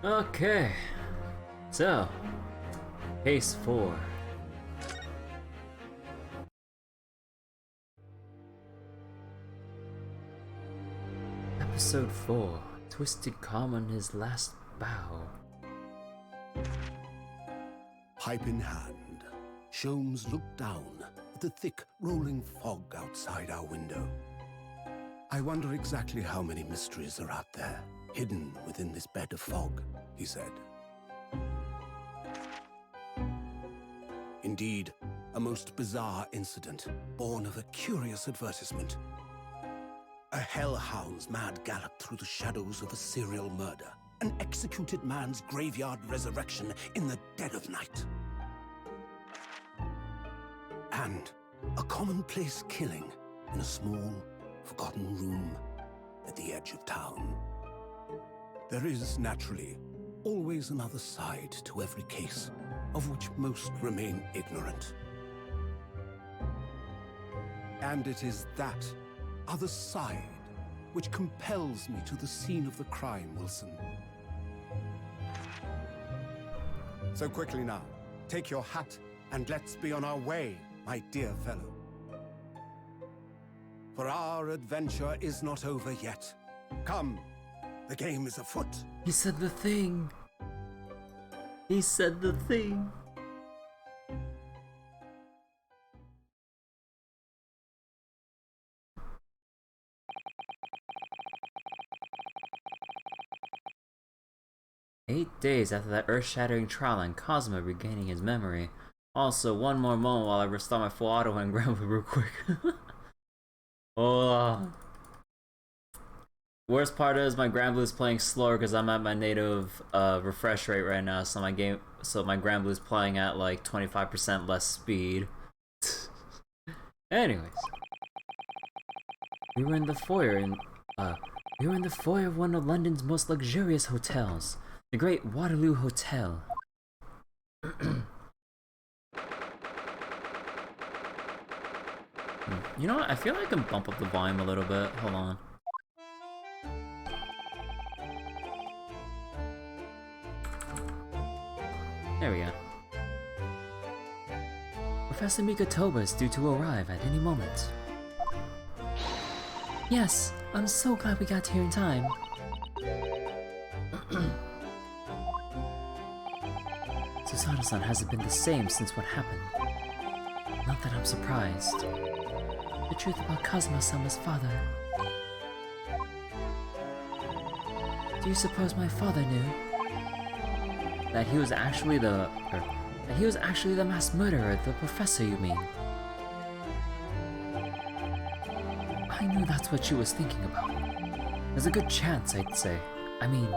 Okay, so case 4. Episode 4. Twisted Calm on his last bow. Pipe in hand, Sholmes looked down at the thick, rolling fog outside our window. I wonder exactly how many mysteries are out there, hidden within this bed of fog, he said. Indeed, a most bizarre incident, born of a curious advertisement. A hellhound's mad gallop through the shadows of a serial murder. An executed man's graveyard resurrection in the dead of night. And a commonplace killing in a small, forgotten room at the edge of town. There is, naturally, always another side to every case, of which most remain ignorant. And it is that other side which compels me to the scene of the crime, Wilson. So quickly now, take your hat and let's be on our way, my dear fellow. For our adventure is not over yet. Come, the game is afoot. He said the thing. He said the thing. Eight days after that earth-shattering trial and Cosmo regaining his memory. Also, one more moment while I restore my full auto and grab it real quick. Hold on. Worst part is my Granblue is playing slower because I'm at my native refresh rate right now, so my Granblue is playing at like 25% less speed. Anyways, we were in the foyer of one of London's most luxurious hotels, the Great Waterloo Hotel. You know what? I feel like I can bump up the volume a little bit. Hold on. There we go. Professor Mikotoba is due to arrive at any moment. Yes, I'm so glad we got here in time. Susanoo-san hasn't been the same since what happened. Not that I'm surprised. The truth about Kazuma-sama's father. Do you suppose my father knew? That he was actually the mass murderer, the professor, you mean? I knew that's what she was thinking about. There's a good chance, I'd say. I mean,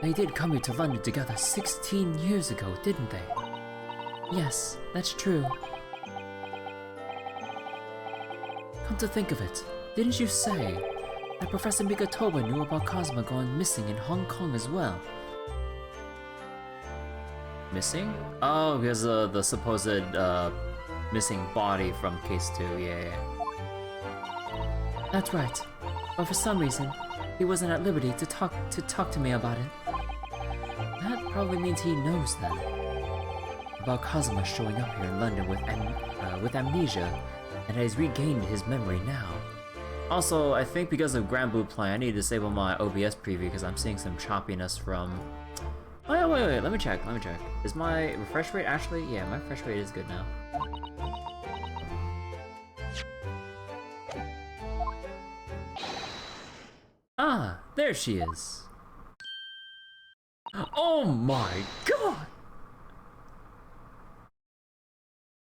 they did come here to London together 16 years ago, didn't they? Yes, that's true. Come to think of it, didn't you say that Professor Mikotoba knew about Cosmo going missing in Hong Kong as well? Missing? Oh, because the supposed missing body from case 2, yeah. That's right. But for some reason, he wasn't at liberty to talk to me about it. That probably means he knows then. About Cosmo showing up here in London with amnesia, and has regained his memory now. Also, I think because of Granblue playing, I need to disable my OBS preview because I'm seeing some choppiness from... Oh yeah, wait, let me check. Is my refresh rate actually? Yeah, my refresh rate is good now. Ah, there she is. Oh my god!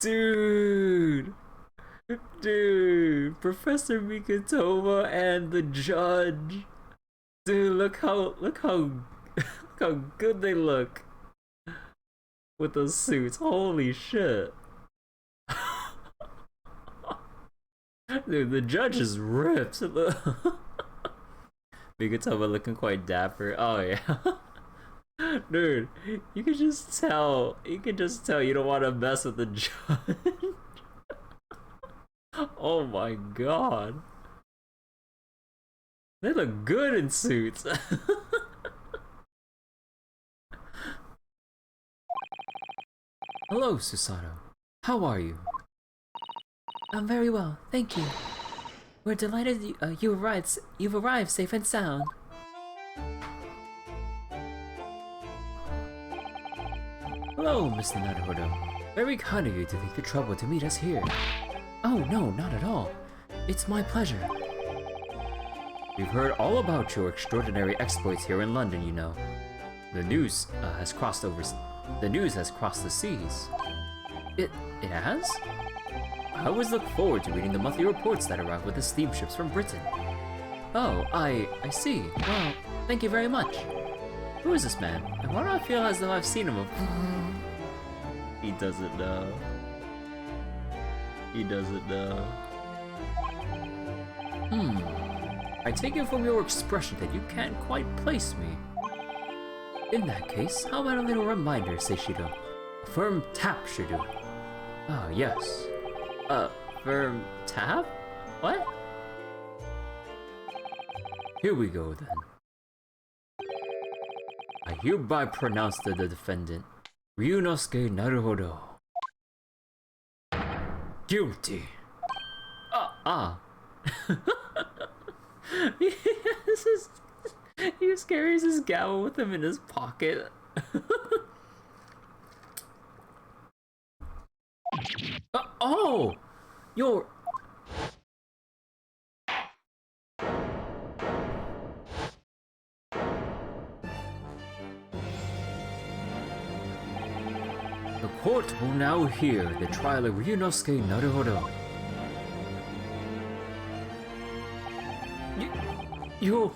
Dude! Professor Mikotoba and the judge. Dude, look how good they look with those suits. Holy shit. Dude, the judge is ripped. Mikotoba looking quite dapper. Oh yeah. Dude, you can just tell you don't want to mess with the judge. Oh my god. They look good in suits. Hello, Susato. How are you? I'm very well, thank you. We're delighted you've arrived safe and sound. Hello, Mr. Naruhodo. Very kind of you to take the trouble to meet us here. Oh no, not at all. It's my pleasure. We've heard all about your extraordinary exploits here in London, you know. The news has crossed the seas. It has? I always look forward to reading the monthly reports that arrive with the steamships from Britain. Oh, I see. Well, thank you very much. Who is this man? And why do I feel as though I've seen him before? He doesn't know. He doesn't know. I take it from your expression that you can't quite place me. In that case, how about a little reminder, Seishido? A firm tap should do. Ah, yes. Firm tap? What? Here we go then. I hereby pronounce the defendant, Ryunosuke Naruhodo, guilty. He just carries his gavel with him in his pocket. Oh! You're... The court will now hear the trial of Ryunosuke Naruhodo. Your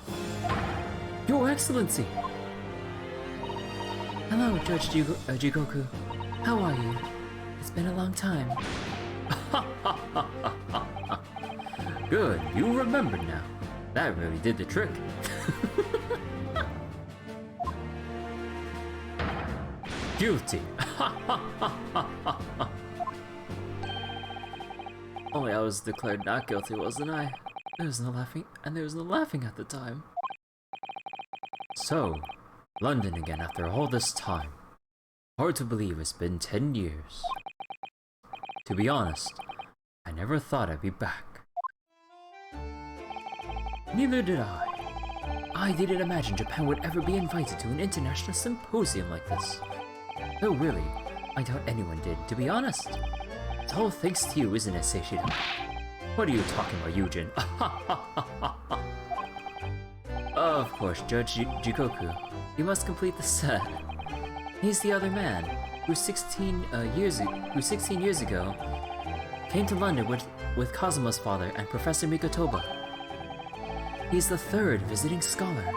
Excellency! Hello, Judge Jigoku. How are you? It's been a long time. Good, you remembered now. That really did the trick. Guilty. Only I was declared not guilty, wasn't I? There was no laughing at the time. So, London again after all this time. Hard to believe it's been 10 years. To be honest, I never thought I'd be back. Neither did I. I didn't imagine Japan would ever be invited to an international symposium like this. Though really, I doubt anyone did, to be honest. It's all thanks to you, isn't it, Seishido? What are you talking about, Yujin? Of course, Judge Jigoku. You must complete the set. He's the other man, who 16 years ago came to London with Kazuma's father and Professor Mikotoba. He's the third visiting scholar.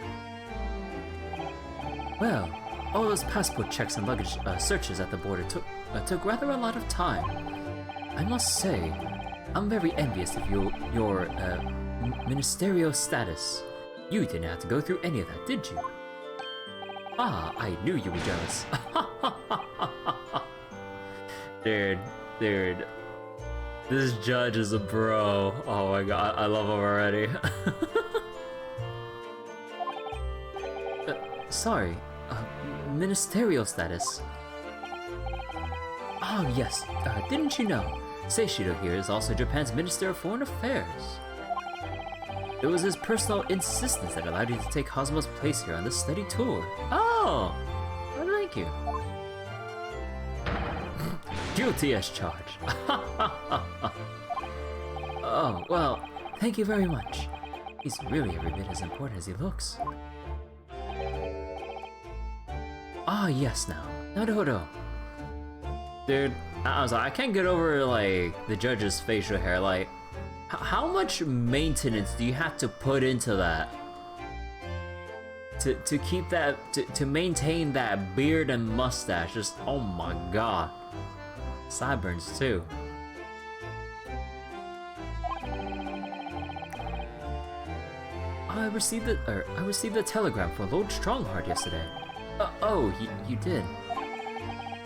Well, all those passport checks and luggage searches at the border took rather a lot of time. I must say, I'm very envious of your ministerial status. You didn't have to go through any of that, did you? Ah, I knew you were jealous. Dude. This judge is a bro. Oh my god, I love him already. Sorry, ministerial status. Oh yes, didn't you know? Seishido here is also Japan's Minister of Foreign Affairs. It was his personal insistence that allowed you to take Kazuma's place here on this study tour. Oh! Well, thank you. Guilty as charged. Oh, well, thank you very much. He's really every bit as important as he looks. Ah, yes now. Naruhodo. Dude, I was like, I can't get over, like, the judge's facial hair. Like, how much maintenance do you have to put into that? To keep that, to maintain that beard and mustache, just, oh my god. Sideburns too. I received the telegram from Lord Strongheart yesterday. Oh, you did.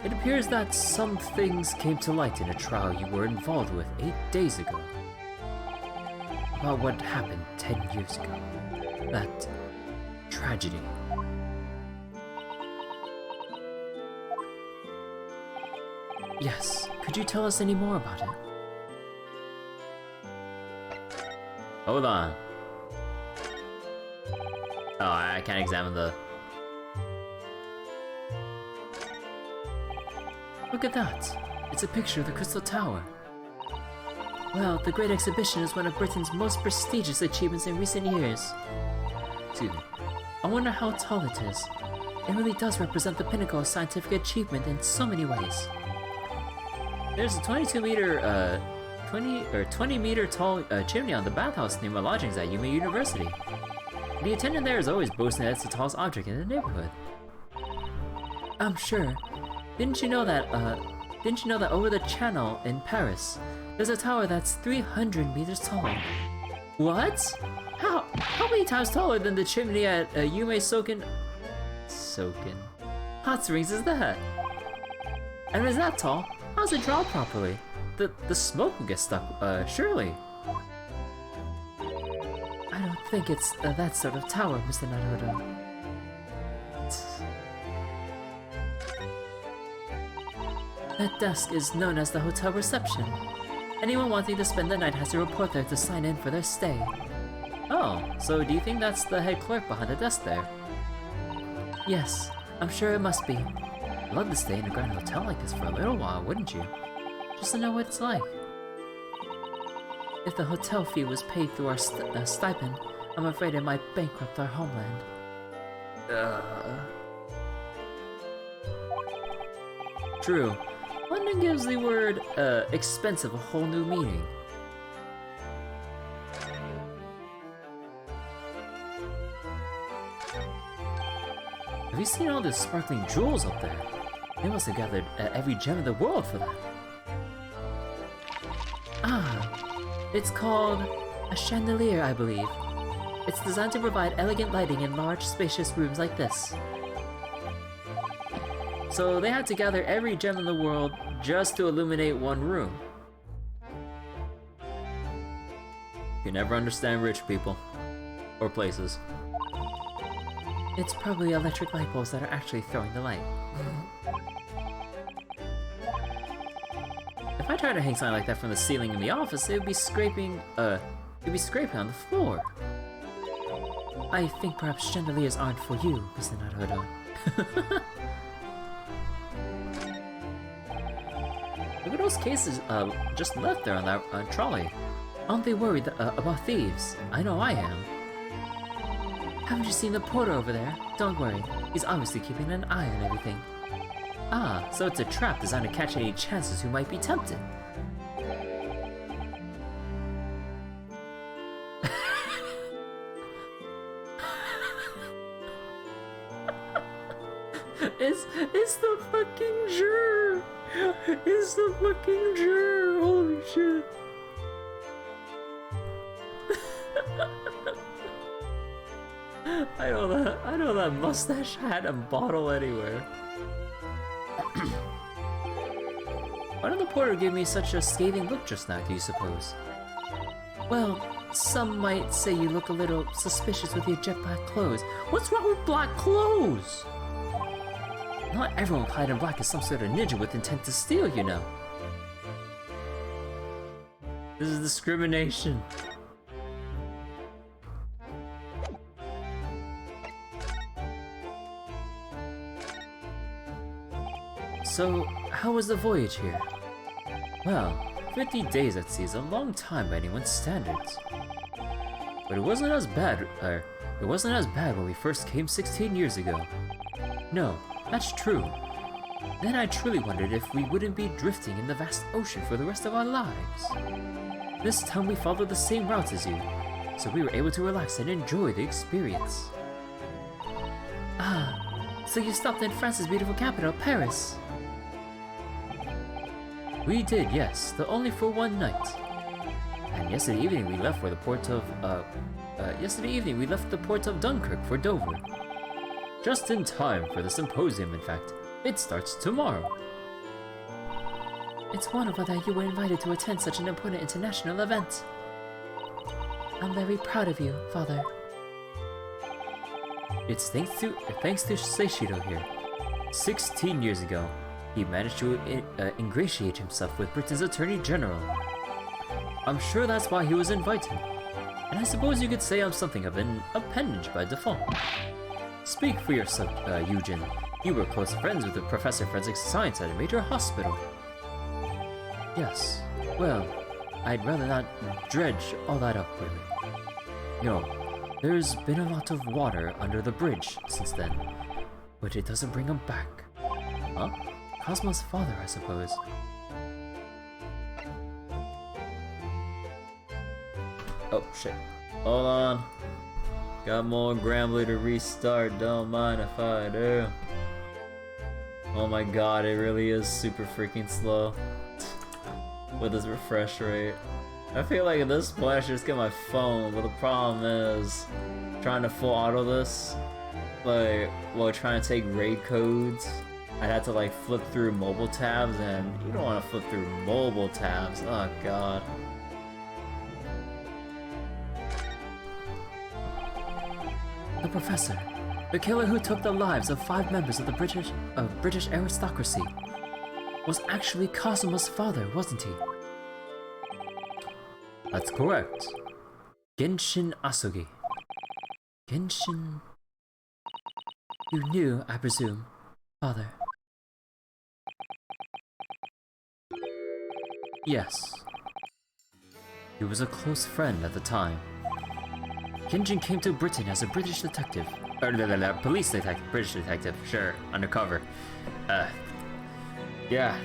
It appears that some things came to light in a trial you were involved with 8 days ago. About what happened 10 years ago. That tragedy. Yes, could you tell us any more about it? Hold on. Oh, I can't examine the... Look at that! It's a picture of the Crystal Tower. Well, the Great Exhibition is one of Britain's most prestigious achievements in recent years. Excuse me. I wonder how tall it is. It really does represent the pinnacle of scientific achievement in so many ways. There's a 20 meter tall chimney on the bathhouse near my lodgings at Yuma University. The attendant there is always boasting that it's the tallest object in the neighborhood. I'm sure. Didn't you know that over the channel in Paris, there's a tower that's 300 meters tall? What? How many times taller than the chimney at Yume Hot Springs is that? And if it's that tall, how's it draw properly? The smoke will get stuck, surely. I don't think it's that sort of tower, Mr. Naruto. That desk is known as the hotel reception. Anyone wanting to spend the night has to report there to sign in for their stay. Oh, so do you think that's the head clerk behind the desk there? Yes, I'm sure it must be. I'd love to stay in a grand hotel like this for a little while, wouldn't you? Just to know what it's like. If the hotel fee was paid through our stipend, I'm afraid it might bankrupt our homeland. True. London gives the word, expensive a whole new meaning. Have you seen all the sparkling jewels up there? They must have gathered every gem in the world for that. Ah, it's called a chandelier, I believe. It's designed to provide elegant lighting in large, spacious rooms like this. So they had to gather every gem in the world just to illuminate one room. You never understand rich people. Or places. It's probably electric light bulbs that are actually throwing the light. If I tried to hang something like that from the ceiling in the office, it would be scraping on the floor. I think perhaps chandeliers aren't for you, Mr. Naruto. Look at those cases just left there on that trolley. Aren't they worried about thieves? I know I am. Haven't you seen the porter over there? Don't worry, he's obviously keeping an eye on everything. Ah, so it's a trap designed to catch any chances who might be tempted. It's the fucking juror! It's the fucking juror! Holy shit! I know that mustache, hat, and bottle anywhere. Why did the porter give me such a scathing look just now, do you suppose? Well, some might say you look a little suspicious with your jet black clothes. What's wrong with black clothes? Not everyone clad in black is some sort of ninja with intent to steal, you know. This is discrimination. So, how was the voyage here? Well, 50 days at sea is a long time by anyone's standards. But it wasn't as bad when we first came 16 years ago. No, that's true. Then I truly wondered if we wouldn't be drifting in the vast ocean for the rest of our lives. This time we followed the same routes as you, so we were able to relax and enjoy the experience. Ah, so you stopped in France's beautiful capital, Paris. We did, yes, though only for one night. And yesterday evening we left the port of Dunkirk for Dover. Just in time for the symposium, in fact. It starts tomorrow. It's wonderful that you were invited to attend such an important international event. I'm very proud of you, Father. It's thanks to Seishiro here. 16 years ago, he managed to ingratiate himself with Britain's Attorney General. I'm sure that's why he was invited. And I suppose you could say I'm something of an appendage by default. Speak for yourself, Eugen. You were close friends with the Professor of Forensic Science at a major hospital. Yes, well, I'd rather not dredge all that up, really. There's been a lot of water under the bridge since then, but it doesn't bring him back. Huh? Cosmo's father, I suppose. Oh, shit. Hold on. Got more Grambly to restart, don't mind if I do. Oh my god, it really is super freaking slow. With this refresh rate. I feel like at this point I should just get my phone, but the problem is trying to full auto this, like, while trying to take raid codes, I'd have to like flip through mobile tabs, and you don't want to flip through mobile tabs, oh god. The Professor, the killer who took the lives of 5 members of the British aristocracy, was actually Cosmo's father, wasn't he? That's correct. Genshin Asugi. Genshin... You knew, I presume, father. Yes. He was a close friend at the time. Genshin came to Britain as a British detective. Police detective. British detective, sure, undercover. Yeah,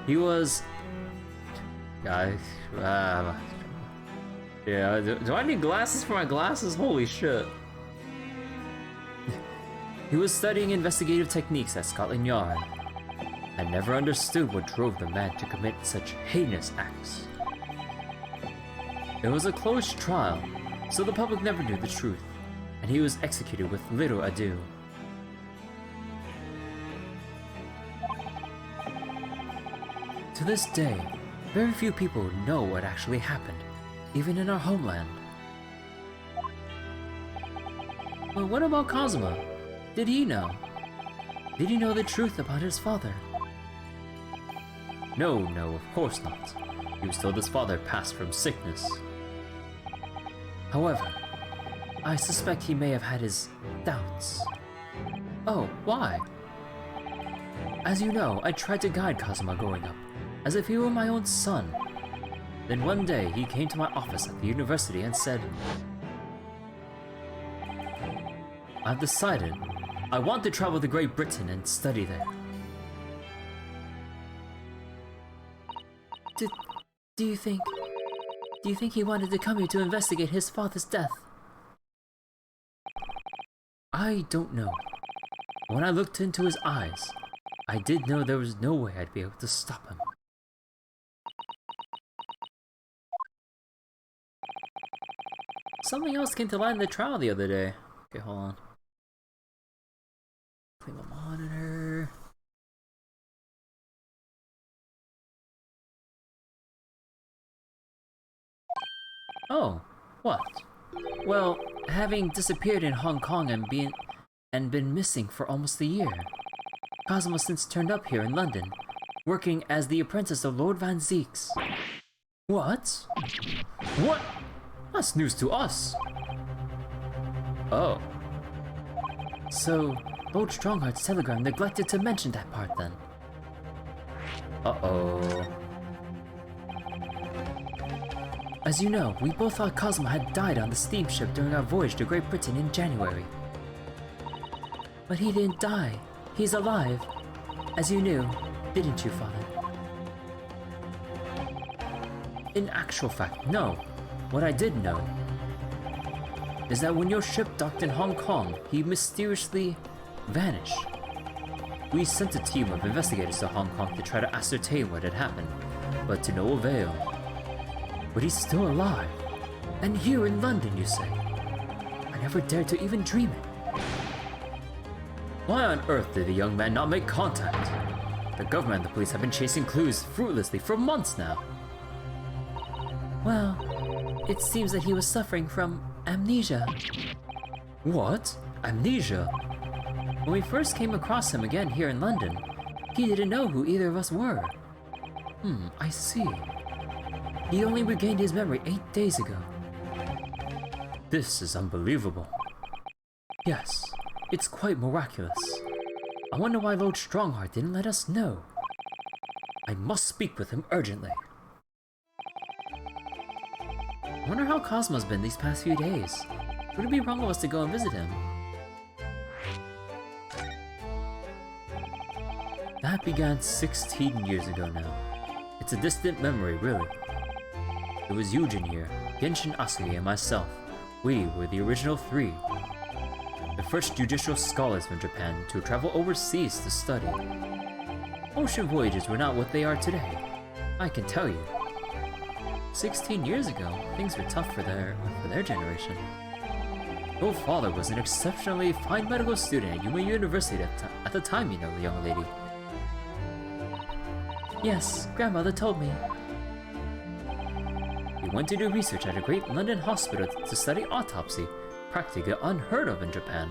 he was... Yeah, do I need glasses for my glasses? Holy shit. He was studying investigative techniques at Scotland Yard. I never understood what drove the man to commit such heinous acts. It was a closed trial, so the public never knew the truth, and he was executed with little ado. To this day, very few people know what actually happened, even in our homeland. But what about Cosmo? Did he know? Did he know the truth about his father? No, of course not. He was told his father passed from sickness. However, I suspect he may have had his doubts. Oh, why? As you know, I tried to guide Cosmo growing up, as if he were my own son. Then one day, he came to my office at the university and said, I've decided I want to travel to Great Britain and study there. Do you think he wanted to come here to investigate his father's death? I don't know. When I looked into his eyes, I did know there was no way I'd be able to stop him. Something else came to light in the trial the other day. Okay, hold on. Clean my monitor. Oh, what? Well, having disappeared in Hong Kong and been missing for almost a year, Cosmo since turned up here in London, working as the apprentice of Lord Van Zeeks. What? What? That's news to us. Oh. So, Lord Strongheart's telegram neglected to mention that part then. Uh-oh. As you know, we both thought Cosmo had died on the steamship during our voyage to Great Britain in January. But he didn't die. He's alive. As you knew, didn't you, Father? In actual fact, no. What I did know is that when your ship docked in Hong Kong, he mysteriously vanished. We sent a team of investigators to Hong Kong to try to ascertain what had happened, but to no avail. But he's still alive, and here in London, you say? I never dared to even dream it. Why on earth did the young man not make contact? The government and the police have been chasing clues fruitlessly for months now. Well, it seems that he was suffering from amnesia. What? Amnesia? When we first came across him again here in London, He didn't know who either of us were. I see. He only regained his memory 8 days ago. This is unbelievable. Yes, it's quite miraculous. I wonder why Lord Strongheart didn't let us know. I must speak with him urgently. I wonder how Cosmo's been these past few days. Would it be wrong of us to go and visit him? That began 16 years ago now. It's a distant memory, really. It was Yujin here, Genshin Asuke, and myself. We were the original 3. The first judicial scholars from Japan to travel overseas to study. Ocean voyages were not what they are today, I can tell you. 16 years ago, things were tough for their generation. Your father was an exceptionally fine medical student at Yuma University at the time, you know, the young lady. Yes, grandmother told me. He went to do research at a great London hospital to study autopsy, practically unheard of in Japan.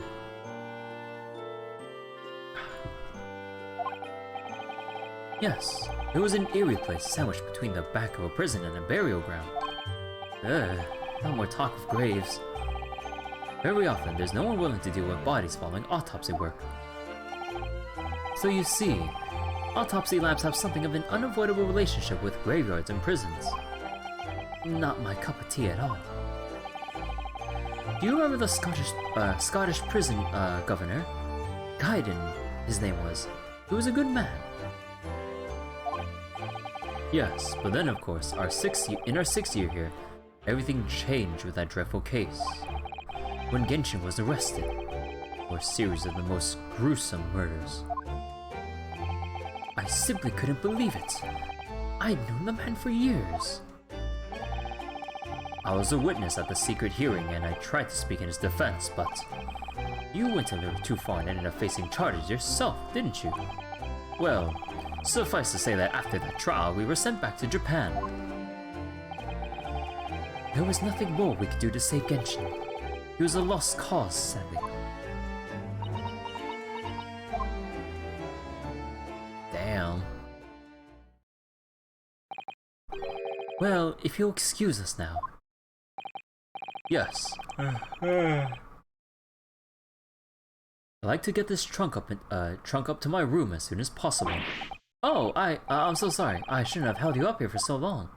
Yes, it was an eerie place sandwiched between the back of a prison and a burial ground. Ugh, no more talk of graves. Very often, there's no one willing to deal with bodies following autopsy work. So you see, autopsy labs have something of an unavoidable relationship with graveyards and prisons. Not my cup of tea at all. Do you remember the Scottish prison governor? Gaiden, his name was. He was a good man. Yes, but then of course, in our 6th year here, everything changed with that dreadful case. When Genshin was arrested, for a series of the most gruesome murders. I simply couldn't believe it. I'd known the man for years. I was a witness at the secret hearing and I tried to speak in his defense, but you went a little too far and ended up facing charges yourself, didn't you? Well, suffice to say that after that trial, we were sent back to Japan. There was nothing more we could do to save Genshin. He was a lost cause, sadly. Damn. Well, if you'll excuse us now. Yes. I'd like to get this trunk up to my room as soon as possible. Oh, I'm so sorry. I shouldn't have held you up here for so long.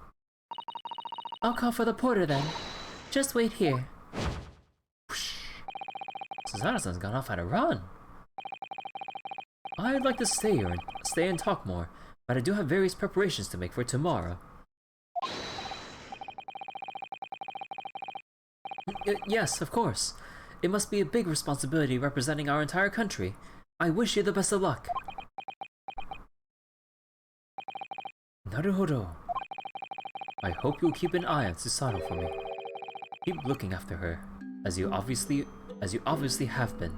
I'll call for the porter then. Just wait here. Susanna-san's gone off at a run. I'd like to stay and talk more, but I do have various preparations to make for tomorrow. Yes, of course. It must be a big responsibility representing our entire country. I wish you the best of luck. Naruhodo. I hope you'll keep an eye on Susanoo for me. Keep looking after her, as you obviously have been.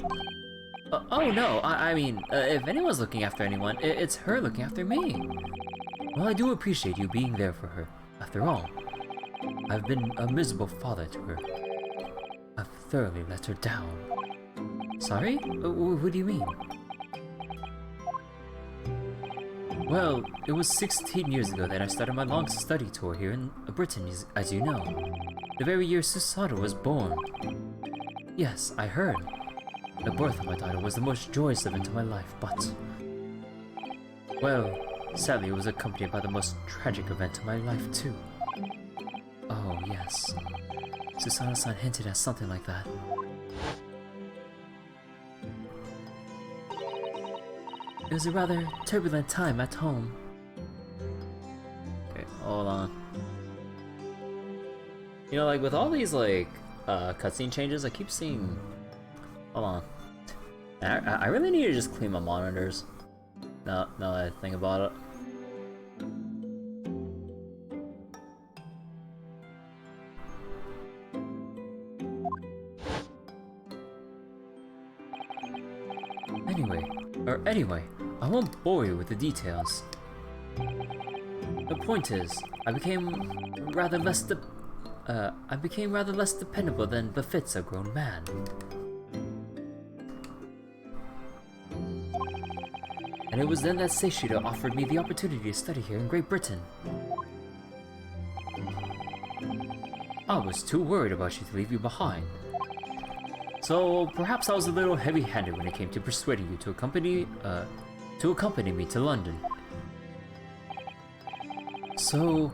Oh no, I mean, if anyone's looking after anyone, it's her looking after me. Well, I do appreciate you being there for her. After all, I've been a miserable father to her. I've thoroughly let her down. Sorry? What do you mean? Well, it was 16 years ago that I started my long study tour here in Britain, as you know. The very year Susanoo was born. Yes, I heard. The birth of my daughter was the most joyous event of my life, but... well, sadly it was accompanied by the most tragic event of my life too. Oh, yes. Susanoo-san hinted at something like that. It was a rather turbulent time at home. Okay, hold on. You know, like, with all these, like, cutscene changes, I keep seeing... hold on. I really need to just clean my monitors. Now that I think about it. Anyway, I won't bore you with the details. The point is, I became rather less dependable than befits a grown man. And and it was then that Seishiro offered me the opportunity to study here in Great Britain. I was too worried about you to leave you behind. So perhaps I was a little heavy-handed when it came to persuading you to accompany me to London. So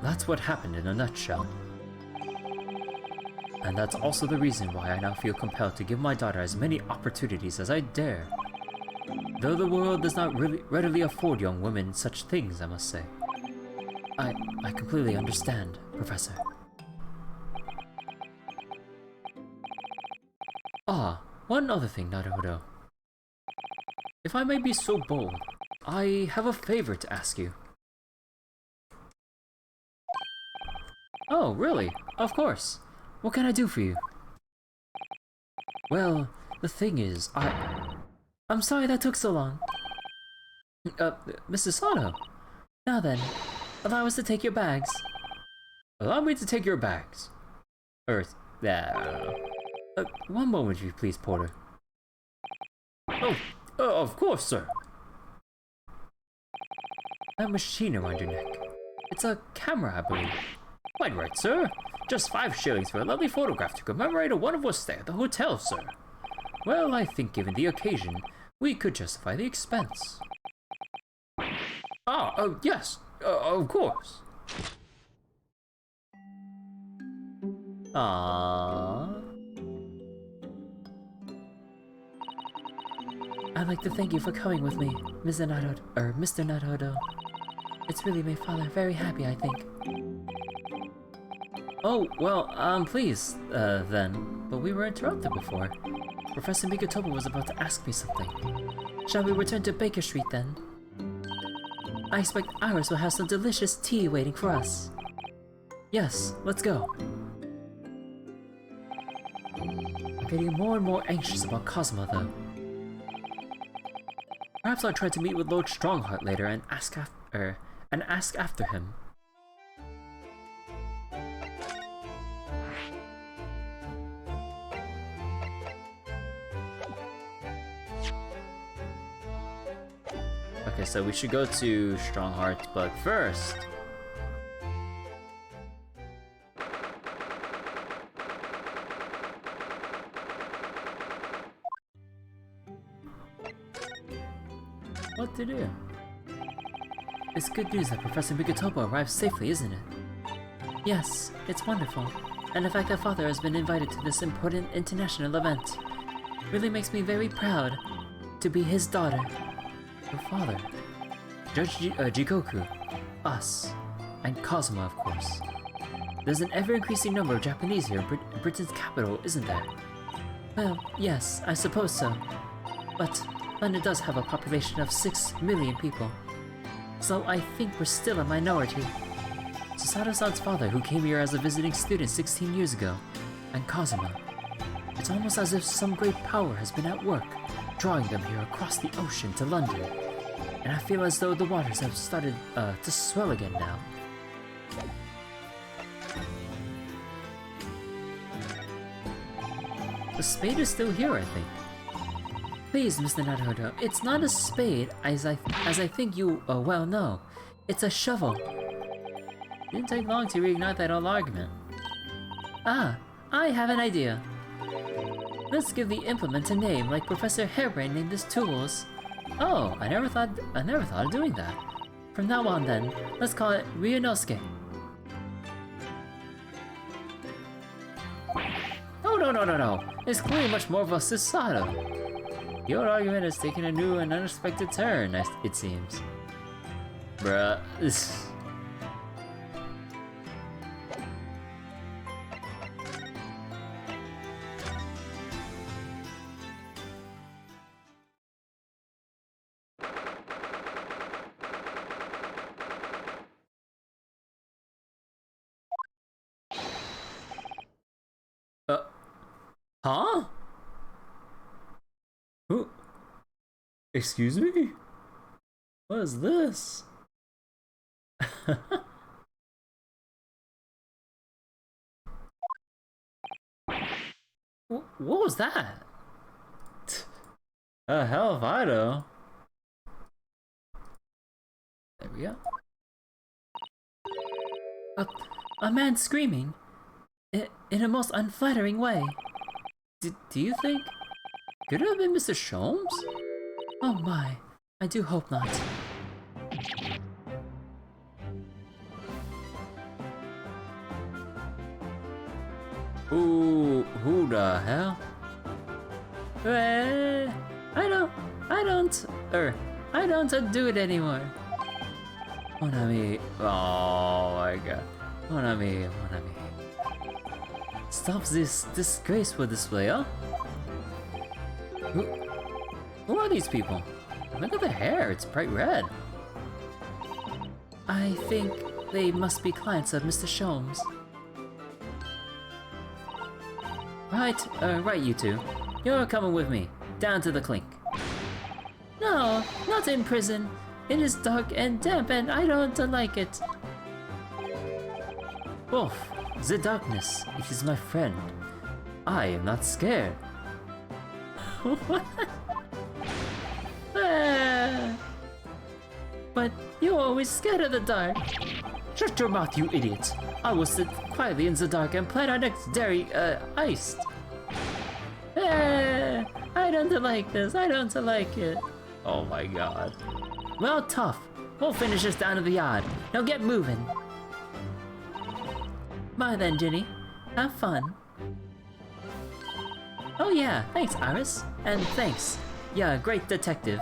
that's what happened in a nutshell. And that's also the reason why I now feel compelled to give my daughter as many opportunities as I dare. Though the world does not really readily afford young women such things, I must say. I completely understand, Professor. Ah, one other thing, Naruto. If I may be so bold, I have a favor to ask you. Oh, really? Of course. What can I do for you? Well, the thing is, I'm sorry that took so long. Mrs. Sato. Now then, allow us to take your bags. Allow me to take your bags. One moment, if you please, Porter. Oh, of course, sir. That machine around your neck. It's a camera, I believe. Quite right, sir. Just 5 shillings for a lovely photograph to commemorate a wonderful stay at the hotel, sir. Well, I think given the occasion, we could justify the expense. Yes, of course. Aww. I'd like to thank you for coming with me, Mr. Naruto. It's really made Father very happy, I think. Oh, well, I'm pleased, then. But we were interrupted before. Professor Mikotomo was about to ask me something. Shall we return to Baker Street, then? I expect Iris will have some delicious tea waiting for us. Yes, let's go. I'm getting more and more anxious about Cosmo, though. Perhaps I'll try to meet with Lord Strongheart later and ask after him. Okay, so we should go to Strongheart, but first... what to do? It's good news that Professor Mikotomo arrived safely, isn't it? Yes, it's wonderful. And the fact that Father has been invited to this important international event really makes me very proud to be his daughter. Her father, Judge Jigoku, us, and Cosmo, of course. There's an ever-increasing number of Japanese here in Britain's capital, isn't there? Well, yes, I suppose so. But London does have a population of 6 million people. So I think we're still a minority. Susato-san's father, who came here as a visiting student 16 years ago, and Cosmo. It's almost as if some great power has been at work, drawing them here across the ocean to London. And I feel as though the waters have started to swell again now. The spade is still here, I think. Please, Mr. Naruto, it's not a spade, as I think you well know. It's a shovel. Didn't take long to reignite that old argument. Ah, I have an idea. Let's give the implement a name, like Professor Harebrained named his tools. Oh, I never thought of doing that. From now on, then, let's call it Ryunosuke. No. It's clearly much more of a Susato. The old argument has taken a new and unexpected turn, it seems. Bruh. Huh? Who? Excuse me? What is this? What was that? Hell if I know. yeah. A man screaming in a most unflattering way. Do you think? Could it have been Mr. Sholmes? Oh my, I do hope not. Who the hell? I don't do it anymore. Mon ami, oh my god. Mon ami. Stop this disgraceful display, huh? Who are these people? Look at the hair, it's bright red. I think they must be clients of Mr. Sholmes. Right, you two. You're coming with me, down to the clink. No, not in prison. It is dark and damp and I don't like it. Wolf, the darkness, it is my friend. I am not scared. What? But you're always scared of the dark. Shut your mouth, you idiot. I will sit quietly in the dark and plan our next dairy, iced. I don't like this, I don't like it. Oh my god. Well, tough. We'll finish this down to the yard. Now get moving. Bye then, Ginny. Have fun. Oh yeah, thanks, Iris. And thanks. Yeah, great detective.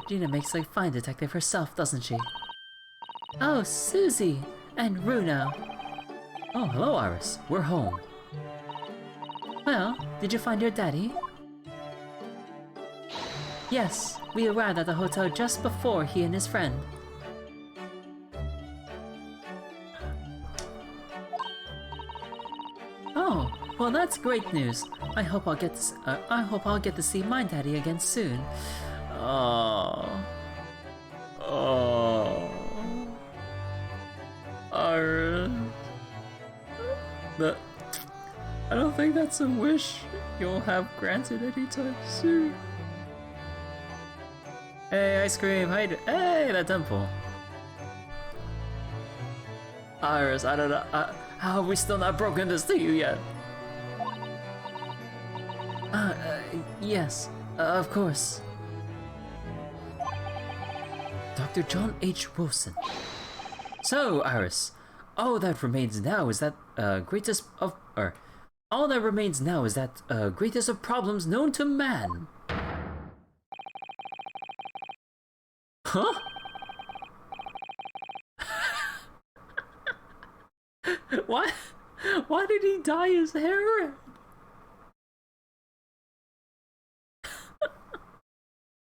Gina makes a fine detective herself, doesn't she? Oh, Susie! And Runo. Oh, hello, Iris. We're home. Well, did you find your daddy? Yes, we arrived at the hotel just before he and his friend. Oh, well that's great news. I hope I'll get to see my daddy again soon. Oh. Iris. I don't think that's a wish you'll have granted anytime soon. Hey, ice cream, hey, that temple. Iris, I don't know, how have we still not broken this to you yet? Yes, of course. Dr. John H. Wilson. So, Iris, all that remains now is that greatest of problems known to man. Huh? Why did he dye his hair red?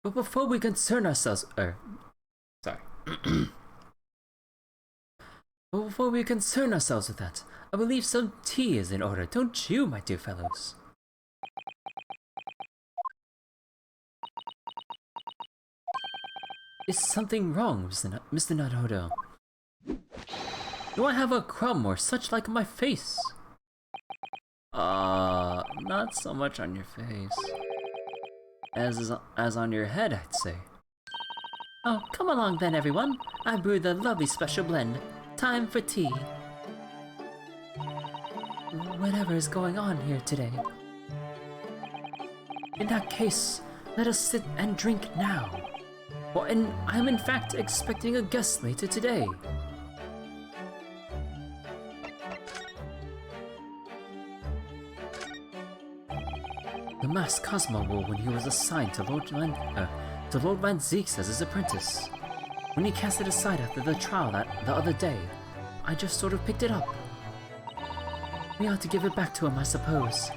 But before we concern ourselves, But before we concern ourselves with that, I believe some tea is in order, don't you, my dear fellows? Is something wrong, Mr. Naruto? Do I have a crumb or such like on my face? Not so much on your face. As on your head, I'd say. Oh, come along then, everyone. I brewed a lovely special blend. Time for tea. Whatever is going on here today? In that case, let us sit and drink now. Well, and I'm in fact expecting a guest later today. The masked Cosmo wore when he was assigned to Lord Van Zeeks as his apprentice. When he cast it aside after the trial the other day, I just sort of picked it up. We ought to give it back to him, I suppose.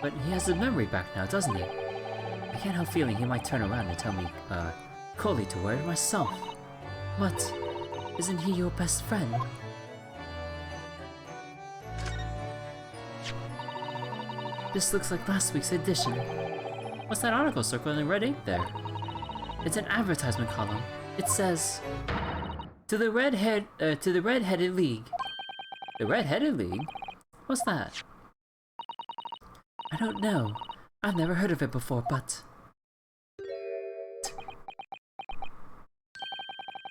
But he has his memory back now, doesn't he? I can't help feeling he might turn around and tell me, coldly to wear it myself. What? Isn't he your best friend? This looks like last week's edition. What's that article circling in red ink there? It's an advertisement column. It says, to the Red-Headed League. The Red-Headed League? What's that? I don't know, I've never heard of it before, but...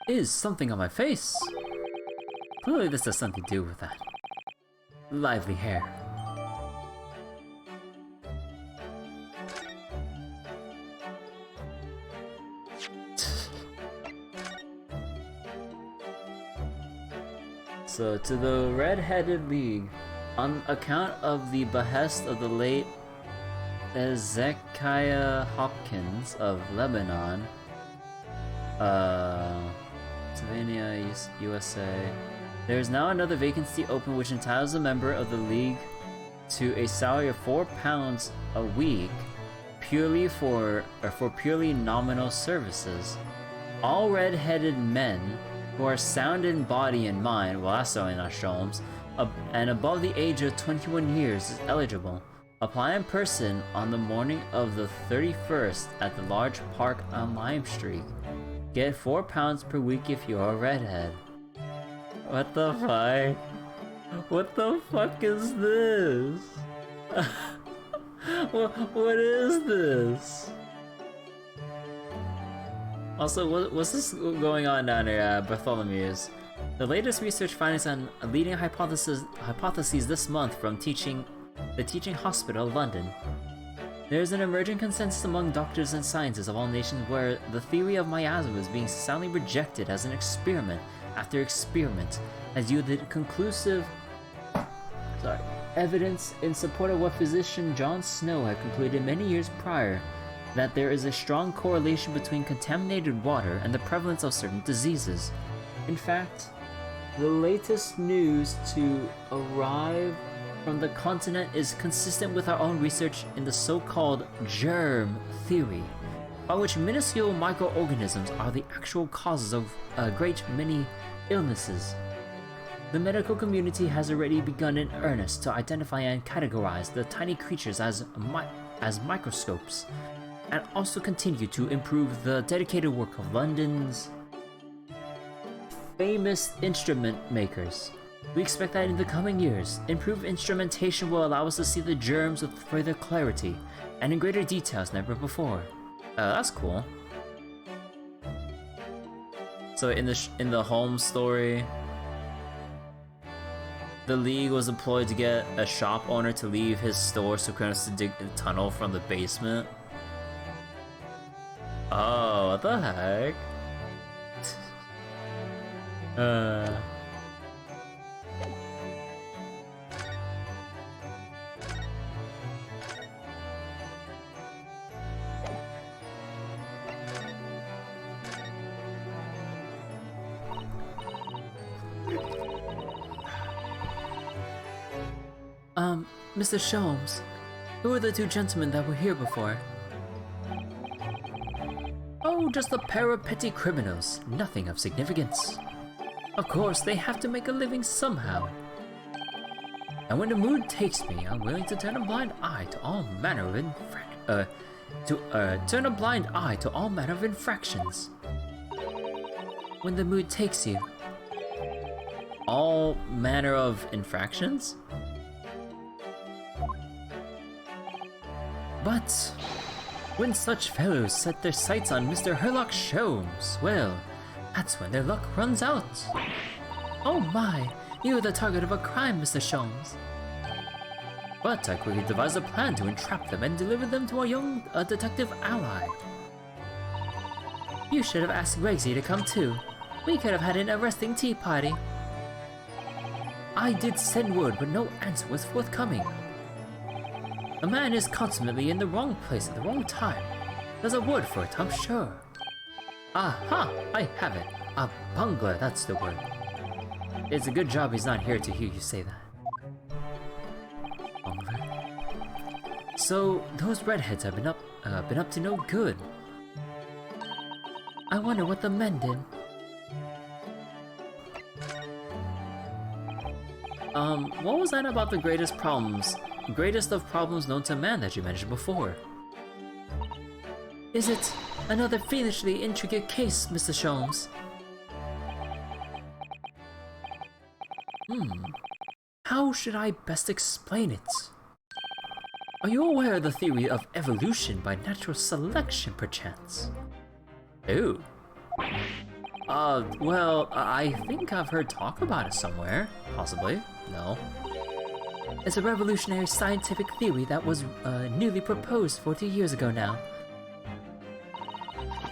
Is something on my face? Clearly this has something to do with that. Lively hair. So, to the Red-Headed League, on account of the behest of the late Ezekiah Hopkins of Lebanon, Pennsylvania, USA, there is now another vacancy open which entitles a member of the league to a salary of £4 a week, purely for purely nominal services. All red-headed men who are sound in body and mind, well that's certainly not Sholmes, and above the age of 21 years is eligible. Apply in person on the morning of the 31st at the large park on Lime Street. Get £4 per week if you're a redhead. What the fuck? What the fuck is this? What is this? Also, what's this going on down here at Bartholomew's? The latest research findings on leading hypotheses this month from the Teaching Hospital of London. There is an emerging consensus among doctors and scientists of all nations where the theory of miasma is being soundly rejected as an experiment after experiment has yielded conclusive evidence in support of what physician John Snow had concluded many years prior, that there is a strong correlation between contaminated water and the prevalence of certain diseases. In fact, the latest news to arrive from the continent is consistent with our own research in the so-called germ theory, by which minuscule microorganisms are the actual causes of a great many illnesses. The medical community has already begun in earnest to identify and categorize the tiny creatures as microscopes, and also continue to improve the dedicated work of London's famous instrument makers. We expect that in the coming years, improved instrumentation will allow us to see the germs with further clarity and in greater details than ever before. That's cool. So in the home story, the League was employed to get a shop owner to leave his store so Kronos to dig a tunnel from the basement. Oh, what the heck? Mr. Sholmes, who are the two gentlemen that were here before? Oh, just a pair of petty criminals, nothing of significance. Of course, they have to make a living somehow. And when the mood takes me, I'm willing to turn a blind eye to all manner of infractions. When the mood takes you. All manner of infractions? But when such fellows set their sights on Mr. Herlock Sholmes, well, that's when their luck runs out. Oh my, you are the target of a crime, Mr. Sholmes. But I quickly devised a plan to entrap them and deliver them to a young detective ally. You should have asked Regsy to come too. We could have had an arresting tea party. I did send word, but no answer was forthcoming. A man is constantly in the wrong place at the wrong time. There's a word for it, I'm sure. Aha! I have it. A bungler, that's the word. It's a good job he's not here to hear you say that. Bungler? So, those redheads have been up to no good. I wonder what the men did. What was that about the greatest of problems known to man that you mentioned before? Is it another fiendishly intricate case, Mr. Sholmes? How should I best explain it? Are you aware of the theory of evolution by natural selection, perchance? Ooh. Well, I think I've heard talk about it somewhere. Possibly. No. It's a revolutionary scientific theory that was newly proposed 40 years ago now.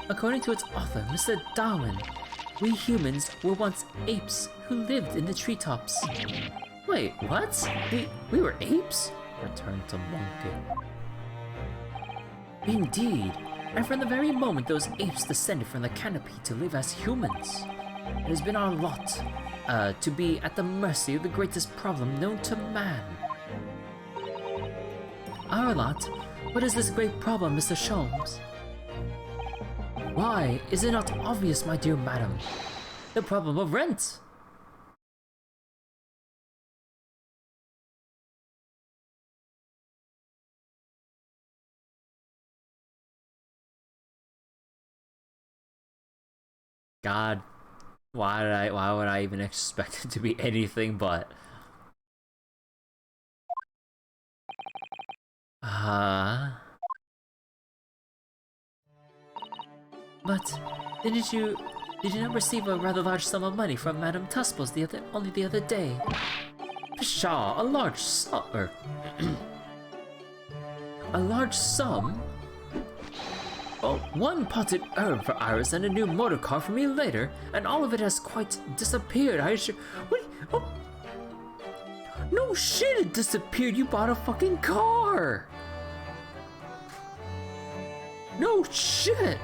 According to its author, Mr. Darwin, we humans were once apes who lived in the treetops. Wait, what? We were apes? Returned to Monkey. Indeed, and from the very moment those apes descended from the canopy to live as humans, it has been our lot to be at the mercy of the greatest problem known to man. Our lot? What is this great problem, Mr. Sholmes? Why, is it not obvious, my dear madam? The problem of rent! God, why would I even expect it to be anything but? But did you not receive a rather large sum of money from Madame Tusples only the other day? Pshaw, a large sum, a large sum? Oh, one potted herb for Iris and a new motor car for me later, and all of it has quite disappeared. I assure. What? Oh. No shit, it disappeared. You bought a fucking car. No shit.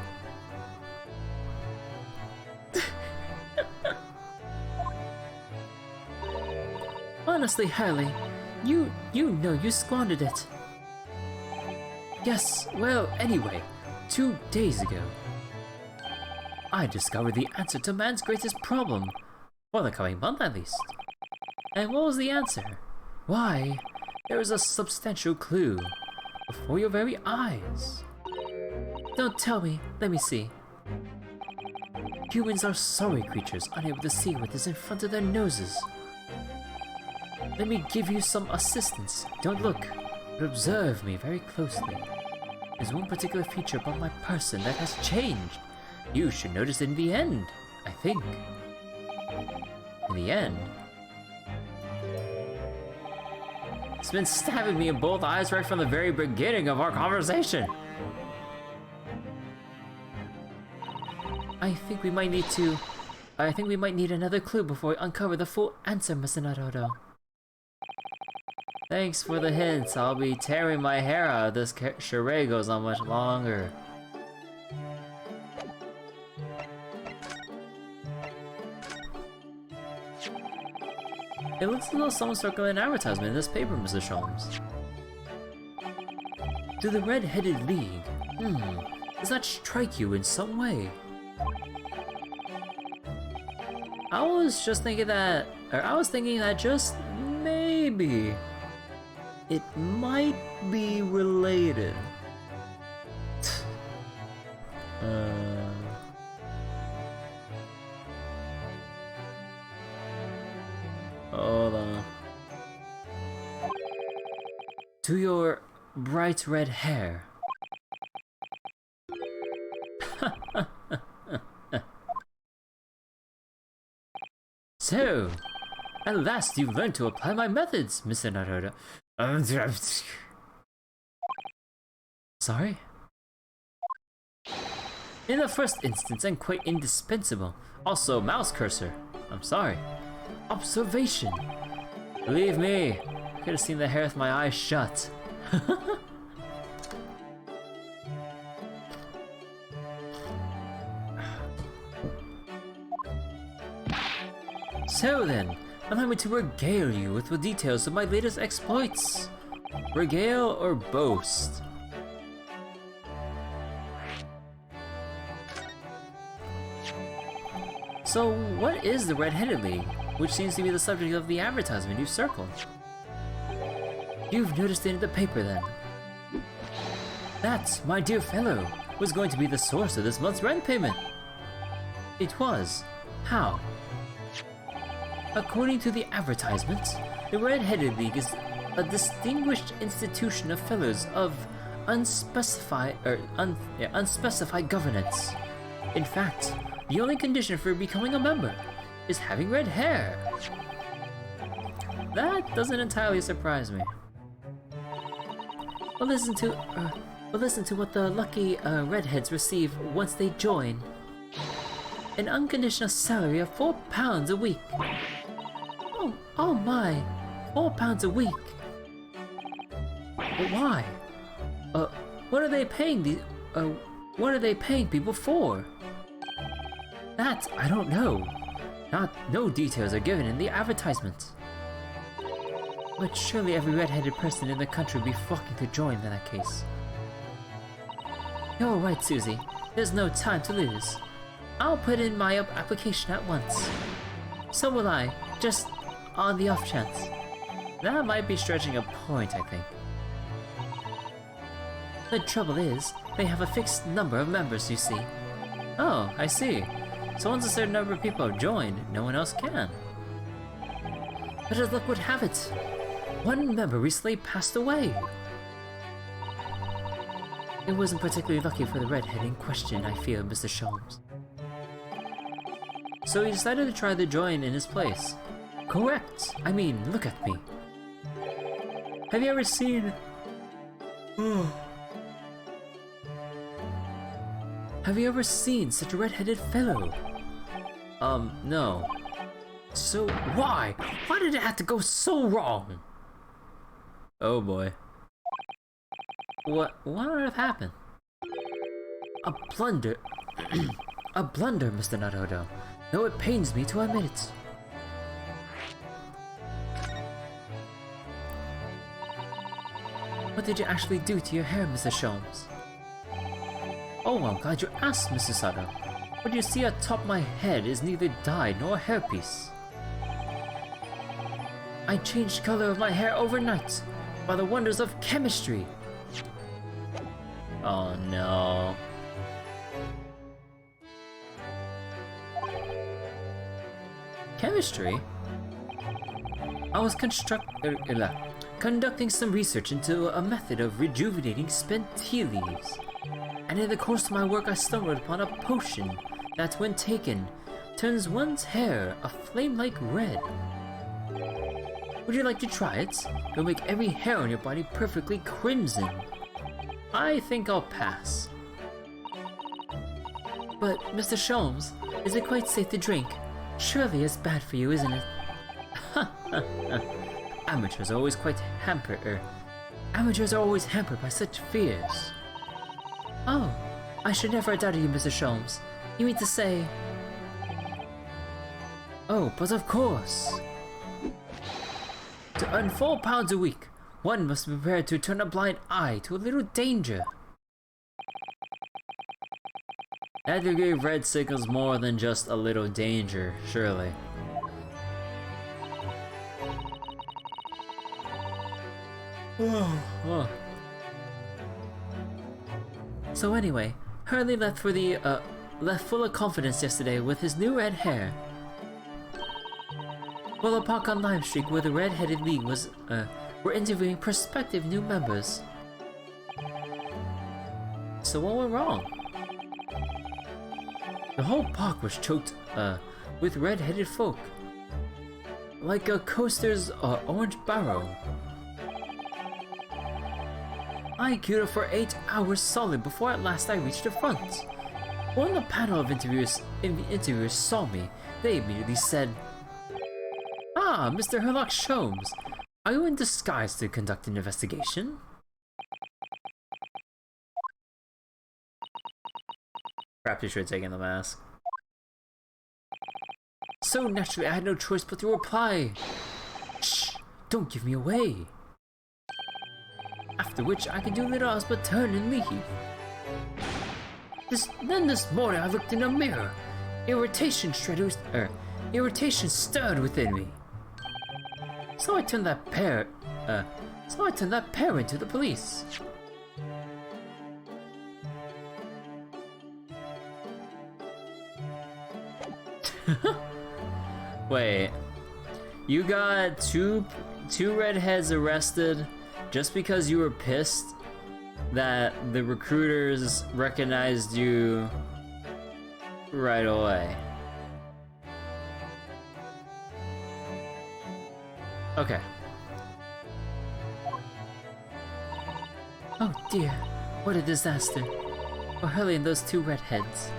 Honestly, Harley, you know you squandered it. Yes, well, anyway. 2 days ago, I discovered the answer to man's greatest problem, for the coming month at least. And what was the answer? Why, there is a substantial clue before your very eyes. Don't tell me, let me see. Humans are sorry creatures, unable to see what is in front of their noses. Let me give you some assistance. Don't look, but observe me very closely. There's one particular feature about my person that has changed. You should notice it in the end, I think. In the end? It's been stabbing me in both eyes right from the very beginning of our conversation. I think we might need another clue before we uncover the full answer, Mr. Naruto. Thanks for the hints. I'll be tearing my hair out if this charade goes on much longer. It looks as though someone's circling an advertisement in this paper, Mr. Sholmes. To the Red-Headed League. Does that strike you in some way? I was thinking that just maybe it might be related. Hold on. To your bright red hair. So, at last you've learned to apply my methods, Mr. Naruto. Sorry? In the first instance, I'm quite indispensable. Also, mouse cursor. I'm sorry. Observation. Believe me, I could have seen the hair with my eyes shut. So then, allow me to regale you with the details of my latest exploits. Regale or boast? So, what is the Red-Headed League, which seems to be the subject of the advertisement you've circled? You've noticed it in the paper then. That, my dear fellow, was going to be the source of this month's rent payment. It was. How? According to the advertisement, the Red-Headed League is a distinguished institution of fellows of unspecified governance. In fact, the only condition for becoming a member is having red hair. That doesn't entirely surprise me. But listen to what the lucky redheads receive once they join. An unconditional salary of £4 a week. Oh my, £4 a week. But why? What are they paying people for? That I don't know. No details are given in the advertisement. But surely every red-headed person in the country would be flocking to join in that case. You're right, Susie. There's no time to lose. I'll put in my application at once. So will I, just on the off chance. That might be stretching a point, I think. The trouble is, they have a fixed number of members, you see. Oh, I see. So once a certain number of people have joined, no one else can. But as luck would have it, one member recently passed away. It wasn't particularly lucky for the redhead in question, I fear, Mr. Sholmes. So he decided to try to join in his place. Correct! I mean, look at me. Have you ever seen... Have you ever seen such a red-headed fellow? No. So why? Why did it have to go so wrong? Oh boy. What on earth happened? A blunder. A blunder, Mr. Naruto. Though it pains me to admit it. What did you actually do to your hair, Mr. Sholmes? Oh, I'm glad you asked, Mrs. Sato. What you see atop my head is neither dye nor a hairpiece. I changed the color of my hair overnight by the wonders of chemistry. Oh no. Chemistry? I was conducting some research into a method of rejuvenating spent tea leaves. And in the course of my work I stumbled upon a potion that, when taken, turns one's hair a flame-like red. Would you like to try it? It'll make every hair on your body perfectly crimson. I think I'll pass. But, Mr. Sholmes, is it quite safe to drink? Surely it's bad for you, isn't it? Amateurs are always hampered by such fears. Oh, I should never have doubted you, Mr. Sholmes. You mean to say... Oh, but of course! To earn £4 a week, one must be prepared to turn a blind eye to a little danger. That degree of red signals more than just a little danger, surely. Oh. So anyway, Hurley left full of confidence yesterday with his new red hair. While a park on Lime Street where the Red-Headed League were interviewing prospective new members. So what went wrong? The whole park was choked with red-headed folk. Like a coaster's orange barrow. I queued up for 8 hours solid before at last I reached the front. When the panel of interviewers saw me, they immediately said, "Ah, Mr. Herlock Sholmes, are you in disguise to conduct an investigation?" Perhaps you should have taken the mask. So naturally I had no choice but to reply, "Shh, don't give me away." After which I could do little else but turn and leave. Then this morning I looked in a mirror. Irritation stirred within me. So I turned that pair into the police. Wait, you got two 2 redheads arrested just because you were pissed that the recruiters recognized you right away. Okay. Oh dear, what a disaster. For Hurley and those 2 redheads.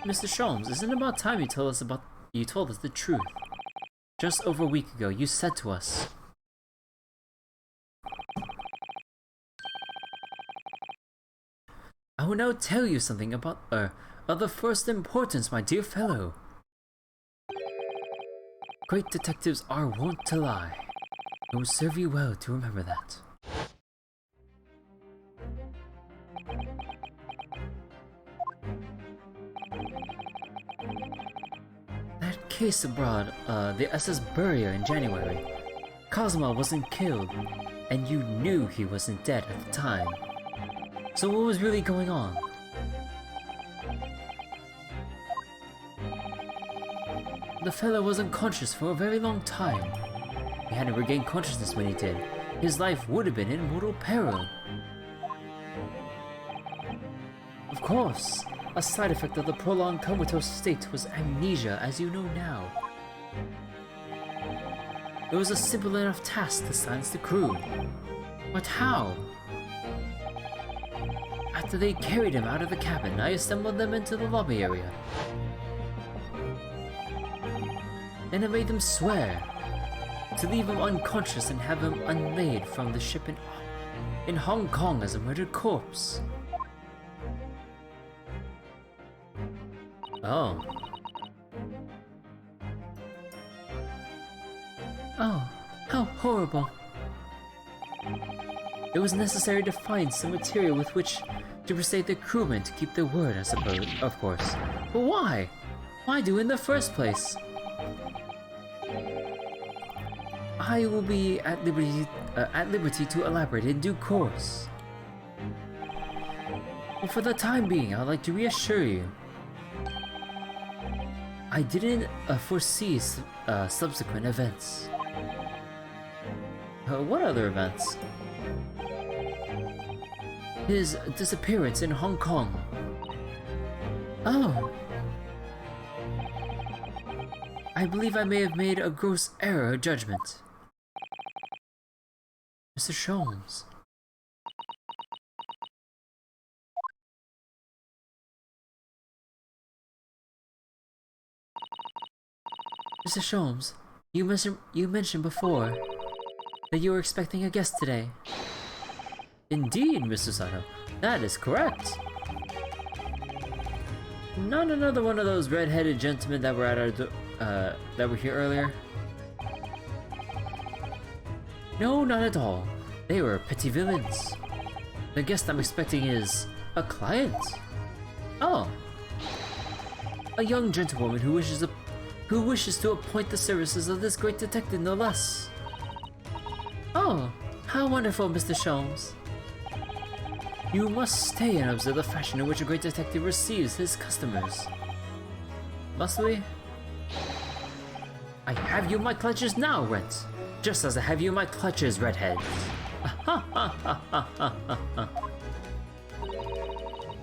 Mr. Sholmes, isn't it about time you told us the truth? Just over a week ago, you said to us. I will now tell you something about of the first importance, my dear fellow. Great detectives are wont to lie. It will serve you well to remember that. That case abroad, the SS Burrier in January. Cosmo wasn't killed, and you knew he wasn't dead at the time. So what was really going on? The fellow was unconscious for a very long time. He hadn't regained consciousness when he did. His life would have been in mortal peril. Of course, a side effect of the prolonged comatose state was amnesia, as you know now. It was a simple enough task to silence the crew. But how? After they carried him out of the cabin, I assembled them into the lobby area. And I made them swear to leave him unconscious and have him unlaid from the ship in Hong Kong as a murdered corpse. Oh. Oh, how horrible. It was necessary to find some material with which to persuade the crewmen to keep their word, I suppose, of course. But why? Why do in the first place? I will be at liberty to elaborate in due course. But for the time being, I'd like to reassure you. I didn't foresee subsequent events. What other events? His disappearance in Hong Kong. Oh. I believe I may have made a gross error of judgment. Mr. Sholmes. Mr. Sholmes, you mentioned before that you were expecting a guest today. Indeed, Mr. Sato, that is correct. Not another one of those red-headed gentlemen that were at our that were here earlier. No, not at all. They were petty villains. The guest I'm expecting is a client. Oh, a young gentlewoman who wishes to appoint the services of this great detective, no less. Oh, how wonderful, Mr. Sholmes. You must stay and observe the fashion in which a great detective receives his customers. Must we? I have you in my clutches now, Rent. Just as I have you in my clutches, Redhead.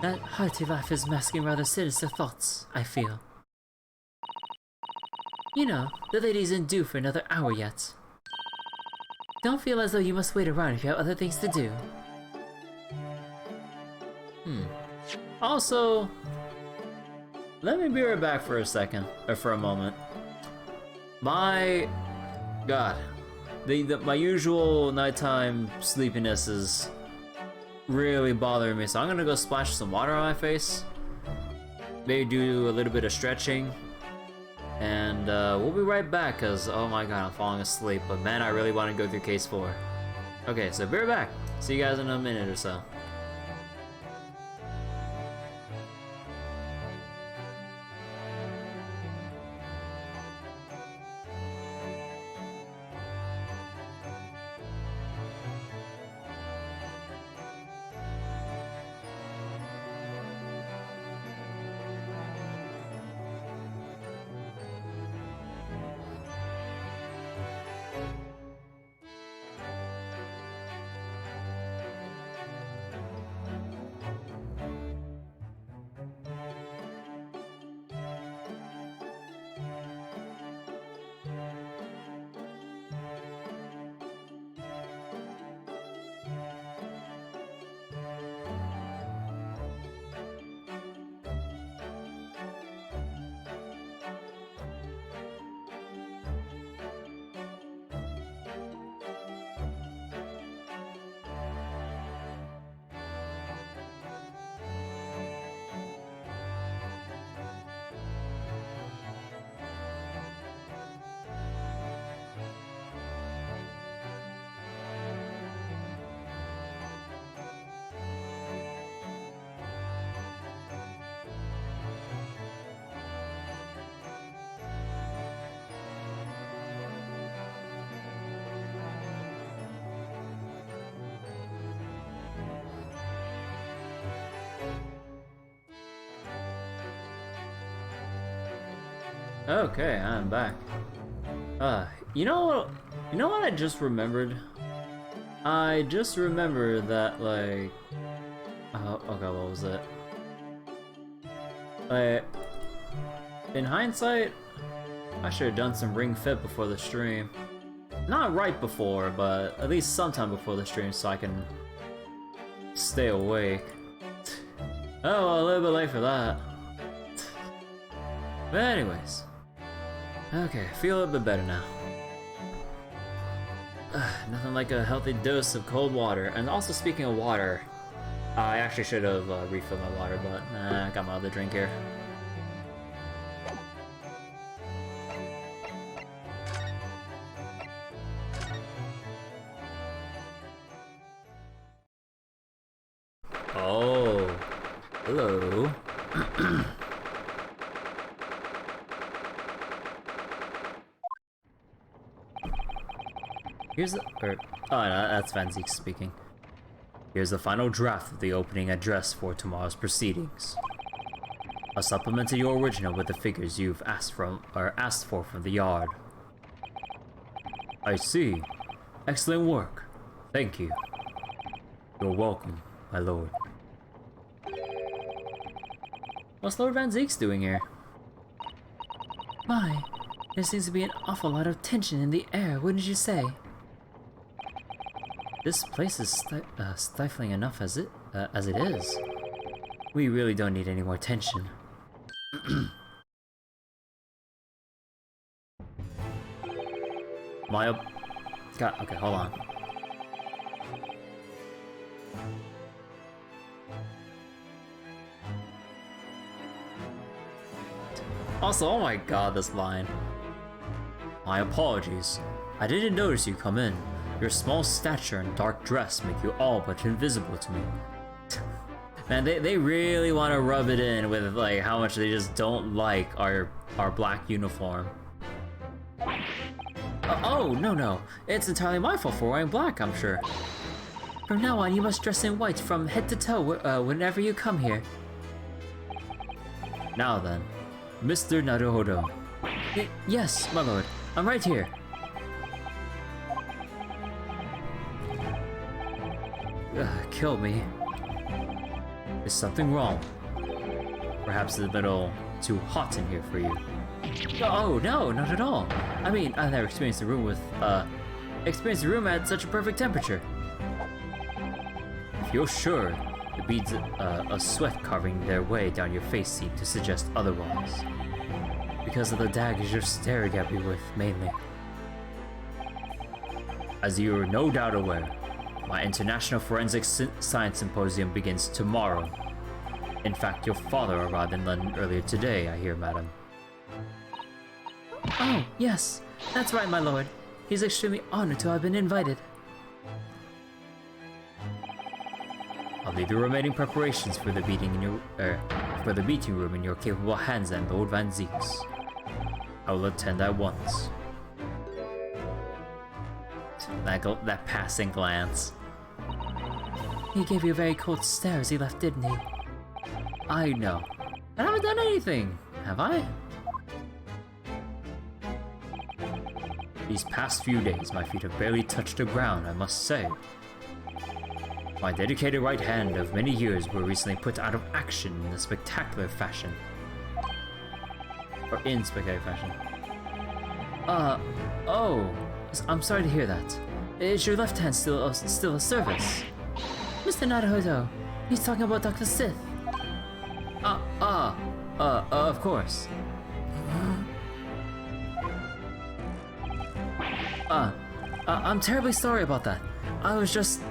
That hearty laugh is masking rather sinister thoughts, I feel. You know, the lady isn't due for another hour yet. Don't feel as though you must wait around if you have other things to do. Also, let me be right back for a second, or for a moment. My God, my usual nighttime sleepiness is really bothering me, so I'm gonna go splash some water on my face, maybe do a little bit of stretching, and we'll be right back, cause oh my God, I'm falling asleep, but man, I really want to go through case 4. Okay, so be right back. See you guys in a minute or so. Okay, I'm back. You know what I just remembered? I just remembered that, like... okay, what was it? Like, in hindsight, I should have done some Ring Fit before the stream. Not right before, but at least sometime before the stream so I can stay awake. Oh, well, a little bit late for that. But anyways. Okay, I feel a little bit better now. Nothing like a healthy dose of cold water. And also, speaking of water, I actually should have refilled my water, but I got my other drink here. Oh, hello. Here's the, oh no, that's Van Ziek speaking. Here's the final draft of the opening address for tomorrow's proceedings. I supplemented your original with the figures you've asked for from the yard. I see. Excellent work. Thank you. You're welcome, my lord. What's Lord Van Ziek's doing here? My, there seems to be an awful lot of tension in the air, wouldn't you say? This place is stifling enough as it is. We really don't need any more tension. God, okay, hold on. Also, oh my god, this line. My apologies. I didn't notice you come in. Your small stature and dark dress make you all but invisible to me. Man, they really want to rub it in with like how much they just don't like our black uniform. Oh, no. It's entirely my fault for wearing black, I'm sure. From now on, you must dress in white from head to toe whenever you come here. Now then, Mr. Naruhodo. Yes, my lord. I'm right here. Kill me. Is something wrong? Perhaps it's a little too hot in here for you. Oh no, not at all. I mean, I've never experienced a room at such a perfect temperature. If you're sure, the beads of sweat carving their way down your face seem to suggest otherwise. Because of the daggers you're staring at me with, mainly. As you're no doubt aware, my International Forensic Science Symposium begins tomorrow. In fact, your father arrived in London earlier today, I hear, madam. Oh, yes. That's right, my lord. He's extremely honored to have been invited. I'll leave the remaining preparations for the meeting room in your capable hands and Lord Van Ziek's. I will attend at once. That passing glance. He gave you a very cold stare as he left, didn't he? I know. I haven't done anything, have I? These past few days, my feet have barely touched the ground, I must say. My dedicated right hand of many years were recently put out of action in a spectacular fashion. Or in spectacular fashion. Oh. I'm sorry to hear that. Is your left hand still a service? Mr. Naruhodo, he's talking about Dr. Sith. Of course. I'm terribly sorry about that. I was just,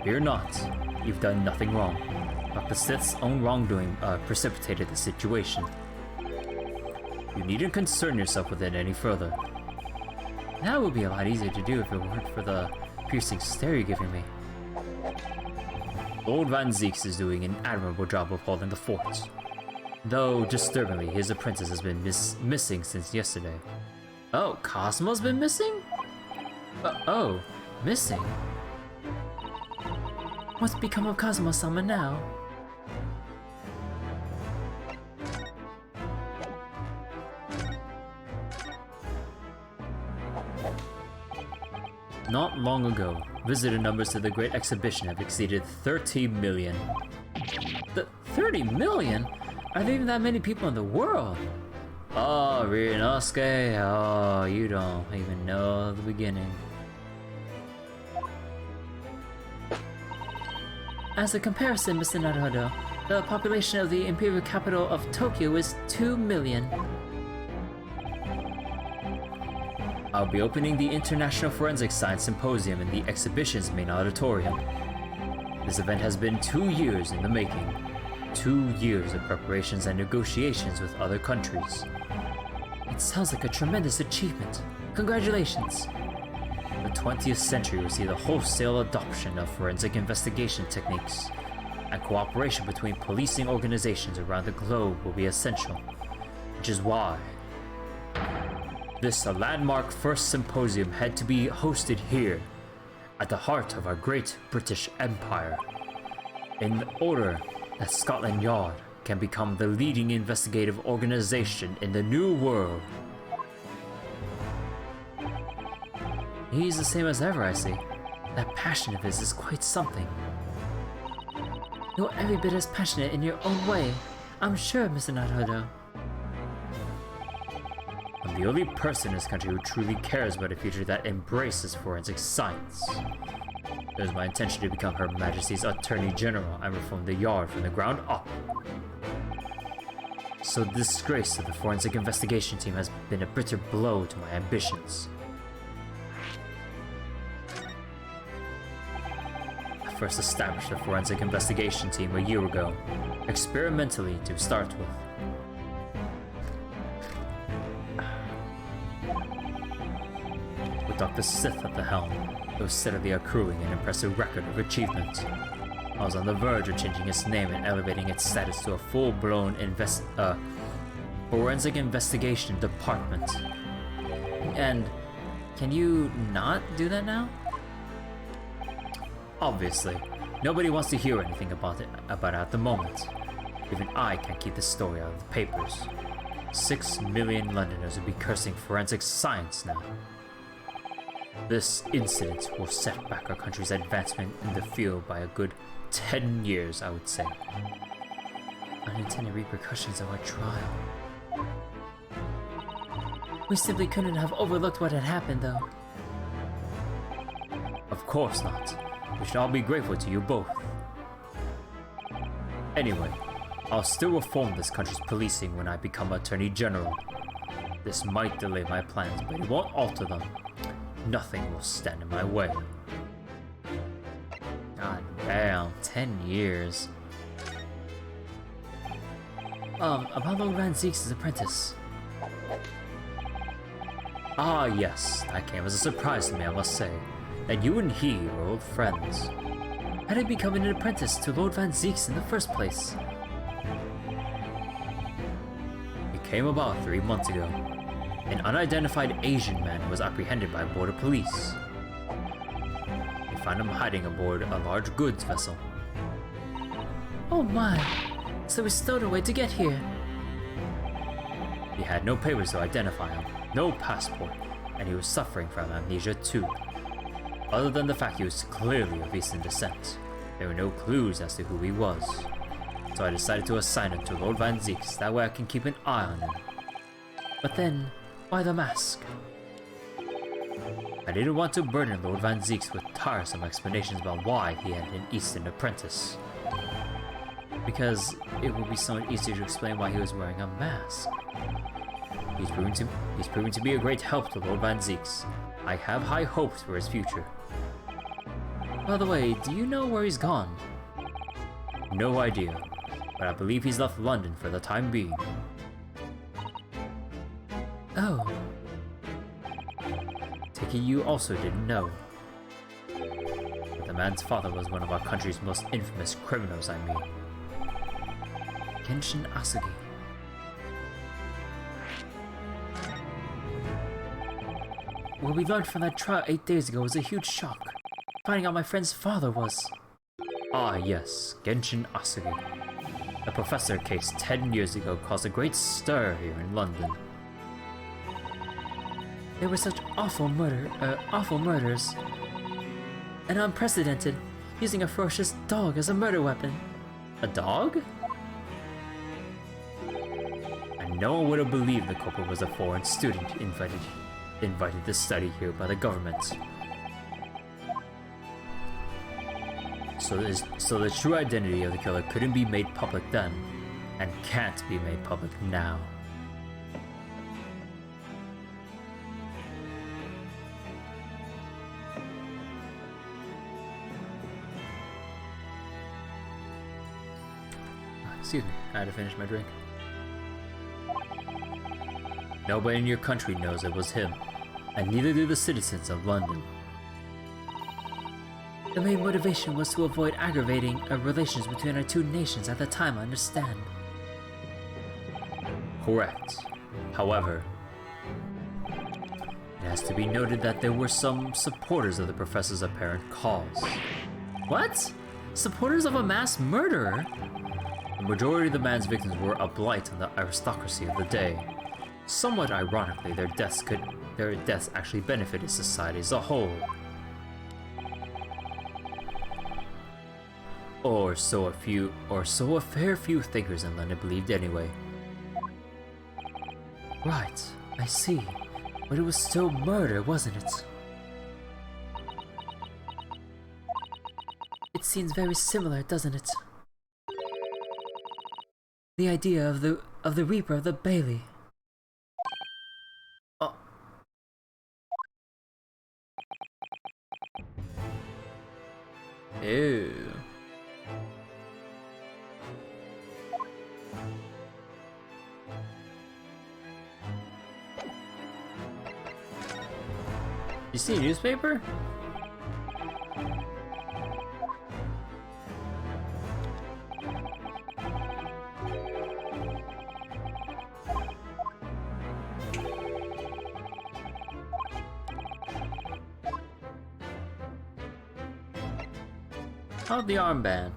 Fear not. You've done nothing wrong. Dr. Sith's own wrongdoing precipitated the situation. You needn't concern yourself with it any further. That would be a lot easier to do if it weren't for the piercing stare you're giving me. Lord Van Zieks is doing an admirable job of holding the fort. Though, disturbingly, his apprentice has been missing since yesterday. Oh, Cosmo's been missing? Missing? What's become of Cosmo-sama now? Not long ago, visitor numbers to the Great Exhibition have exceeded 30 million. 30 million? Are there even that many people in the world? Oh, Ryunosuke, oh, you don't even know the beginning. As a comparison, Mr. Naruhodo, the population of the imperial capital of Tokyo is 2 million. I'll be opening the International Forensic Science Symposium in the exhibition's main auditorium. This event has been 2 years in the making. 2 years of preparations and negotiations with other countries. It sounds like a tremendous achievement. Congratulations! The 20th century will see the wholesale adoption of forensic investigation techniques, and cooperation between policing organizations around the globe will be essential, which is why this a landmark first symposium had to be hosted here, at the heart of our great British Empire, in order that Scotland Yard can become the leading investigative organization in the New World. He's the same as ever, I see. That passion of his is quite something. You're every bit as passionate in your own way, I'm sure, Mr. Naruhodo. I'm the only person in this country who truly cares about a future that embraces forensic science. It is my intention to become Her Majesty's Attorney General and reform the Yard from the ground up. So the disgrace of the forensic investigation team has been a bitter blow to my ambitions. I first established the forensic investigation team a year ago, experimentally to start with. With Dr. Sith at the helm, it was steadily accruing an impressive record of achievement. I was on the verge of changing its name and elevating its status to a full-blown forensic investigation department. And can you not do that now? Obviously, nobody wants to hear anything about it at the moment. Even I can't keep this story out of the papers. 6 million Londoners will be cursing forensic science now. This incident will set back our country's advancement in the field by a good 10 years, I would say. Unintended repercussions of our trial. We simply couldn't have overlooked what had happened, though. Of course not. We should all be grateful to you both. Anyway, I'll still reform this country's policing when I become Attorney General. This might delay my plans, but it won't alter them. Nothing will stand in my way. God damn, 10 years. About Lord Van Zeek's apprentice. Ah yes, that came as a surprise to me, I must say, that you and he were old friends. How did he become an apprentice to Lord Van Zeek's in the first place? It came about 3 months ago. An unidentified Asian man was apprehended by border police. They found him hiding aboard a large goods vessel. Oh my! So he stowed away to get here. He had no papers to identify him, no passport, and he was suffering from amnesia too. Other than the fact he was clearly of Eastern descent, there were no clues as to who he was. So I decided to assign him to Lord Van Zeek's, that way I can keep an eye on him. But then, why the mask? I didn't want to burden Lord Van Zeek's with tiresome explanations about why he had an Eastern apprentice. Because it would be so much easier to explain why he was wearing a mask. He's proven to be a great help to Lord Van Zeek's. I have high hopes for his future. By the way, do you know where he's gone? No idea, but I believe he's left London for the time being. Oh. Taking you also didn't know. But the man's father was one of our country's most infamous criminals, I mean. Genshin Asugi. What we learned from that trial 8 days ago was a huge shock. Finding out my friend's father was... Ah yes, Genshin Asugi. The professor case 10 years ago caused a great stir here in London. They were such awful murders, and unprecedented, using a ferocious dog as a murder weapon. A dog? And no one would have believed the culprit was a foreign student invited to study here by the government. So the true identity of the killer couldn't be made public then, and can't be made public now. Excuse me, I had to finish my drink. Nobody in your country knows it was him, and neither do the citizens of London. The main motivation was to avoid aggravating relations between our two nations at the time, I understand. Correct. However, it has to be noted that there were some supporters of the professor's apparent cause. What? Supporters of a mass murderer? The majority of the man's victims were a blight on the aristocracy of the day. Somewhat ironically, their deaths actually benefited society as a whole. Or so a fair few thinkers in London believed anyway. Right, I see. But it was still murder, wasn't it? It seems very similar, doesn't it? The idea of the Reaper of the Bailey. Oh. Ew. You see a newspaper? How the armband?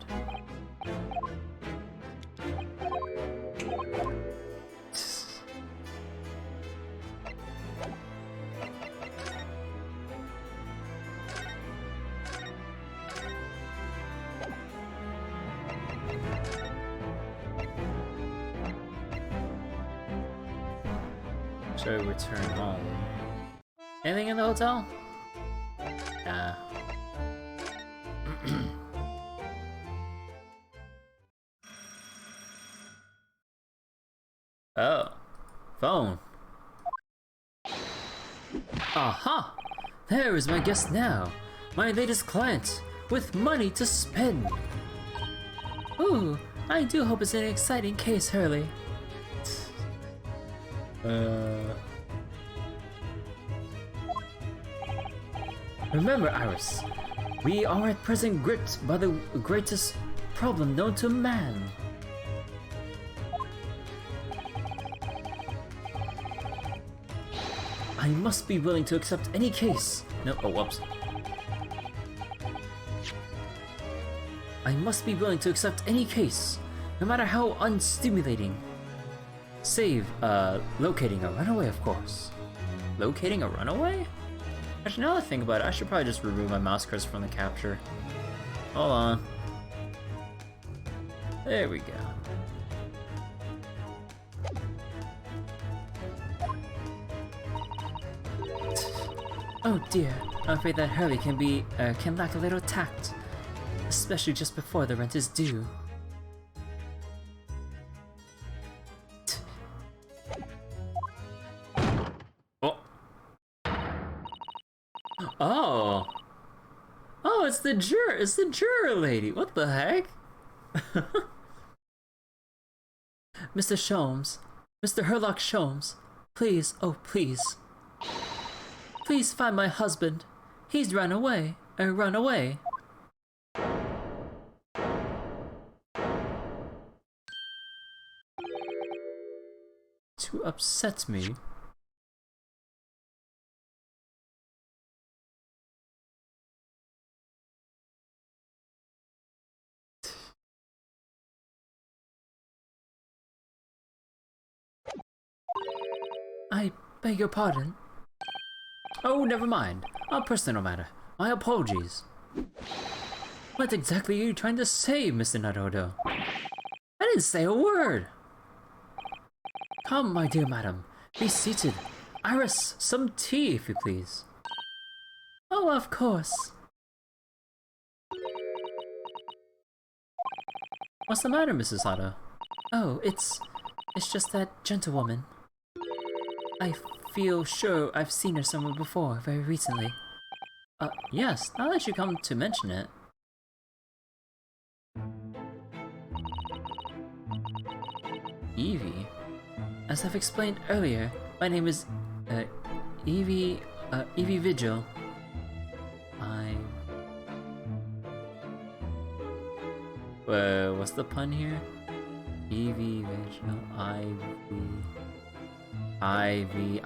Should I return home? Anything in the hotel? Nah. Oh. Phone. Aha! There is my guest now. My latest client, with money to spend. Ooh, I do hope it's an exciting case, Hurley. Remember, Iris, we are at present gripped by the greatest problem known to man. I must be willing to accept any case. No, oh, whoops. I must be willing to accept any case, no matter how unstimulating. Save, locating a runaway, of course. Locating a runaway? Actually, now that I think about it, I should probably just remove my mouse cursor from the capture. Hold on. There we go. Oh dear, I'm afraid that Hurley can lack a little tact, especially just before the rent is due. Oh. Oh. Oh, it's the juror lady. What the heck? Mr. Sholmes, Mr. Herlock Sholmes, please, oh please. Please find my husband. He's run away. Run away. To upset me. I beg your pardon. Oh, never mind. A personal matter. My apologies. What exactly are you trying to say, Mr. Naruto? I didn't say a word! Come, my dear madam. Be seated. Iris, some tea, if you please. Oh, of course. What's the matter, Mrs. Sato? Oh, it's just that gentlewoman. I feel sure I've seen her somewhere before, very recently. Yes, now that you come to mention it. Evie? As I've explained earlier, my name is, Evie Vigil. What's the pun here? Evie Vigil, Ivy,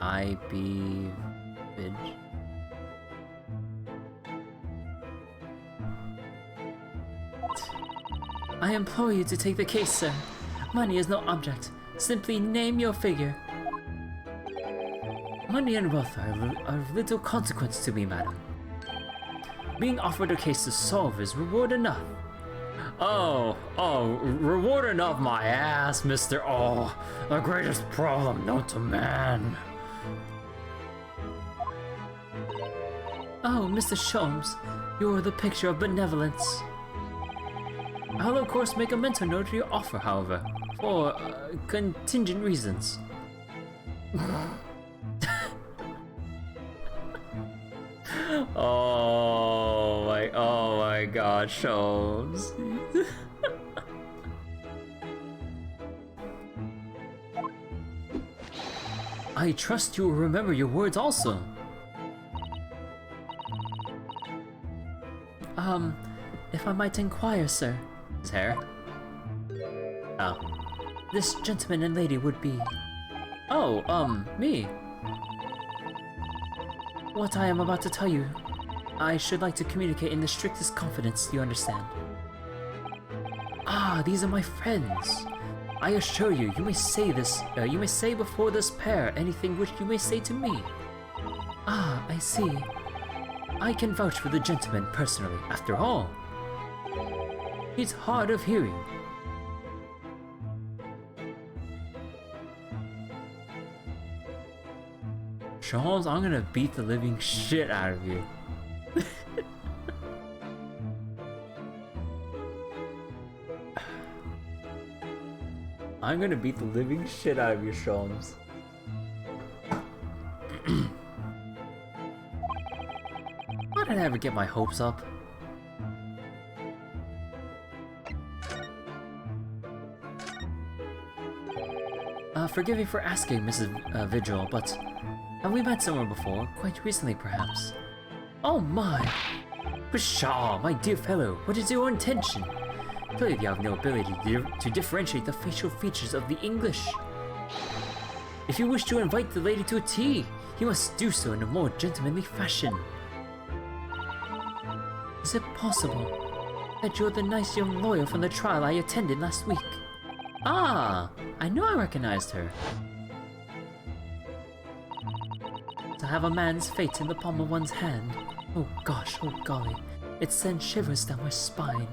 Vig. I implore you to take the case, sir. Money is no object. Simply name your figure. Money and wealth are of little consequence to me, madam. Being offered a case to solve is reward enough. Oh, reward enough my ass, Mr. Oh, the greatest problem known to man. Oh, Mr. Sholmes, you are the picture of benevolence. I'll of course make a mental note of your offer, however, for contingent reasons. Oh my God, Sholmes. I trust you will remember your words also. If I might inquire, sir. His hair? Oh. This gentleman and lady would be... Oh, me. What I am about to tell you, I should like to communicate in the strictest confidence, you understand? Ah, these are my friends. I assure you, you may say this, you may say before this pair anything which you may say to me. Ah, I see. I can vouch for the gentleman personally, after all. He's hard of hearing. Charles, I'm gonna beat the living shit out of you. I'm gonna beat the living shit out of you, Sholmes. Why did I ever get my hopes up? Forgive me for asking, Mrs. Vigil, but have we met somewhere before? Quite recently, perhaps? Oh my! Pshaw, my dear fellow, what is your intention? Clearly you have no ability to differentiate the facial features of the English. If you wish to invite the lady to a tea, you must do so in a more gentlemanly fashion. Is it possible that you're the nice young lawyer from the trial I attended last week? Ah, I knew I recognized her. To have a man's fate in the palm of one's hand. Oh gosh, oh golly. It sends shivers down my spine.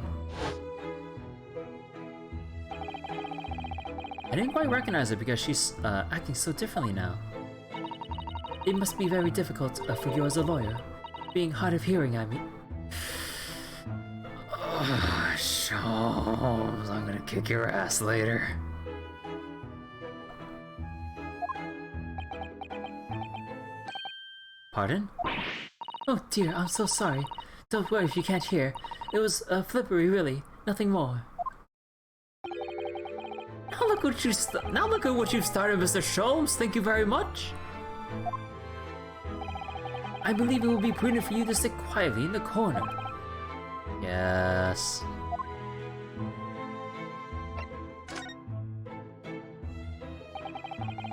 I didn't quite recognize her because she's acting so differently now. It must be very difficult for you as a lawyer. Being hard of hearing, I mean. Oh, Sholmes, I'm gonna kick your ass later. Pardon? Oh dear, I'm so sorry. Don't worry if you can't hear. It was flippery, really. Nothing more. Now look at what you've started, Mr. Sholmes. Thank you very much. I believe it will be prudent for you to sit quietly in the corner. Yes.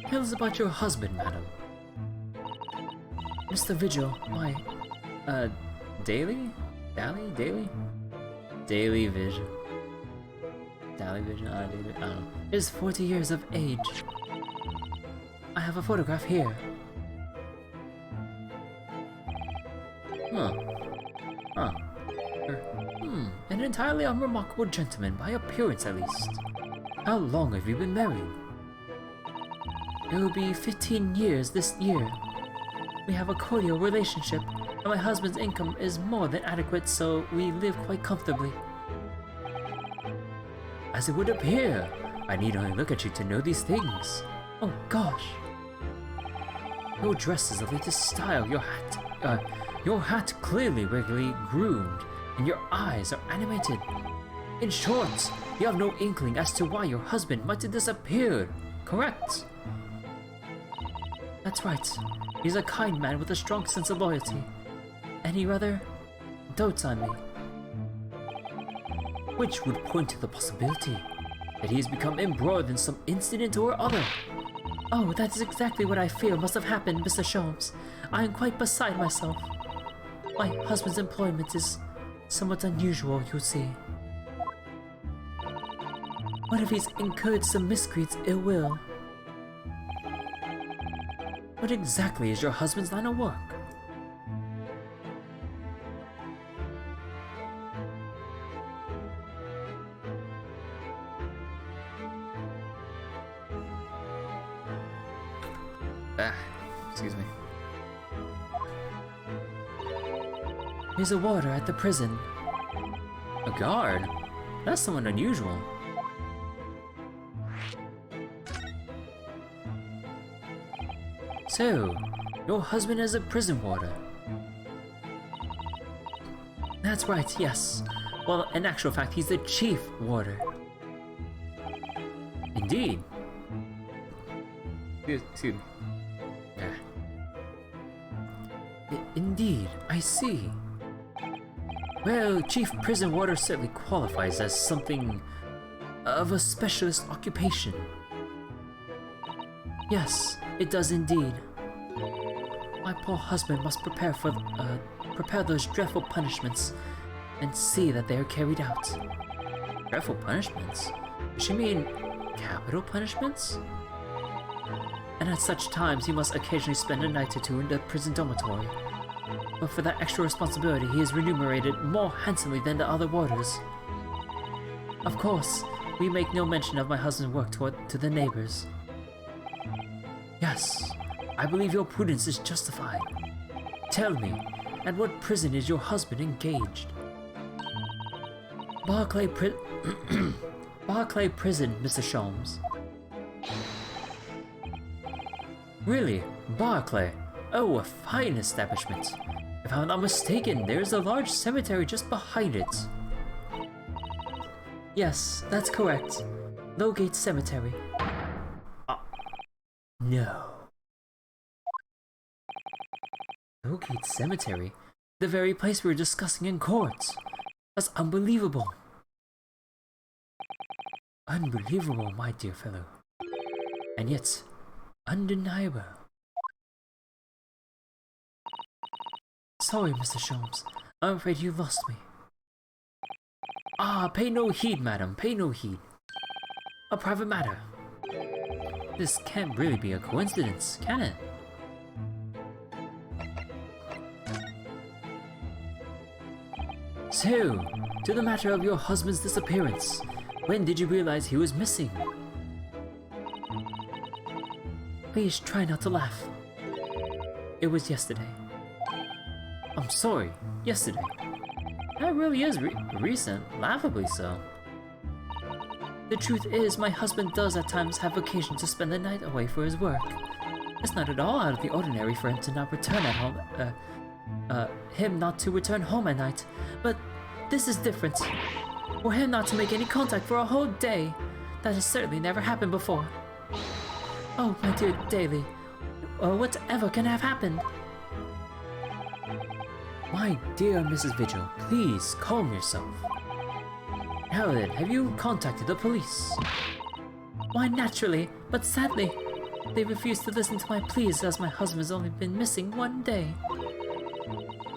Tell us about your husband, madam. Mr. Vigil, why, Daily? Daily Vision. Daily Vision, I don't know. Is 40 years of age. I have a photograph here. Huh. Huh. An entirely unremarkable gentleman, by appearance at least. How long have you been married? It will be 15 years this year. We have a cordial relationship, and my husband's income is more than adequate, so we live quite comfortably. As it would appear, I need only look at you to know these things. Oh gosh. Your dress is the latest style, your hat clearly regularly groomed, and your eyes are animated. In short, you have no inkling as to why your husband might have disappeared, correct? That's right. He's a kind man with a strong sense of loyalty, and he rather dotes on me. Which would point to the possibility that he has become embroiled in some incident or other. Oh, that is exactly what I fear must have happened, Mr. Sholmes. I am quite beside myself. My husband's employment is somewhat unusual, you see. What if he's incurred some miscreants' ill will? What exactly is your husband's line of work? Excuse me. He's a warder at the prison. A guard? That's somewhat unusual. So, your husband is a prison warder? That's right, yes. Well, in actual fact, he's the chief warder. Indeed. Excuse me. Indeed, I see. Well, chief prison warder certainly qualifies as something of a specialist occupation. Yes, it does indeed. My poor husband must prepare those dreadful punishments and see that they are carried out. Dreadful punishments? Does she mean capital punishments? And at such times he must occasionally spend a night or two in the prison dormitory. But for that extra responsibility he is remunerated more handsomely than the other warders. Of course, we make no mention of my husband's work to the neighbors. Yes, I believe your prudence is justified. Tell me, at what prison is your husband engaged? Barclay Prison, Mr. Sholmes. Really? Barclay? Oh, a fine establishment. If I'm not mistaken, there's a large cemetery just behind it. Yes, that's correct. Lowgate Cemetery. No. Lowgate Cemetery? The very place we were discussing in court. That's unbelievable. Unbelievable, my dear fellow. And yet, undeniable. Sorry, Mr. Sholmes. I'm afraid you lost me. Ah, pay no heed, madam. Pay no heed. A private matter. This can't really be a coincidence, can it? So, to the matter of your husband's disappearance. When did you realize he was missing? Please try not to laugh. It was yesterday. I'm sorry, yesterday. That really is recent, laughably so. The truth is, my husband does at times have occasion to spend the night away for his work. It's not at all out of the ordinary for him to not return at home, return home at night. But this is different. For him not to make any contact for a whole day, that has certainly never happened before. Oh, my dear Daly, whatever can have happened? My dear Mrs. Vigil, please calm yourself. Now then, have you contacted the police? Why, naturally, but sadly, they refused to listen to my pleas as my husband has only been missing 1 day.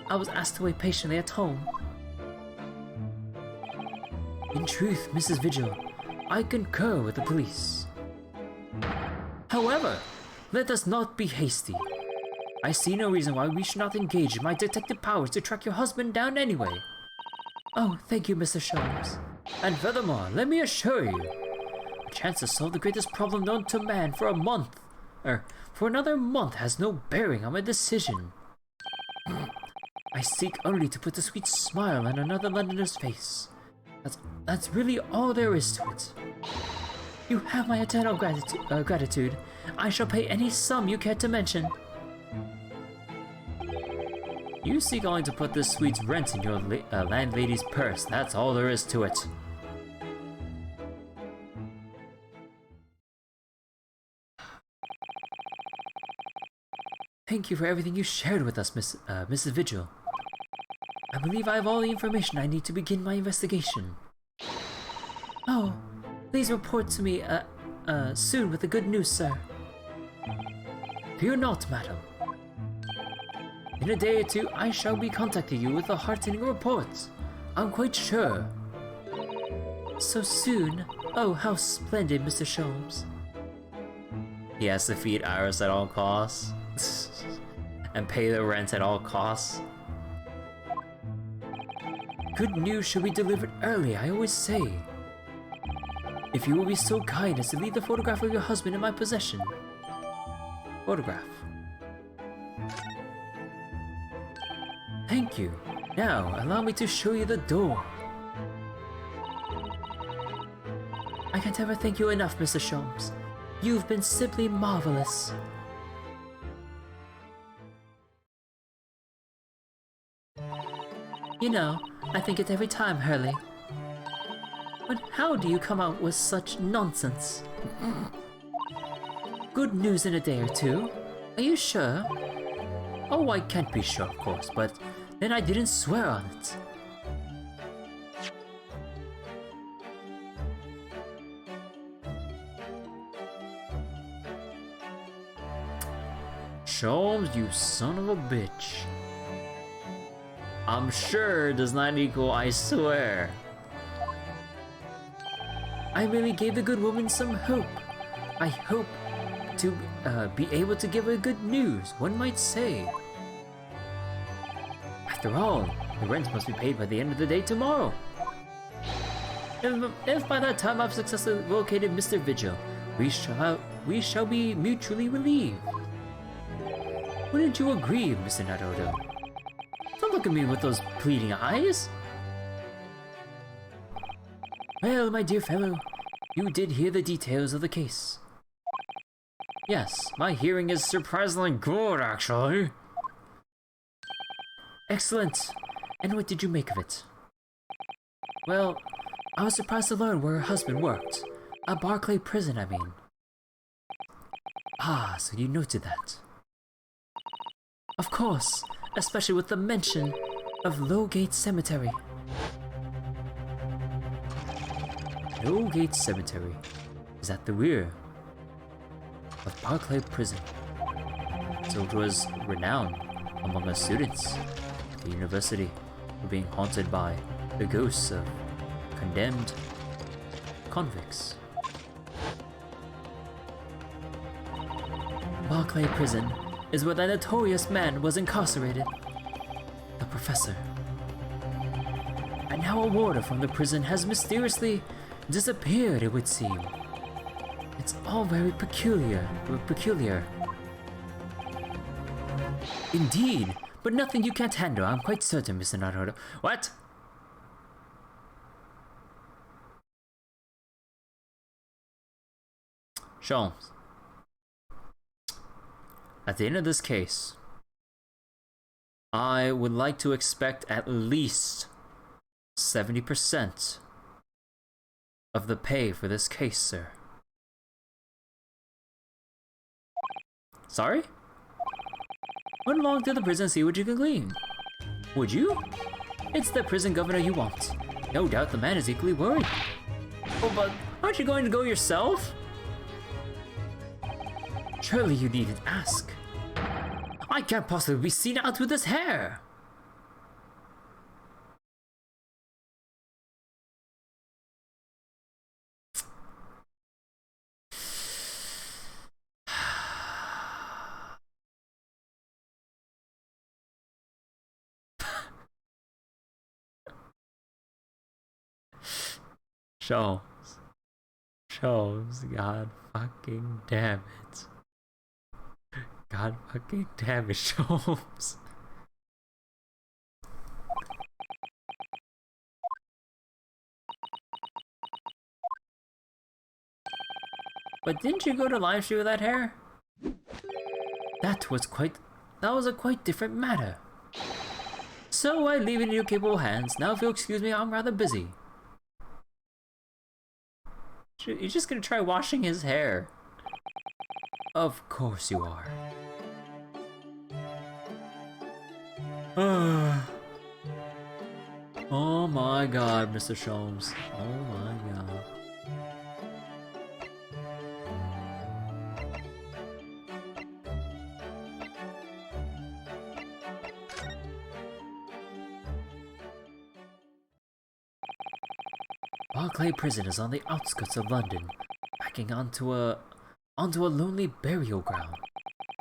I was asked to wait patiently at home. In truth, Mrs. Vigil, I concur with the police. However, let us not be hasty. I see no reason why we should not engage my detective powers to track your husband down anyway. Oh, thank you, Mr. Sholmes. And furthermore, let me assure you, a chance to solve the greatest problem known to man for for another month has no bearing on my decision. I seek only to put a sweet smile on another Londoner's face. That's really all there is to it. You have my eternal gratitude. I shall pay any sum you care to mention. You seek only to put this sweet's rent in your landlady's purse. That's all there is to it. Thank you for everything you shared with us, Mrs. Vigil. I believe I have all the information I need to begin my investigation. Oh, please report to me soon with the good news, sir. Fear not, madam. In a day or two, I shall be contacting you with a heartening report. I'm quite sure. So soon? Oh, how splendid, Mr. Sholmes. He has to feed Iris at all costs. And pay the rent at all costs. Good news should be delivered early, I always say. If you will be so kind as to leave the photograph of your husband in my possession. Photograph. Thank you. Now, allow me to show you the door. I can't ever thank you enough, Mr. Sholmes. You've been simply marvelous. You know, I think it every time, Hurley. But how do you come out with such nonsense? Good news in a day or two? Are you sure? Oh, I can't be sure, of course, but then I didn't swear on it. Sholmes, you son of a bitch. I'm sure does not equal I swear. I merely gave the good woman some hope. I hope to be able to give her good news, one might say. After all, the rent must be paid by the end of the day tomorrow. If by that time I've successfully located Mr. Vigil, we shall be mutually relieved. Wouldn't you agree, Mr. Naruto? Don't look at me with those pleading eyes. Well, my dear fellow, you did hear the details of the case. Yes, my hearing is surprisingly good, actually. Excellent. And what did you make of it? Well, I was surprised to learn where her husband worked. A Barclay prison, I mean. Ah, so you noted that. Of course, especially with the mention of Lowgate Cemetery. Lowgate Cemetery is at the rear of Barclay Prison, so it was renowned among the students at the university for being haunted by the ghosts of condemned convicts. Barclay Prison is where the notorious man was incarcerated, the professor. And now a warder from the prison has mysteriously disappeared, it would seem. It's all very peculiar. Indeed, but nothing you can't handle, I'm quite certain, Mr. Naruto. What? Sholmes. At the end of this case, I would like to expect at least 70% of the pay for this case, sir. Sorry? Run along to the prison and see what you can glean. Would you? It's the prison governor you want. No doubt the man is equally worried. Oh, but aren't you going to go yourself? Surely you needn't ask. I can't possibly be seen out with his hair. Shows. Shows. God fucking damn it. God fucking damn it, Shows. But didn't you go to live stream with that hair? That was a quite different matter. So I leave it in your capable hands. Now if you'll excuse me, I'm rather busy. You're just gonna try washing his hair. Of course you are. Oh my god, Mr. Sholmes. Oh my god. Barclay Prison is on the outskirts of London, backing onto a lonely burial ground.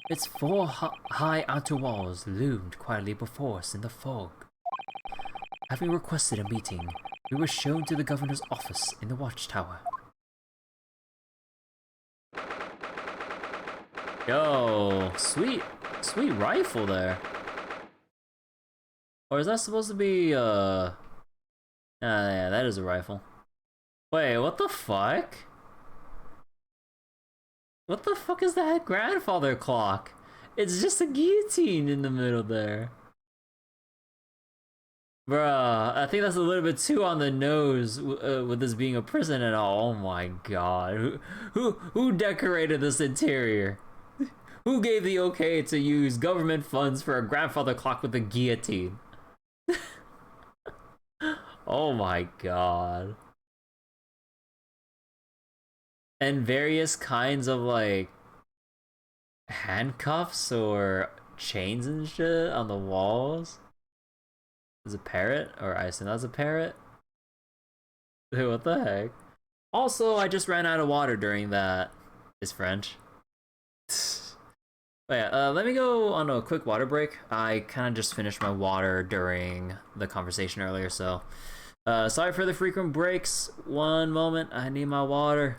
Its four high outer walls loomed quietly before us in the fog. Having requested a meeting, we were shown to the governor's office in the watchtower. Yo, sweet rifle there. Or is that supposed to be, yeah, that is a rifle. Wait, what the fuck? What the fuck is that grandfather clock? It's just a guillotine in the middle there. Bruh, I think that's a little bit too on the nose with this being a prison and all. Oh my god. Who decorated this interior? Who gave the okay to use government funds for a grandfather clock with a guillotine? Oh my god. And various kinds of like handcuffs or chains and shit on the walls. Is a parrot? Or I assume that's a parrot? Dude, what the heck? Also, I just ran out of water during that. It's French. But yeah, let me go on a quick water break. I kind of just finished my water during the conversation earlier, so sorry for the frequent breaks. One moment, I need my water.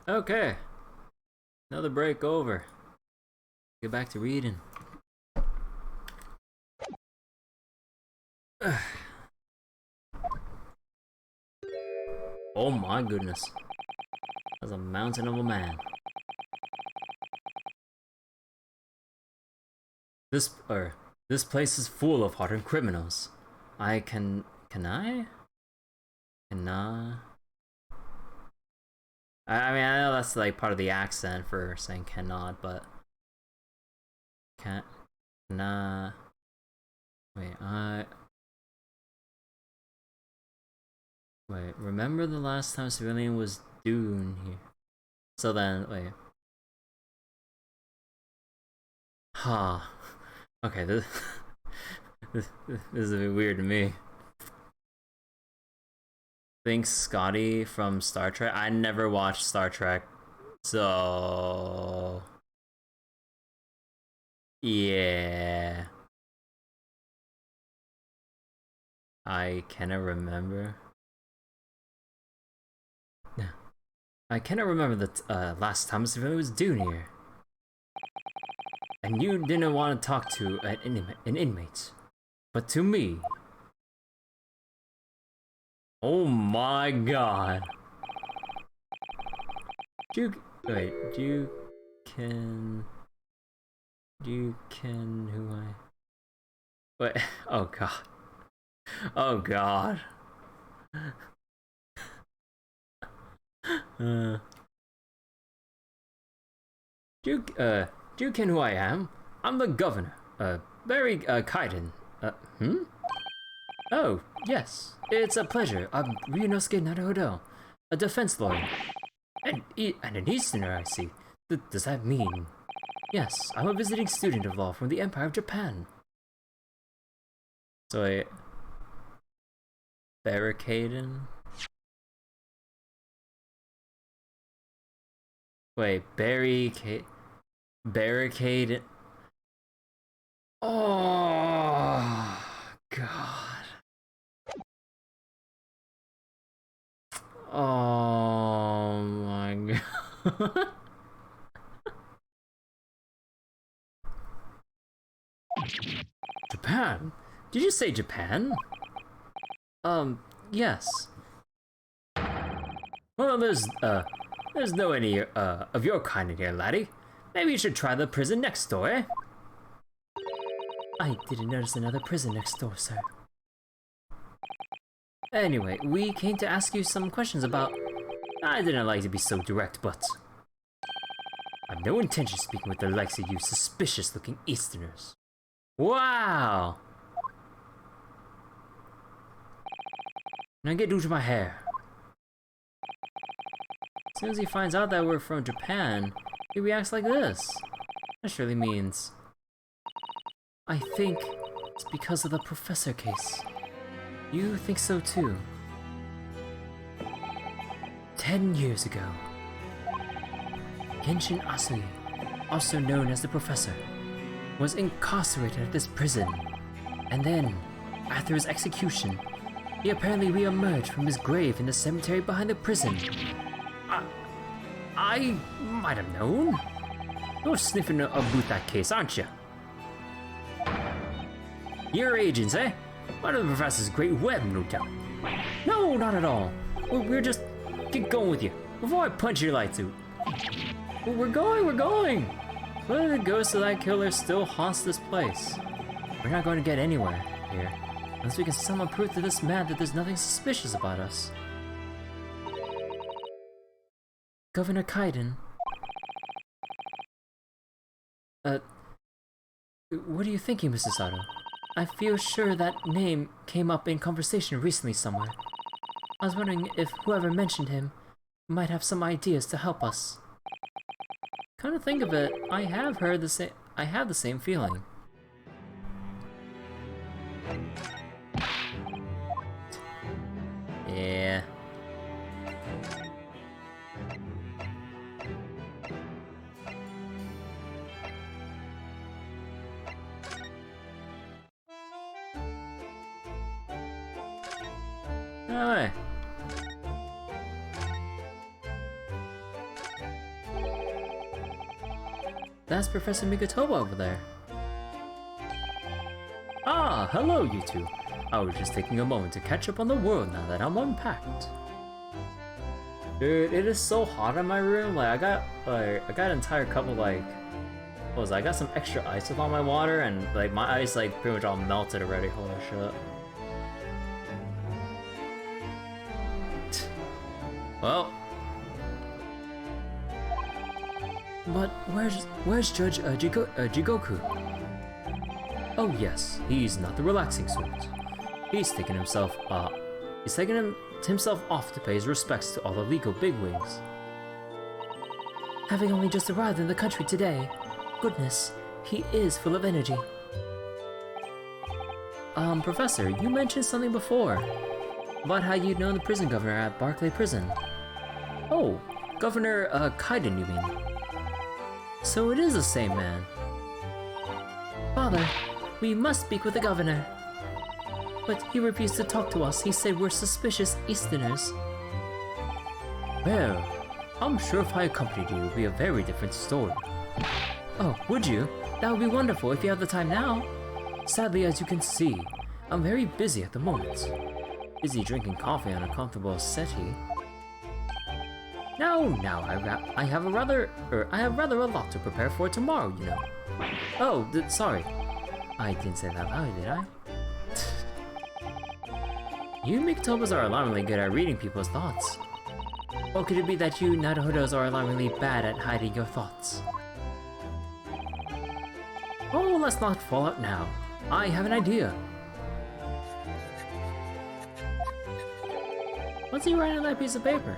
Okay. Another break over. Get back to reading. Oh my goodness. That's a mountain of a man. This place is full of hardened criminals. Can I? I mean, I know that's like part of the accent for saying cannot, but cannot. Wait, remember the last time civilian was dune here? So then, wait. Huh. Okay, this is a bit weird to me. Think Scotty from Star Trek? I never watched Star Trek, so... Yeah... I cannot remember. I cannot remember the last time civilian was dune here. And you didn't want to talk to an inmate, but to me. Oh my god. You can who I... Wait, oh god. Oh god. Do you ken who I am? I'm the governor, Barry, Kaiden. Oh, yes. It's a pleasure. I'm Ryunosuke Naruhodo, a defense lawyer. And an Easterner, I see. Does that mean? Yes, I'm a visiting student of law from the Empire of Japan. So I... Barricading? Wait, barricade... Oh, God. Oh my god. Japan? Did you say Japan? Yes. Well, there's no any, of your kind in here, laddie. Maybe you should try the prison next door, eh? I didn't notice another prison next door, sir. Anyway, we came to ask you some questions about... I didn't like to be so direct, but... I've no intention of speaking with the likes of you suspicious-looking Easterners. Wow! Now get due to my hair. As soon as he finds out that we're from Japan, he reacts like this. That surely means... I think it's because of the professor case. You think so too? 10 years ago, Genshin Asui, also known as the Professor, was incarcerated at this prison. And then, after his execution, he apparently re-emerged from his grave in the cemetery behind the prison. I might have known. You're sniffing about that case, aren't you? You're agents, eh? Part of the Professor's great web, no doubt. No, not at all. We're just... Get going with you, before I punch your lights out. We're going! Whether the ghost of that killer still haunts this place. We're not going to get anywhere here, unless we can summon proof to this man that there's nothing suspicious about us. Governor Kaiden. What are you thinking, Mrs. Sato? I feel sure that name came up in conversation recently somewhere. I was wondering if whoever mentioned him might have some ideas to help us. Come to think of it, I have the same feeling. Yeah. Alright. That's Professor Mikotoba over there. Ah, hello you two. I was just taking a moment to catch up on the world now that I'm unpacked. Dude, it is so hot in my room. Like I got an entire cup of like, what was it? I got some extra ice with all my water, and like my ice like pretty much all melted already. Holy shit. Well, but where's Judge Jigoku? Oh yes, he's not the relaxing sort. He's taken himself off to pay his respects to all the legal bigwigs. Having only just arrived in the country today, goodness, he is full of energy. Professor, you mentioned something before about how you'd known the prison governor at Barclay Prison. Oh, Governor Kaiden, you mean? So it is the same man. Father, we must speak with the governor. But he refused to talk to us. He said we're suspicious Easterners. Well, I'm sure if I accompanied you, it would be a very different story. Oh, would you? That would be wonderful if you have the time now. Sadly, as you can see, I'm very busy at the moment. Busy drinking coffee on a comfortable settee. No, I have rather a lot to prepare for tomorrow, you know. Oh, sorry. I didn't say that loud, did I? You Mikotobas are alarmingly good at reading people's thoughts. Or could it be that you Naruhodos are alarmingly bad at hiding your thoughts? Oh, let's not fall out now. I have an idea. What's he writing on that piece of paper?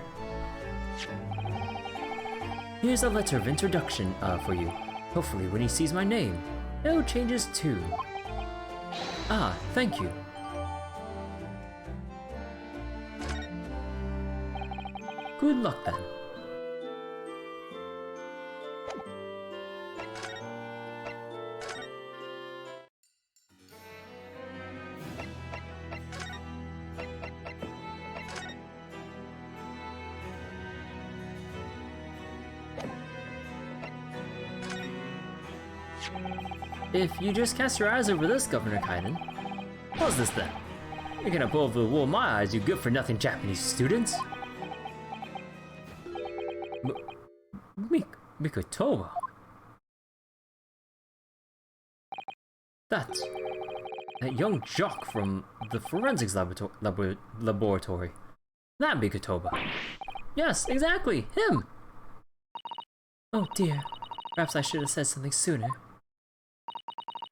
Here's a letter of introduction for you. Hopefully when he sees my name. No changes too. Ah, thank you. Good luck then. If you just cast your eyes over this, Governor Kaiden. What's this then? You're gonna pull over the wool of my eyes, you good-for-nothing Japanese students! Mikotoba? That young jock from the forensics laboratory. That Mikotoba. Yes, exactly, him! Oh dear, perhaps I should have said something sooner.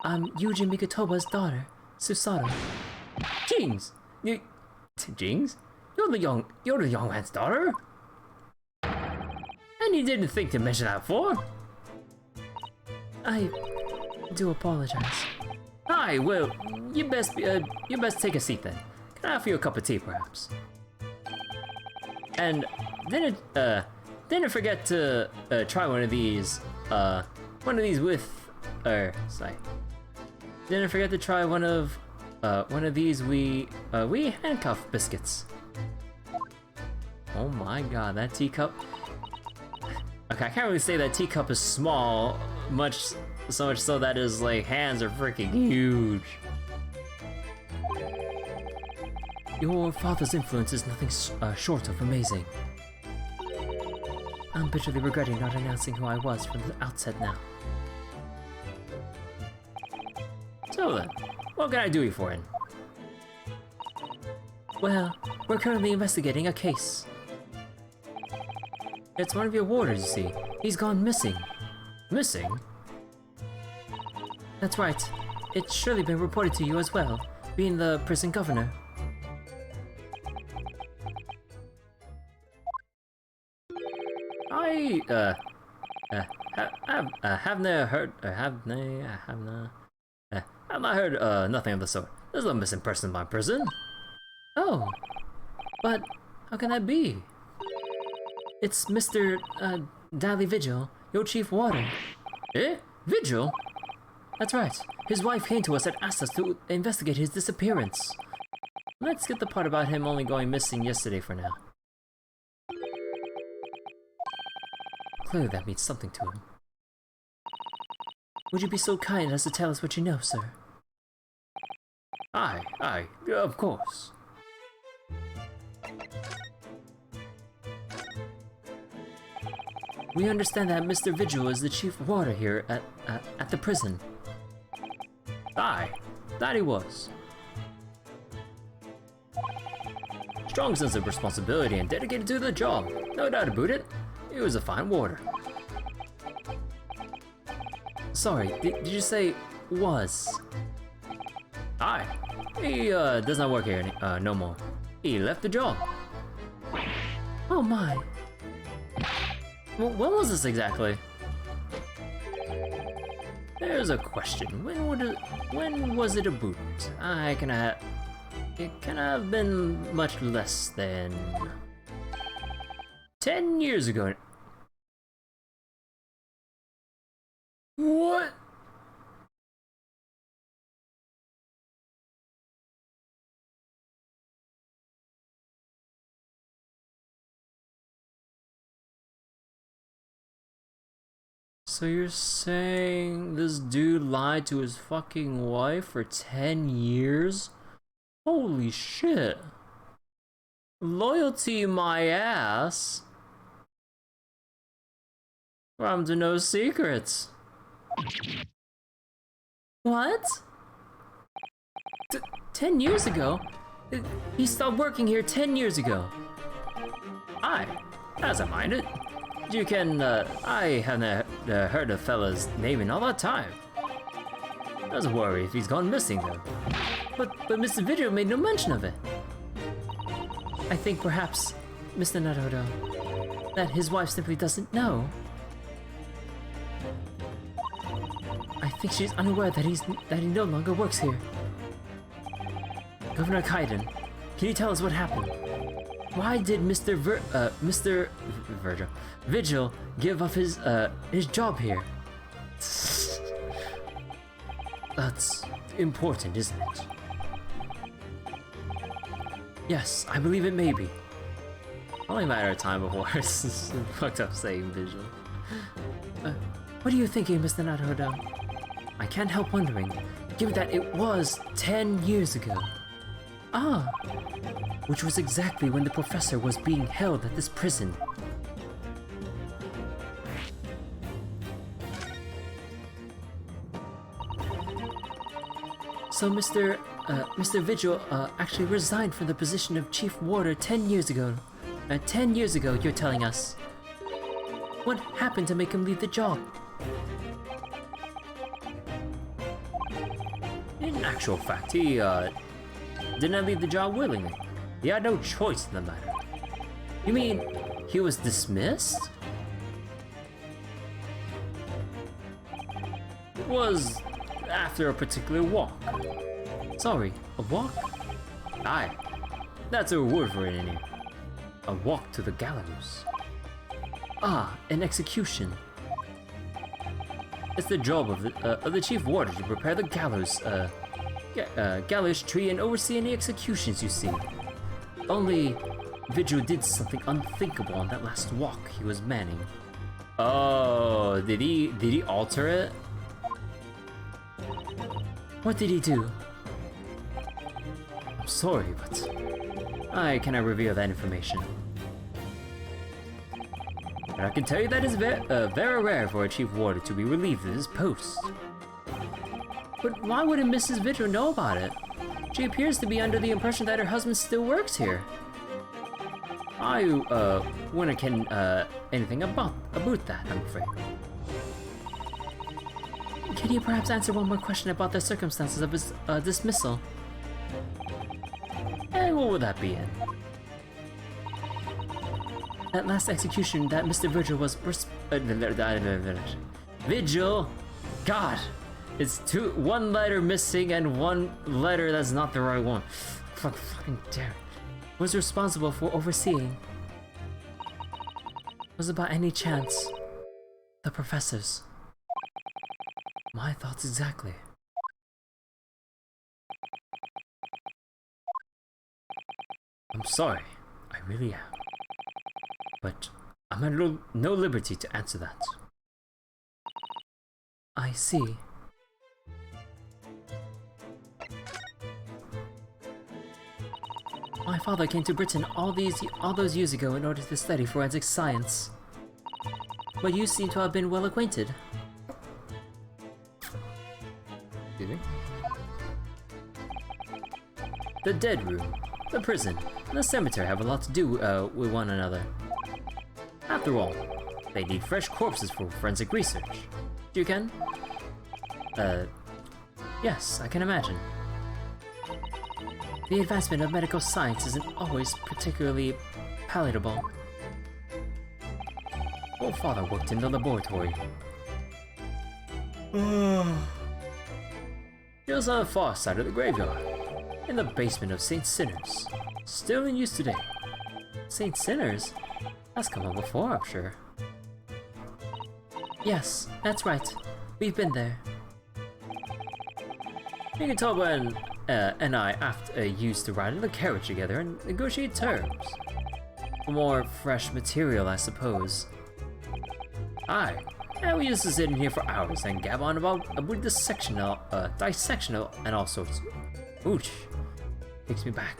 I'm Yuji Mikotoba's daughter, Susato. Jings! Jings? You're the young man's daughter? And you didn't think to mention that before? I do apologize. Aye, well, you best take a seat then. Can I offer you a cup of tea, perhaps? And didn't forget to try one of these with, sorry. Didn't forget to try one of these wee handcuff biscuits. Oh my god, that teacup. Okay, I can't really say that teacup is small, so much so that his like hands are freaking huge. Your father's influence is nothing short of amazing. I'm bitterly regretting not announcing who I was from the outset now. So then, what can I do you for him? Well, we're currently investigating a case. It's one of your warders, you see. He's gone missing. Missing? That's right. It's surely been reported to you as well, being the prison governor. Have not heard nothing of the sort. There's no missing person in my prison. Oh, but how can that be? It's Mr. Dally Vigil, your chief warder. Eh? Vigil? That's right. His wife came to us and asked us to investigate his disappearance. Let's get the part about him only going missing yesterday for now. Clearly that means something to him. Would you be so kind as to tell us what you know, sir? Aye, of course. We understand that Mr. Vigil is the chief warder here at the prison. Aye, that he was. Strong sense of responsibility and dedicated to the job, no doubt about it. He was a fine warder. Sorry, did you say was? Aye, he does not work here no more. He left the job. Oh my. When was this exactly? There's a question. When was it a boot? It can have been much less than 10 years ago. What? So you're saying this dude lied to his fucking wife for 10 years? Holy shit. Loyalty my ass. I'm to know secrets. What? 10 years ago? He stopped working here 10 years ago. Aye, as I mind it. You can, I haven't heard a fella's name in all that time. Doesn't worry if he's gone missing though. But Mr. Video made no mention of it. I think perhaps, Mr. Naruto, that his wife simply doesn't know. I think she's unaware that he no longer works here. Governor Kaiden, can you tell us what happened? Why did Mr. Vigil give up his job here? That's important, isn't it? Yes, I believe it may be. Only a matter of time before it's fucked up saying Vigil. What are you thinking, Mr. Naruto? I can't help wondering, given that it was 10 years ago. Ah, which was exactly when the professor was being held at this prison. So Mr. Vigil actually resigned from the position of chief warder 10 years ago. 10 years ago, you're telling us. What happened to make him leave the job? In actual fact, he did not leave the job willingly. He had no choice in the matter. You mean he was dismissed? It was after a particular walk. Sorry, a walk? Aye, that's a word for it in here. A walk to the gallows. Ah, an execution. It's the job of the chief warder to prepare the gallows tree and oversee any executions you see. Only Vigil did something unthinkable on that last walk he was manning. Oh, did he alter it? What did he do? I'm sorry, but I cannot reveal that information. But I can tell you that it's very rare for a chief warder to be relieved of his post. But why wouldn't Mrs. Vigil know about it? She appears to be under the impression that her husband still works here. I wouldn't can anything about that, I'm afraid. Can you perhaps answer one more question about the circumstances of his dismissal? And what would that be in? That last execution that Mr. Vigil was Vigil? God! It's one letter missing and one letter that's not the right one. Fucking damn it. Was responsible for overseeing. Was it by any chance the professors? My thoughts exactly. I'm sorry, I really am. But I'm at no liberty to answer that. I see. My father came to Britain all those years ago in order to study forensic science. But you seem to have been well acquainted. Excuse me? The dead room, the prison, and the cemetery have a lot to do with one another. After all, they need fresh corpses for forensic research. You can? Yes, I can imagine. The advancement of medical science isn't always particularly palatable. Old father worked in the laboratory. Just on the far side of the graveyard, in the basement of St. Sinner's. Still in use today. St. Sinner's? That's come up before, I'm sure. Yes, that's right. We've been there. You can tell when and I used to ride in the carriage together and negotiate terms. For more fresh material, I suppose. Aye, and we used to sit in here for hours and gab on about with dissectional, and all sorts. Ooch, takes me back.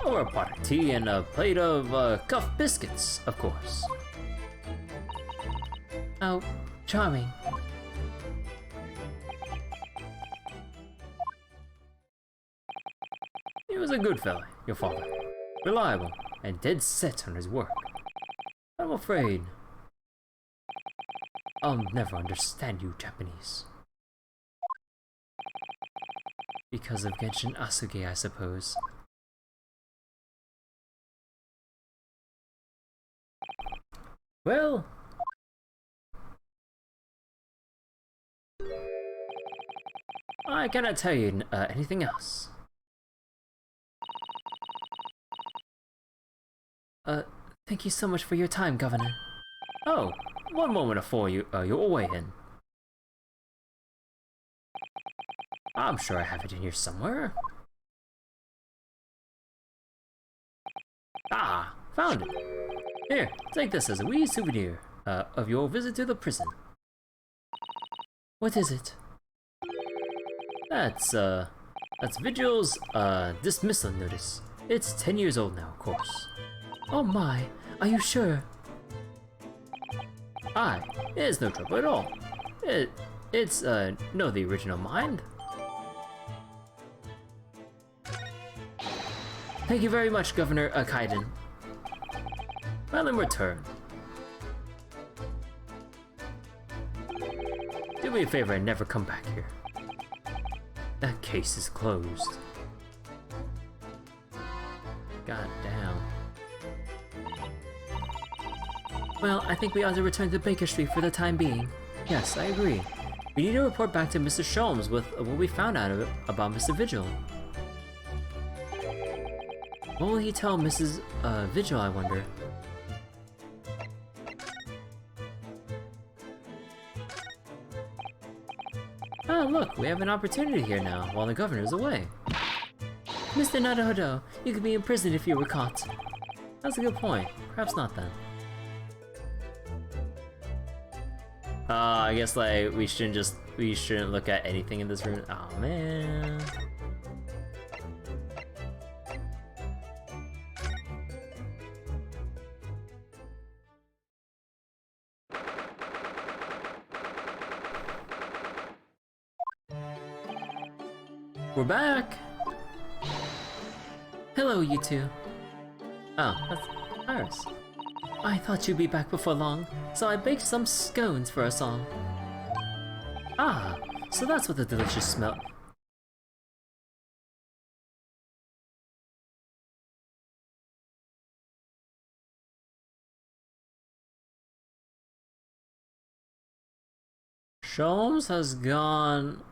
Over a pot of tea and a plate of cuff biscuits, of course. Oh, charming. He was a good fella, your father. Reliable and dead set on his work. I'm afraid I'll never understand you Japanese. Because of Genshin Asuke, I suppose. Well, I cannot tell you anything else. Thank you so much for your time, Governor. Oh, one moment before you're away in. I'm sure I have it in here somewhere. Ah, found it. Here, take this as a wee souvenir of your visit to the prison. What is it? That's Vigil's dismissal notice. It's 10 years old now, of course. Oh my, are you sure? Aye, there's no trouble at all. It's no the original mind. Thank you very much, Governor Kaiden. Well, in return, do me a favor and never come back here. That case is closed. God damn. Well, I think we ought to return to Baker Street for the time being. Yes, I agree. We need to report back to Mr. Sholmes with what we found out about Mr. Vigil. What will he tell Mrs. Vigil, I wonder? Oh, look, we have an opportunity here now, while the governor's away. Mr. Naruhodo, you could be imprisoned if you were caught. That's a good point. Perhaps not then. I guess like we shouldn't look at anything in this room. Oh man. We're back. Hello, you two. Oh, that's Iris. I thought you'd be back before long, so I baked some scones for us all. Ah, so that's what the delicious smell. Sholmes has gone.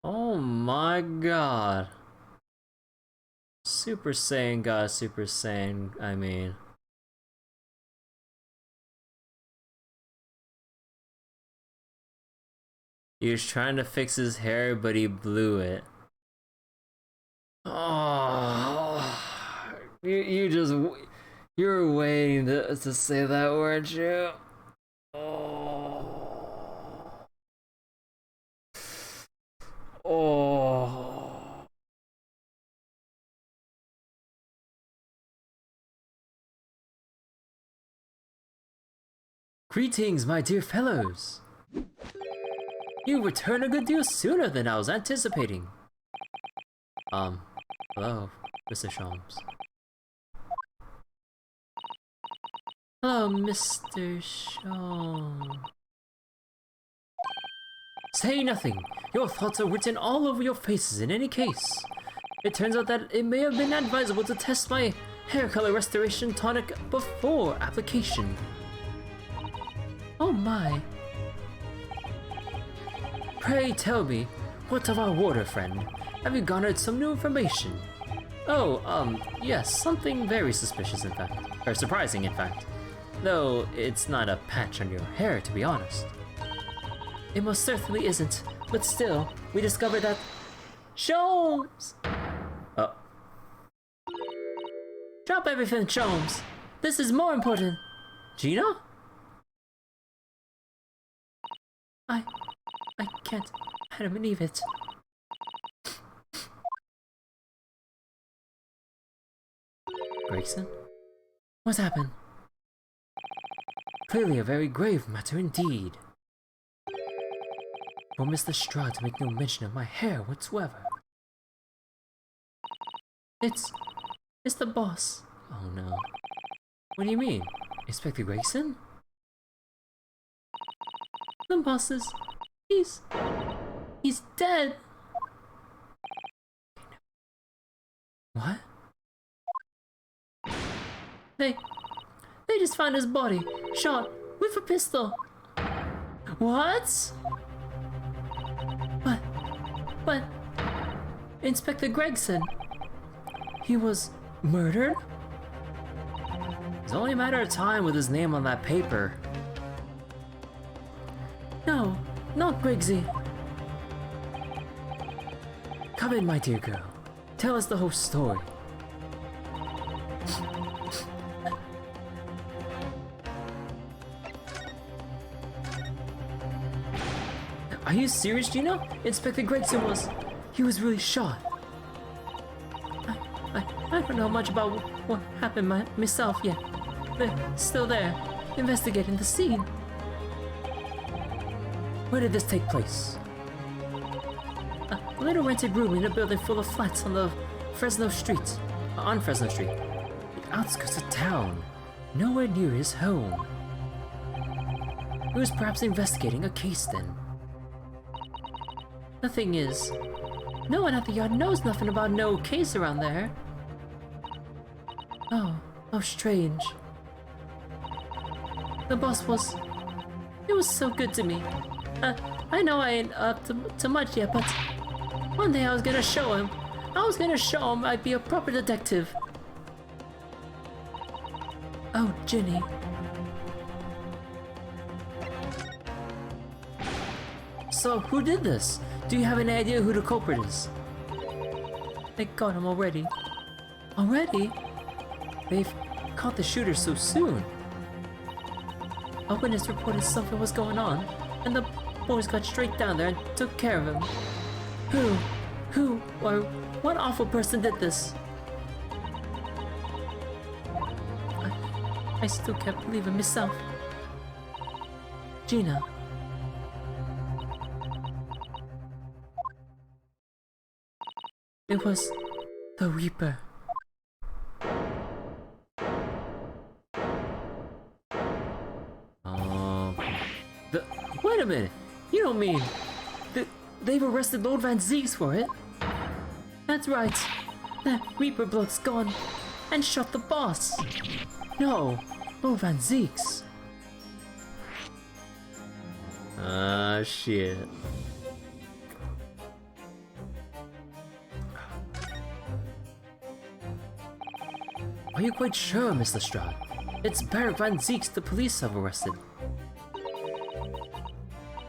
Oh my god. Super Saiyan got Super Saiyan, I mean. He was trying to fix his hair, but he blew it. Oh, you're waiting to to say that, weren't you? Oh. Oh. Greetings, my dear fellows! You return a good deal sooner than I was anticipating. Hello, Mr. Sholmes. Hello, Mr. Sholmes. Say nothing. Your thoughts are written all over your faces in any case. It turns out that it may have been advisable to test my hair color restoration tonic before application. Oh my. Pray tell me, what of our water friend? Have you garnered some new information? Oh, yes, something very suspicious in fact. Or surprising in fact. Though it's not a patch on your hair, to be honest. It most certainly isn't, but still, we discovered that... Sholmes! Oh. Drop everything, Sholmes! This is more important! Gina? I can't believe it. Gregson? What's happened? Clearly a very grave matter indeed. For Mr. Strahd to make no mention of my hair whatsoever. It's the boss. Oh no. What do you mean? Inspector Gregson? The boss is... He's dead! What? They just found his body, shot with a pistol. What? But... Inspector Gregson... He was murdered? It's only a matter of time with his name on that paper. No, not Grigsy. Come in, my dear girl. Tell us the whole story. Are you serious, Gina? Inspector Gregson he was really shot. I don't know much about what happened myself yet. They're still there, investigating the scene. Where did this take place? A little rented room in a building full of flats on Fresno Street. The outskirts of town. Nowhere near his home. He was perhaps investigating a case then. The thing is, no one at the yard knows nothing about no case around there. Oh, strange. The boss he was so good to me. I know I ain't up to much yet, but one day I was gonna show him. I'd be a proper detective. Oh, Ginny. So, who did this? Do you have any idea who the culprit is? They got him already. Already? They've caught the shooter so soon. A witness reported something was going on, and the boys got straight down there and took care of him. Who, or what awful person did this? I still can't believe it myself. Gina. It was the Reaper. Wait a minute. You don't mean they've arrested Lord Van Zieks for it? That's right. That Reaper bloke's gone and shot the boss. No, Lord Van Zieks. Ah, shit. Are you quite sure, Mr. Strahd? It's Baron Van Zieks the police have arrested.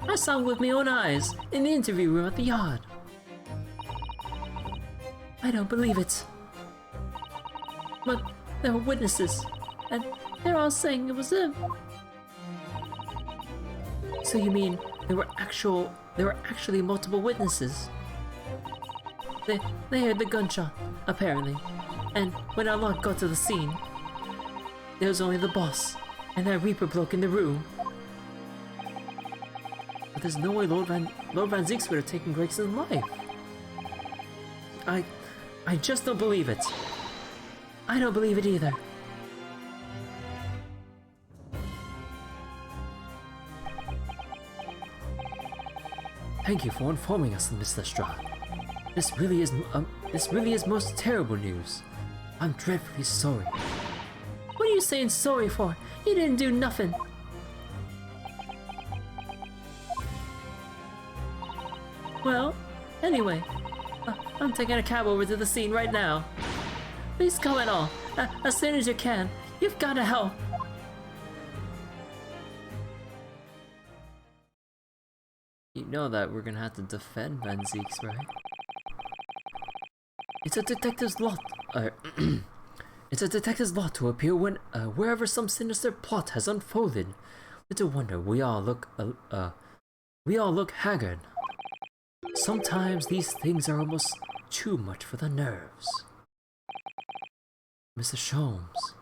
I saw him with my own eyes in the interview room at the yard. I don't believe it. But there were witnesses, and They're all saying it was him. So you mean there were actually multiple witnesses? They heard the gunshot, apparently. And when our lot got to the scene, there was only the boss and that Reaper bloke in the room. But there's no way Lord Van Zieks would have taken Gregson's life. I just don't believe it. I don't believe it either. Thank you for informing us, Mr. Straw. This really is most terrible news. I'm dreadfully sorry. What are you saying sorry for? You didn't do nothing. Well, anyway, I'm taking a cab over to the scene right now. Please come at all, as soon as you can. You've got to help. You know that we're gonna have to defend Van Zieks, right? It's a detective's lot. It's a detective's lot to appear when wherever some sinister plot has unfolded. Little wonder we all look haggard. Sometimes these things are almost too much for the nerves. Mr. Sholmes.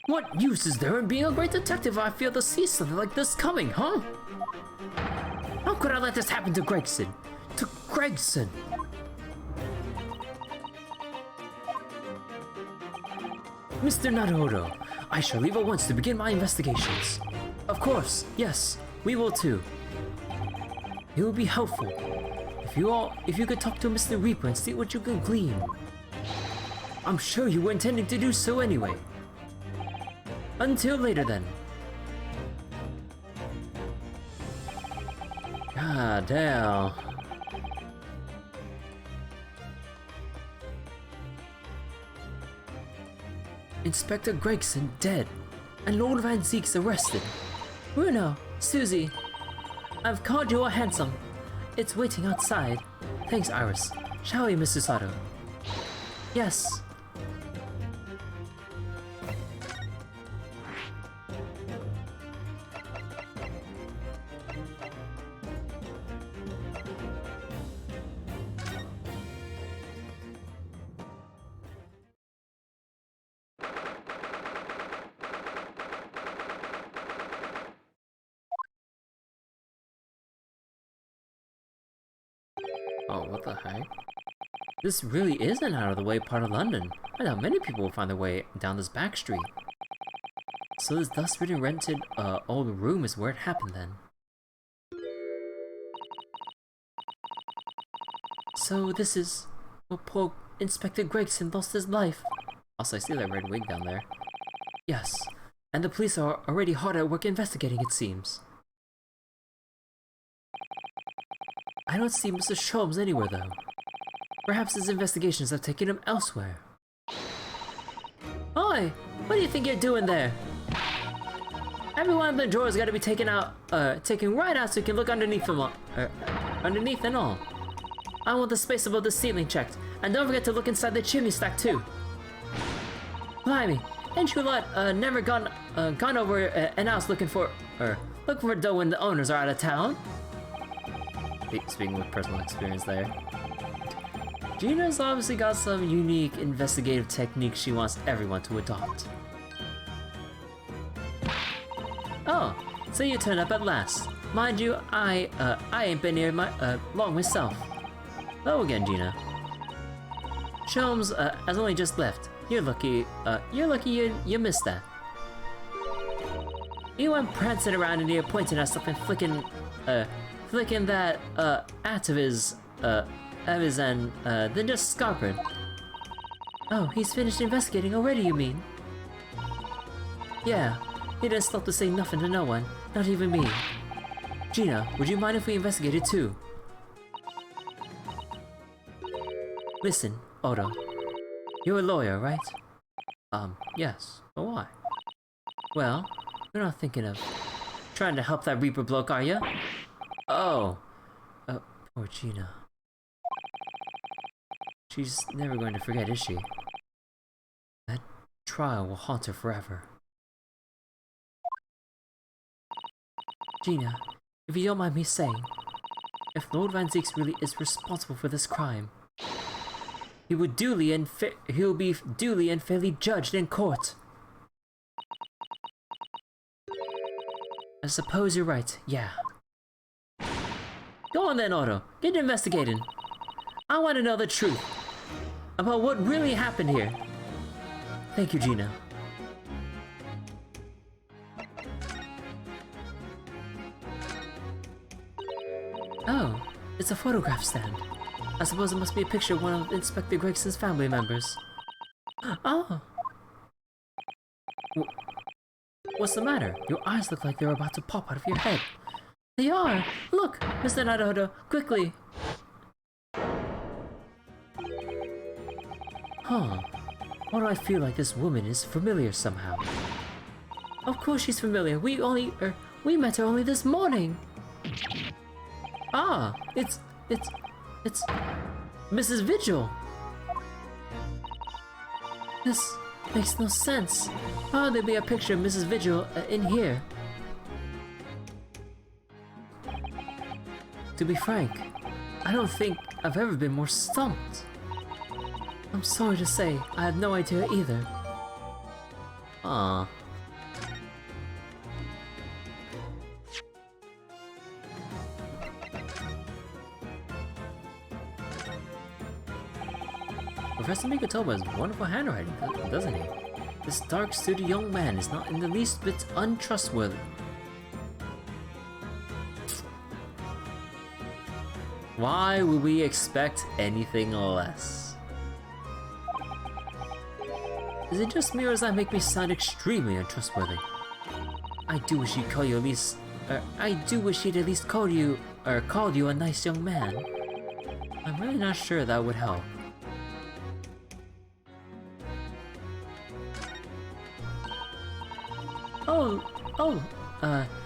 What use is there in being a great detective if I feel to see something like this coming, huh? How could I let this happen to Gregson? To Gregson! Mr. Naruto, I shall leave at once to begin my investigations. Of course, yes, we will too. It would be helpful if you could talk to Mr. Reaper and see what you can glean. I'm sure you were intending to do so anyway. Until later then. God damn. Inspector Gregson dead, and Lord Van Zieks arrested. Bruno, Susie, I've called you a handsome. It's waiting outside. Thanks, Iris. Shall we, Mrs. Sato? Yes. Oh, what the heck? This really is an out-of-the-way part of London. I doubt many people will find their way down this back street. So this dust-ridden rented old room is where it happened then. So this is where poor Inspector Gregson lost his life. Also, I see that red wig down there. Yes, and the police are already hard at work investigating, it seems. I don't see Mr. Sholmes anywhere, though. Perhaps his investigations have taken him elsewhere. Oi! What do you think you're doing there? Every one of the drawers gotta be taken right out so you can look underneath them all. Underneath and all. I want the space above the ceiling checked, and don't forget to look inside the chimney stack too. Blimey, ain't you lot never gone over an house looking for dough when the owners are out of town? Speaking with personal experience there. Gina's obviously got some unique investigative techniques she wants everyone to adopt. Oh, so you turned up at last. Mind you, I ain't been here long myself. Hello again, Gina. Sholmes has only just left. You're lucky you missed that. You went prancing around in here pointing at stuff and flicking that at of his and then just scarpered. Oh, he's finished investigating already, you mean? Yeah, he didn't stop to say nothing to no one, not even me. Gina, would you mind if we investigated too? Listen, Odo, you're a lawyer, right? Yes, but why? Well, you're not thinking of trying to help that Reaper bloke, are you? Oh, poor Gina. She's never going to forget, is she? That trial will haunt her forever. Gina, if you don't mind me saying, if Lord Van Zieks really is responsible for this crime, he will be duly and fairly judged in court. I suppose you're right, yeah. Go on then, Otto. Get investigating. I want to know the truth about what really happened here. Thank you, Gina. Oh, it's a photograph stand. I suppose it must be a picture of one of Inspector Gregson's family members. Oh. What's the matter? Your eyes look like they're about to pop out of your head. They are! Look! Mr. Naruto, quickly! Huh. Why do I feel like this woman is familiar somehow? Of course she's familiar. We met her only this morning. Ah, it's Mrs. Vigil. This makes no sense. How would there be a picture of Mrs. Vigil in here? To be frank, I don't think I've ever been more stumped. I'm sorry to say, I have no idea either. Ah. Professor Mikotoba has wonderful handwriting, doesn't he? This dark, sturdy young man is not in the least bit untrustworthy. Why would we expect anything less? Is it just me or does that make me sound extremely untrustworthy? I do wish he'd call you at least... I do wish he'd at least called you a nice young man. I'm really not sure that would help.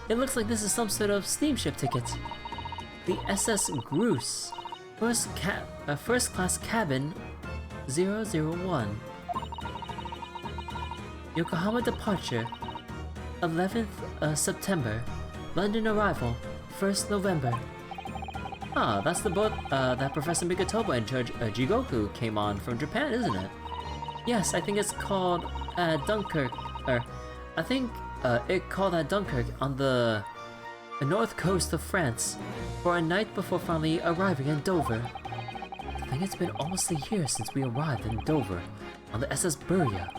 It looks like this is some sort of steamship ticket. The SS Groose, first class cabin 001. Yokohama departure, 11th September. London arrival, 1st November. Ah, that's the boat that Professor Mikotoba and Judge Jigoku came on from Japan, isn't it? Yes, I think it's called Dunkirk, I think it called at Dunkirk on the north coast of France for a night before finally arriving in Dover. I think it's been almost a year since we arrived in Dover on the SS Buria.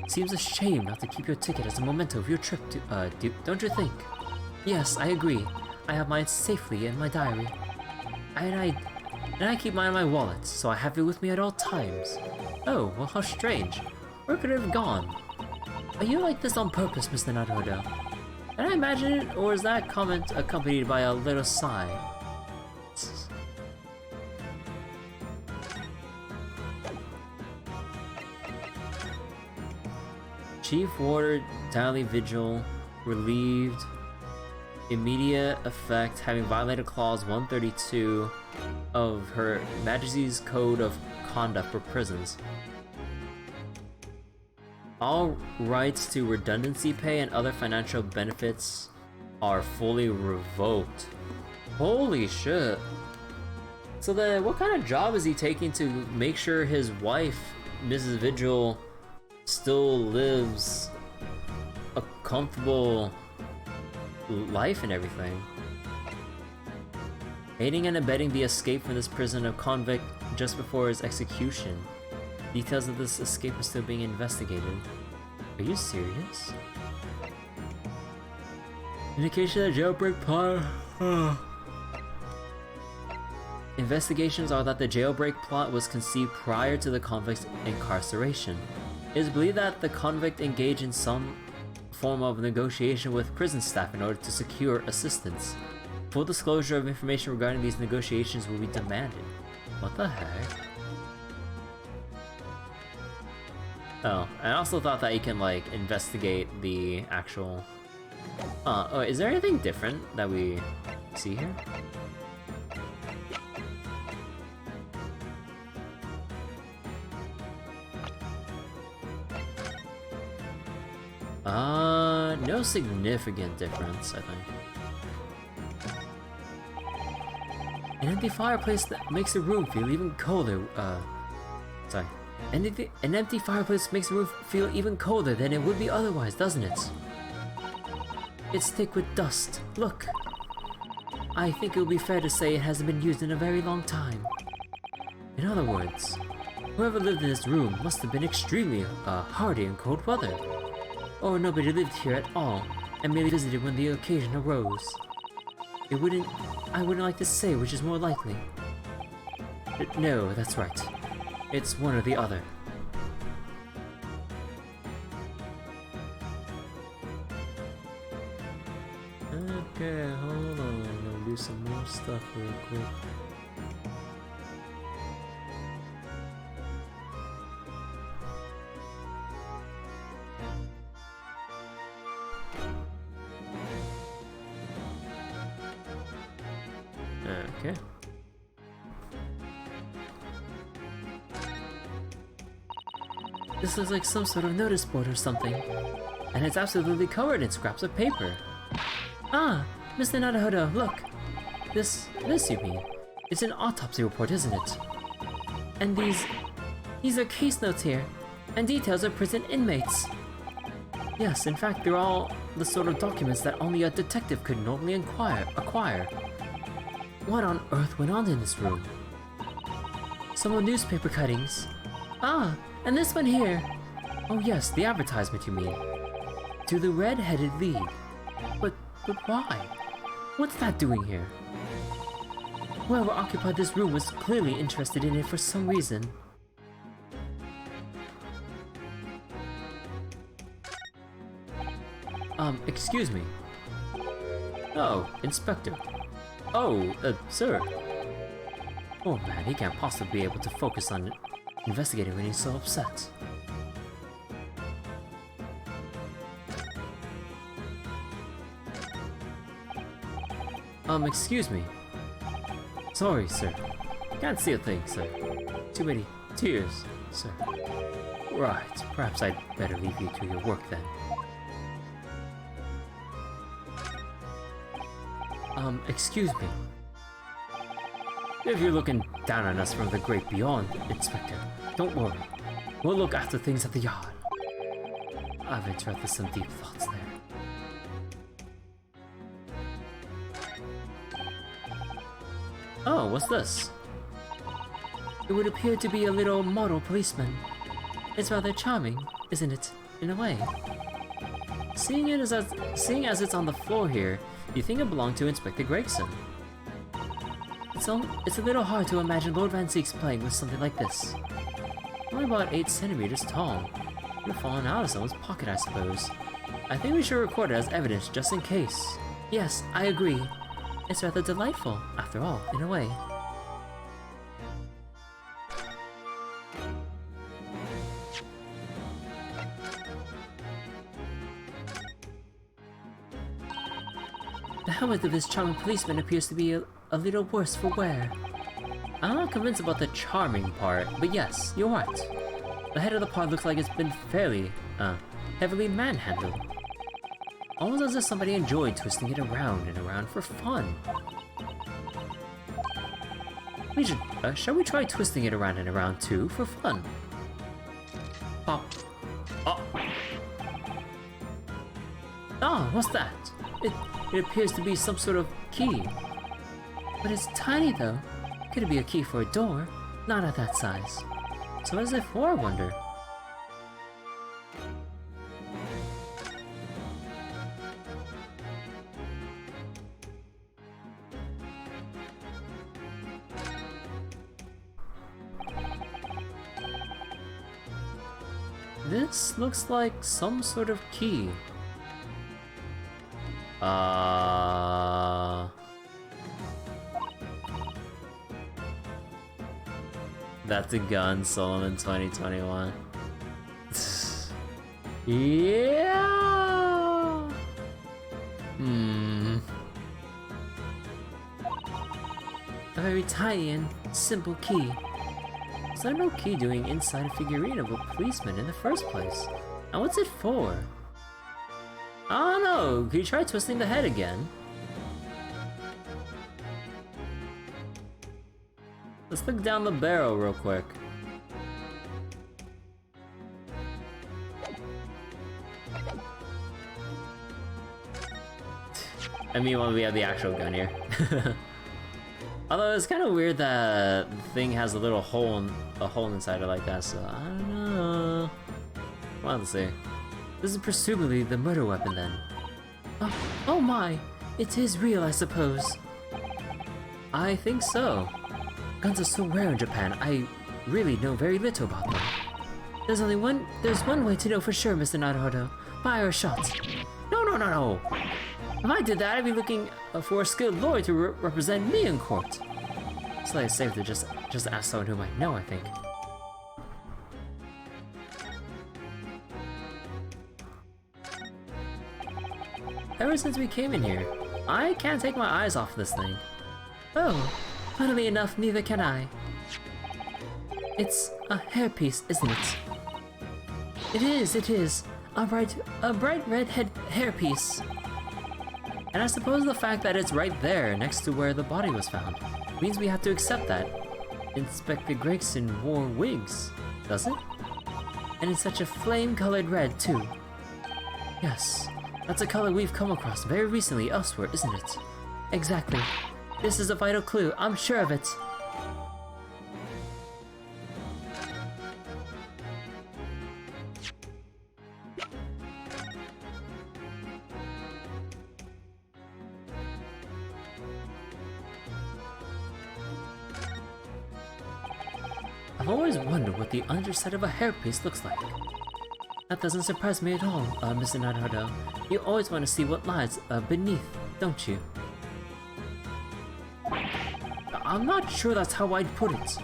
Seems a shame not to keep your ticket as a memento of your trip to, don't you think? Yes, I agree. I have mine safely in my diary. And I keep mine in my wallet, so I have it with me at all times. Oh, well, how strange. Where could it have gone? Are you like this on purpose, Mr. Naruto? Did I imagine it, or is that comment accompanied by a little sigh? Chief Warder Dally Vigil relieved immediate effect, having violated Clause 132 of Her Majesty's Code of Conduct for Prisons. All rights to redundancy pay and other financial benefits are fully revoked. Holy shit. So then, what kind of job is he taking to make sure his wife, Mrs. Vigil, still lives a comfortable life and everything? Aiding and abetting the escape from this prison of convict just before his execution. Details of this escape are still being investigated. Are you serious? Indication that jailbreak plot. Investigations are that the jailbreak plot was conceived prior to the convict's incarceration. It is believed that the convict engaged in some form of negotiation with prison staff in order to secure assistance. Full disclosure of information regarding these negotiations will be demanded. What the heck? Oh, I also thought that you can, like, investigate the actual... oh, is there anything different that we see here? No significant difference, I think. An empty fireplace that makes the room feel even colder, sorry. An empty fireplace makes the room feel even colder than it would be otherwise, doesn't it? It's thick with dust. Look! I think it would be fair to say it hasn't been used in a very long time. In other words, whoever lived in this room must have been extremely, hardy in cold weather. Or nobody lived here at all, and merely visited when the occasion arose. I wouldn't like to say which is more likely. No, that's right. It's one or the other. Okay, hold on. I'll do some more stuff real quick. Okay. This looks like some sort of notice board or something. And it's absolutely covered in scraps of paper. Ah, Mr. Naruhodo, look! This you mean? It's an autopsy report, isn't it? And these are case notes here, and details of prison inmates. Yes, in fact, they're all the sort of documents that only a detective could normally acquire. What on earth went on in this room? Some more newspaper cuttings. Ah, and this one here. Oh yes, the advertisement you mean. To the red-headed lead. But why? What's that doing here? Whoever occupied this room was clearly interested in it for some reason. Excuse me. Oh, Inspector. Oh, sir. Oh man, he can't possibly be able to focus on investigating when he's so upset. Excuse me. Sorry, sir. Can't see a thing, sir. Too many tears, sir. Right, perhaps I'd better leave you to your work then. Excuse me. If you're looking down on us from the great beyond, Inspector, don't worry. We'll look after things at the yard. I've interrupted some deep thoughts there. Oh, what's this? It would appear to be a little model policeman. It's rather charming, isn't it, in a way? Seeing as it's on the floor here, you think it belonged to Inspector Gregson. It's a little hard to imagine Lord Van Zeeks playing with something like this. Only about 8 centimeters tall. Would have fallen out of someone's pocket, I suppose. I think we should record it as evidence just in case. Yes, I agree. It's rather delightful, after all, in a way. The helmet of this charming policeman appears to be a little worse for wear. I'm not convinced about the charming part, but yes, you're right. The head of the pod looks like it's been fairly, heavily manhandled. Almost as if somebody enjoyed twisting it around and around for fun. Shall we try twisting it around and around too, for fun? Pop. Oh! Ah, what's that? It appears to be some sort of key. But it's tiny though. Could it be a key for a door? Not at that size. So what is it for, I wonder? This looks like some sort of key. That's a gun, Solomon 2021. Yeah! A very tiny and simple key. Is there no key doing inside a figurine of a policeman in the first place? And what's it for? Oh no, can you try twisting the head again? Let's look down the barrel real quick. I mean, well, we have the actual gun here. Although it's kind of weird that the thing has a little hole inside it like that, so I don't know. Well, let's see. This is presumably the murder weapon then. Oh my! It is real, I suppose. I think so. Guns are so rare in Japan, I really know very little about them. There's one way to know for sure, Mr. Naruhodo. Fire a shot. No. If I did that, I'd be looking for a skilled lawyer to represent me in court. It's like safe to just ask someone who might know, I think. Ever since we came in here, I can't take my eyes off this thing. Oh, funnily enough, neither can I. It's a hairpiece, isn't it? It is. A bright red hairpiece. And I suppose the fact that it's right there, next to where the body was found, means we have to accept that. Inspector Gregson wore wigs, does it? And in such a flame-colored red, too. Yes, that's a color we've come across very recently elsewhere, isn't it? Exactly. This is a vital clue, I'm sure of it. I've always wondered what the underside of a hairpiece looks like. That doesn't surprise me at all, Mr. Naruhodo. You always want to see what lies beneath, don't you? I'm not sure that's how I'd put it.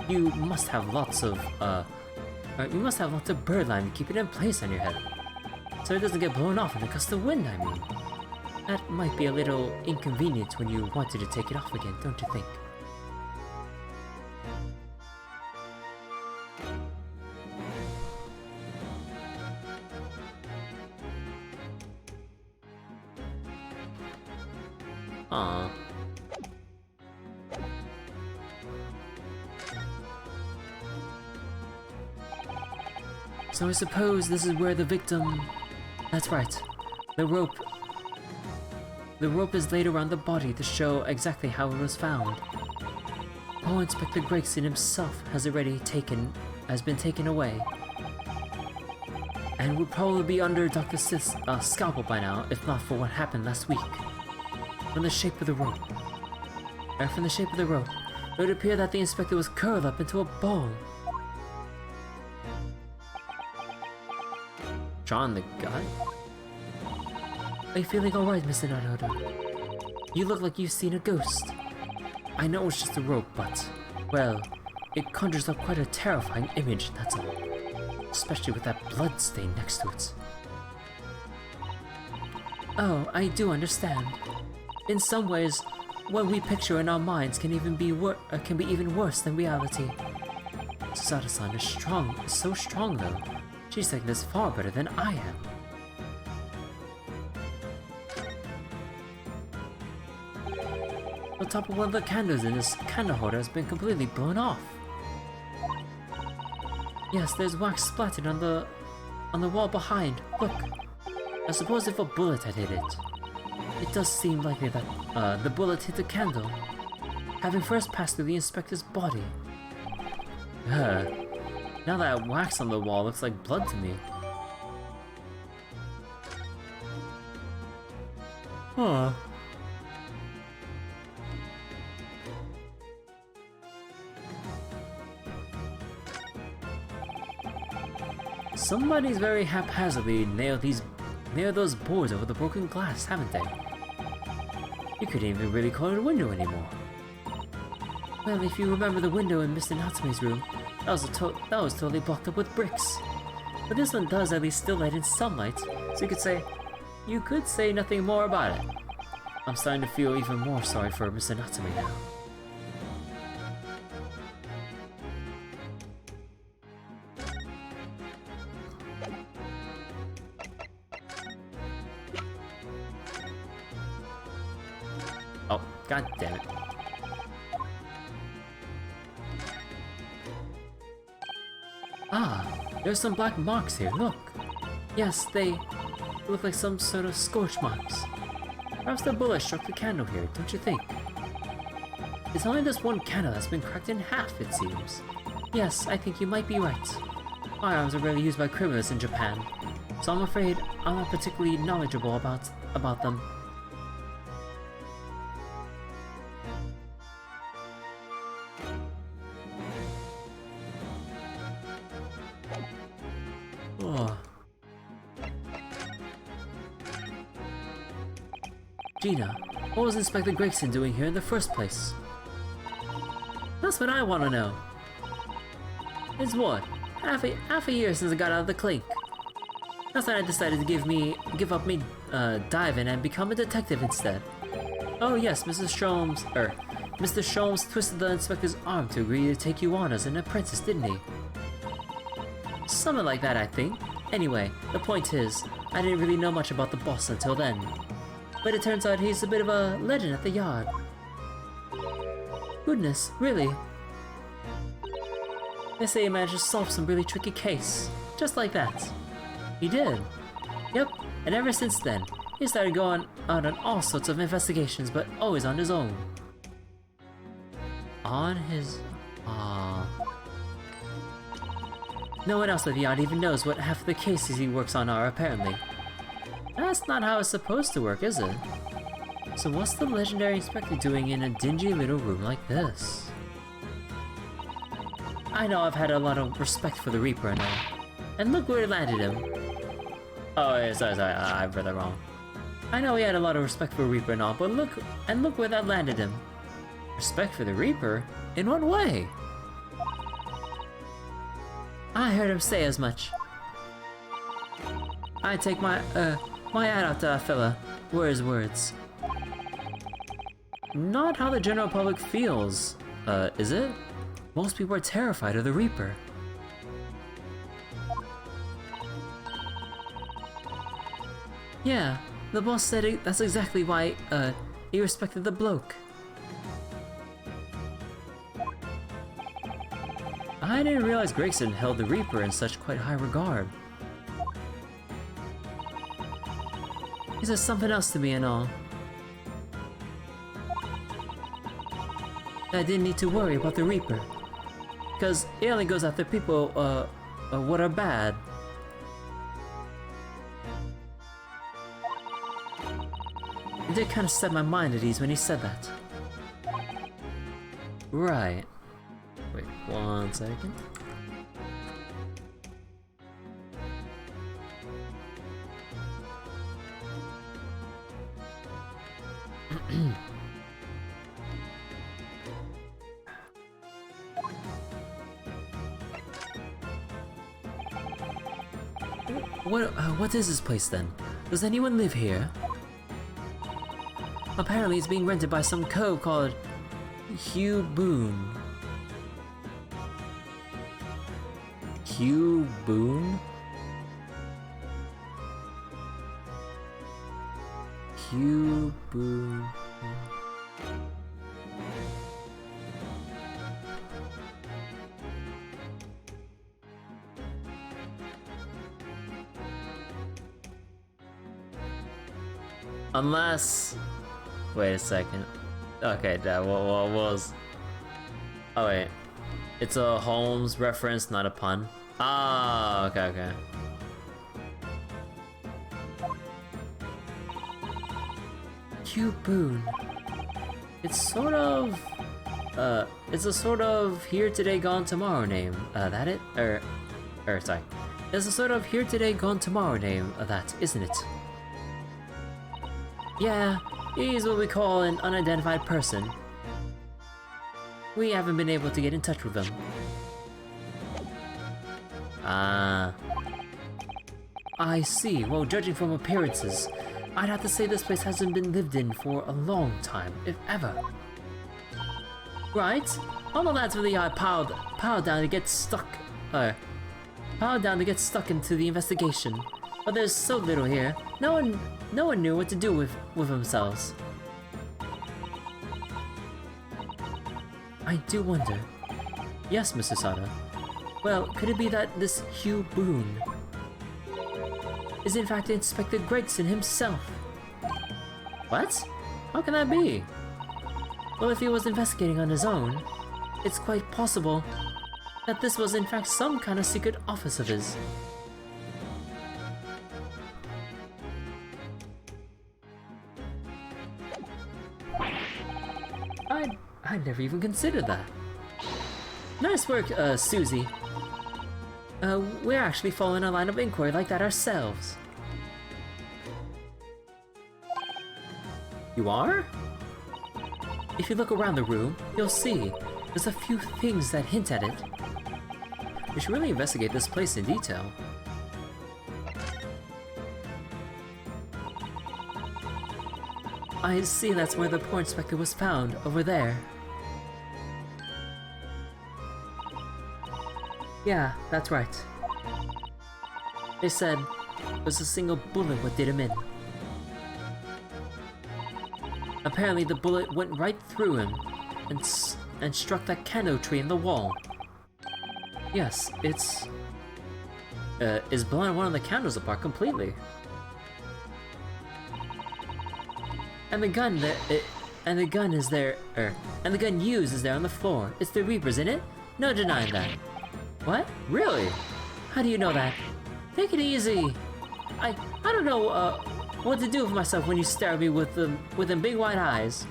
You must have lots of birdlime to keep it in place on your head, so it doesn't get blown off in a gust of wind, I mean. That might be a little inconvenient when you wanted to take it off again, don't you think? Aww. So I suppose this is where the victim... That's right. The rope is laid around the body to show exactly how it was found. Oh, Inspector Gregson himself has been taken away. And would probably be under Dr. Sith's scalpel by now, if not for what happened last week. From the shape of the rope, it would appear that the inspector was curled up into a ball. Drawn the gut? Are you feeling alright, Mr. Naruhodo? You look like you've seen a ghost. I know it's just a rope, but, well, it conjures up quite a terrifying image, that's all. Especially with that blood stain next to it. Oh, I do understand. In some ways, what we picture in our minds can be even worse than reality. Susato-san is so strong though. She's taking this far better than I am. The top of one of the candles in this candle holder has been completely blown off. Yes, there's wax splattered on the wall behind. Look. I suppose if a bullet had hit it. It does seem likely that the bullet hit the candle, having first passed through the inspector's body. Now that wax on the wall looks like blood to me. Huh. Somebody's very haphazardly nailed those boards over the broken glass, haven't they? You couldn't even really call it a window anymore. Well, if you remember the window in Mr. Natsume's room, that was totally blocked up with bricks. But this one does at least still let in sunlight, so you could say nothing more about it. I'm starting to feel even more sorry for Mr. Natsume now. God damn it. Ah, there's some black marks here, look. Yes, they look like some sort of scorch marks. Perhaps the bullet struck the candle here, don't you think? It's only this one candle that's been cracked in half, it seems. Yes, I think you might be right. Firearms are rarely used by criminals in Japan, so I'm afraid I'm not particularly knowledgeable about them. Oh. Gina, what was Inspector Gregson doing here in the first place? That's what I want to know. It's what? Half a year since I got out of the clink. That's when I decided to give up me diving and become a detective instead. Oh yes, Mr. Sholmes twisted the inspector's arm to agree to take you on as an apprentice, didn't he? Something like that, I think. Anyway, the point is, I didn't really know much about the boss until then. But it turns out he's a bit of a legend at the yard. Goodness, really? They say he managed to solve some really tricky case. Just like that. He did. Yep, and ever since then, he started going out on all sorts of investigations, but always on his own. On his... No one else at the yard even knows what half the cases he works on are, apparently. That's not how it's supposed to work, is it? So what's the legendary inspector doing in a dingy little room like this? I know I've had a lot of respect for the Reaper and all. And look where it landed him. Oh, yeah, sorry, I read that wrong. I know he had a lot of respect for Reaper and all, but look where that landed him. Respect for the Reaper? In what way? I heard him say as much. I take my hat out to that fella. Were his words. Not how the general public feels, is it? Most people are terrified of the Reaper. Yeah, the boss said that's exactly why, he respected the bloke. I didn't realize Gregson held the Reaper in such quite high regard. He says something else to me and all. I didn't need to worry about the Reaper. Because it only goes after people, what are bad. It did kind of set my mind at ease when he said that. Right. Wait, 1 second. What is this place then? Does anyone live here? Apparently it's being rented by some cove called Hugh Boone. Hugh Boone? Hugh Boone. Unless... Wait a second. Okay, that was... Oh wait. It's a Holmes reference, not a pun. Ah, okay. Hugh Boone. It's sort of... it's a sort of here today, gone tomorrow name. That it? Sorry. It's a sort of here today, gone tomorrow name of that, isn't it? Yeah, he's what we call an unidentified person. We haven't been able to get in touch with him. Ah. I see. Well, judging from appearances, I'd have to say this place hasn't been lived in for a long time, if ever. Right? All the lads of the yard piled down to get stuck into the investigation. But there's so little here. No one knew what to do with themselves. I do wonder. Yes, Mr. Sada. Well, could it be that this Hugh Boone is in fact Inspector Gregson himself? What? How can that be? Well, if he was investigating on his own, it's quite possible that this was in fact some kind of secret office of his. I'd never even considered that. Nice work, Susie. We're actually following a line of inquiry like that ourselves. You are? If you look around the room, you'll see there's a few things that hint at it. We should really investigate this place in detail. I see that's where the poor inspector was found, over there. Yeah, that's right. They said it was a single bullet what did him in. Apparently the bullet went right through him and struck that candle tree in the wall. Yes, it's blown one of the candles apart completely. And the gun and the gun is there, and the gun used is there on the floor. It's the Reaper's, isn't it? No denying that. What? Really? How do you know that? Take it easy. I don't know what to do with myself when you stare at me with them big wide eyes.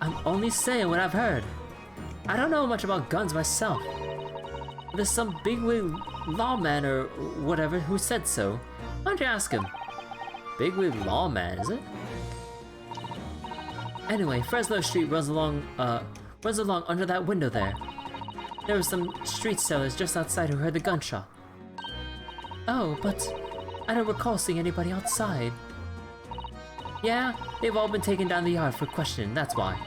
I'm only saying what I've heard. I don't know much about guns myself. There's some bigwig lawman or whatever who said so. Why don't you ask him? Bigwig lawman, is it? Anyway, Fresno Street runs along under that window there. There were some street sellers just outside who heard the gunshot. Oh, but I don't recall seeing anybody outside. Yeah, they've all been taken down the yard for questioning, that's why.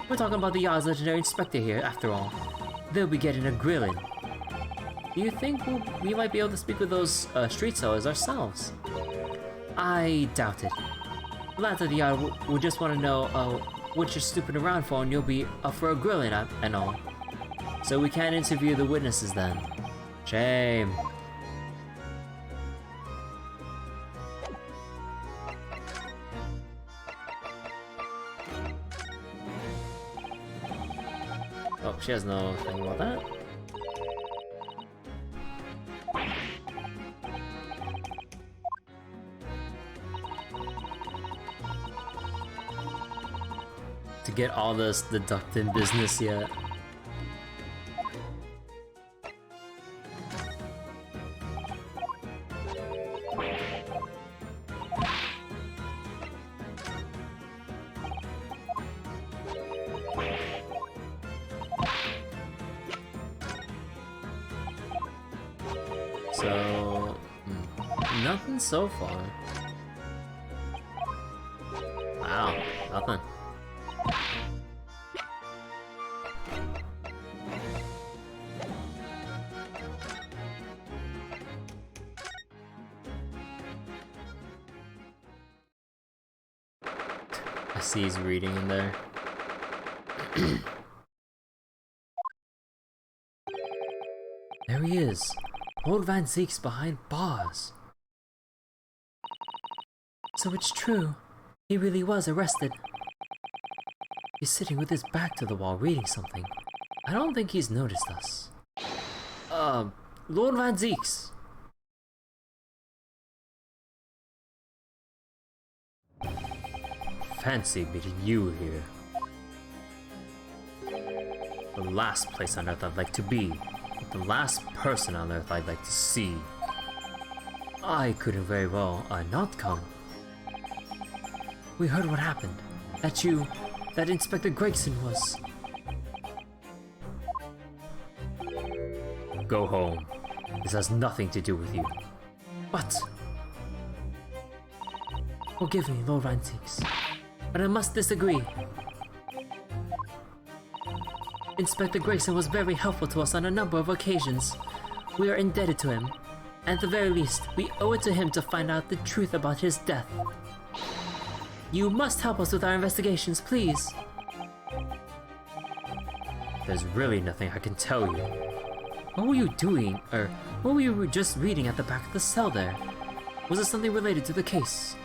We're talking about the yard's legendary inspector here, after all. They'll be getting a grilling. Do you think we might be able to speak with those street sellers ourselves? I doubt it. The lads at the yard will just want to know what you're snooping around for, and you'll be up for a grilling and all. So we can't interview the witnesses then. Shame. Oh, she has no thing about that. To get all this deducted business yet. So, nothing so far. Wow, nothing. I see he's reading in there. There he is. Old Van Zeek's behind bars. So it's true. He really was arrested. He's sitting with his back to the wall reading something. I don't think he's noticed us. Lord Van Zeek's. Fancy meeting you here. The last place on Earth I'd like to be. The last person on Earth I'd like to see. I couldn't very well not come. We heard what happened. That Inspector Gregson was. Go home. This has nothing to do with you. What? Forgive me, Lord Van Zeeks, but I must disagree. Inspector Gregson was very helpful to us on a number of occasions. We are indebted to him. At the very least, we owe it to him to find out the truth about his death. You must help us with our investigations, please. There's really nothing I can tell you. What were you doing, or what were you just reading at the back of the cell there? Was it something related to the case?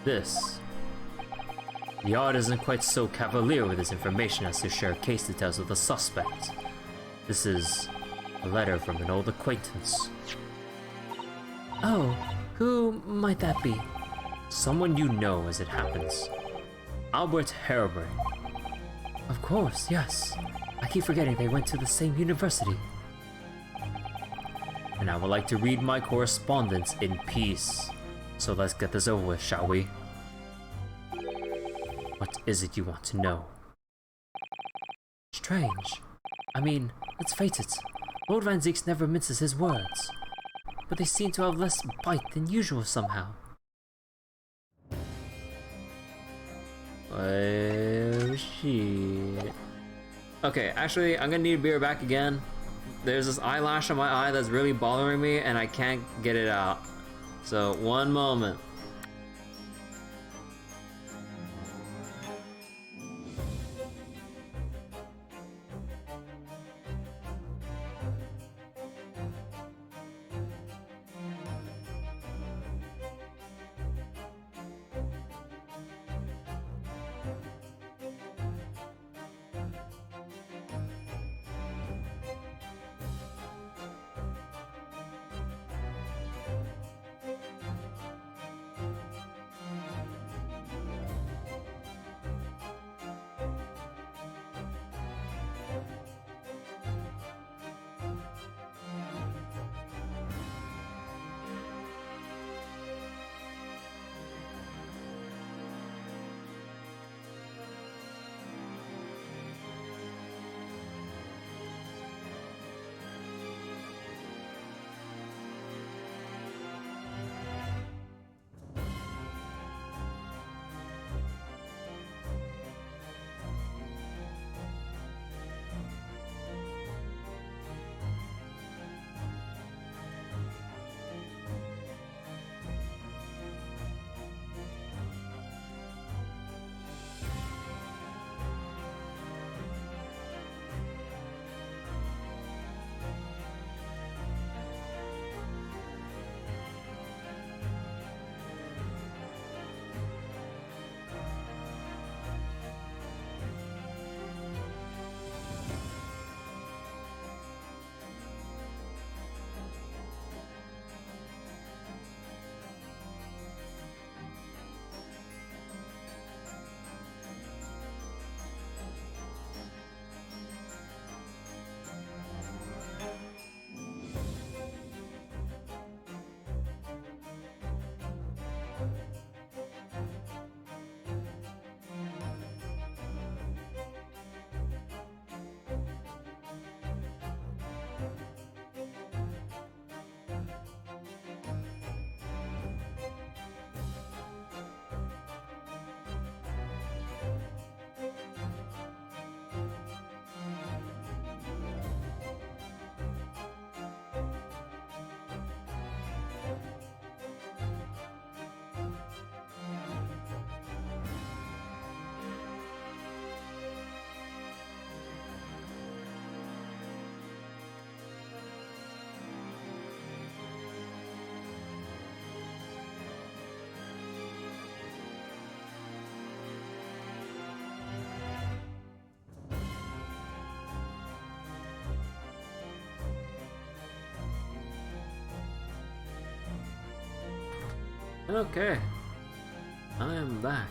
This. The yard isn't quite so cavalier with his information as to share case details with the suspect. This is a letter from an old acquaintance. Oh, who might that be? Someone you know as it happens. Albert Harebrain. Of course, yes. I keep forgetting they went to the same university. And I would like to read my correspondence in peace. So let's get this over with, shall we? What is it you want to know? Strange. I mean, let's face it, Lord Van Zeeks never minces his words. But they seem to have less bite than usual somehow. Oh shit. Okay, actually, I'm gonna need to be right back again. There's this eyelash on my eye that's really bothering me and I can't get it out. So, one moment. Okay, I am back.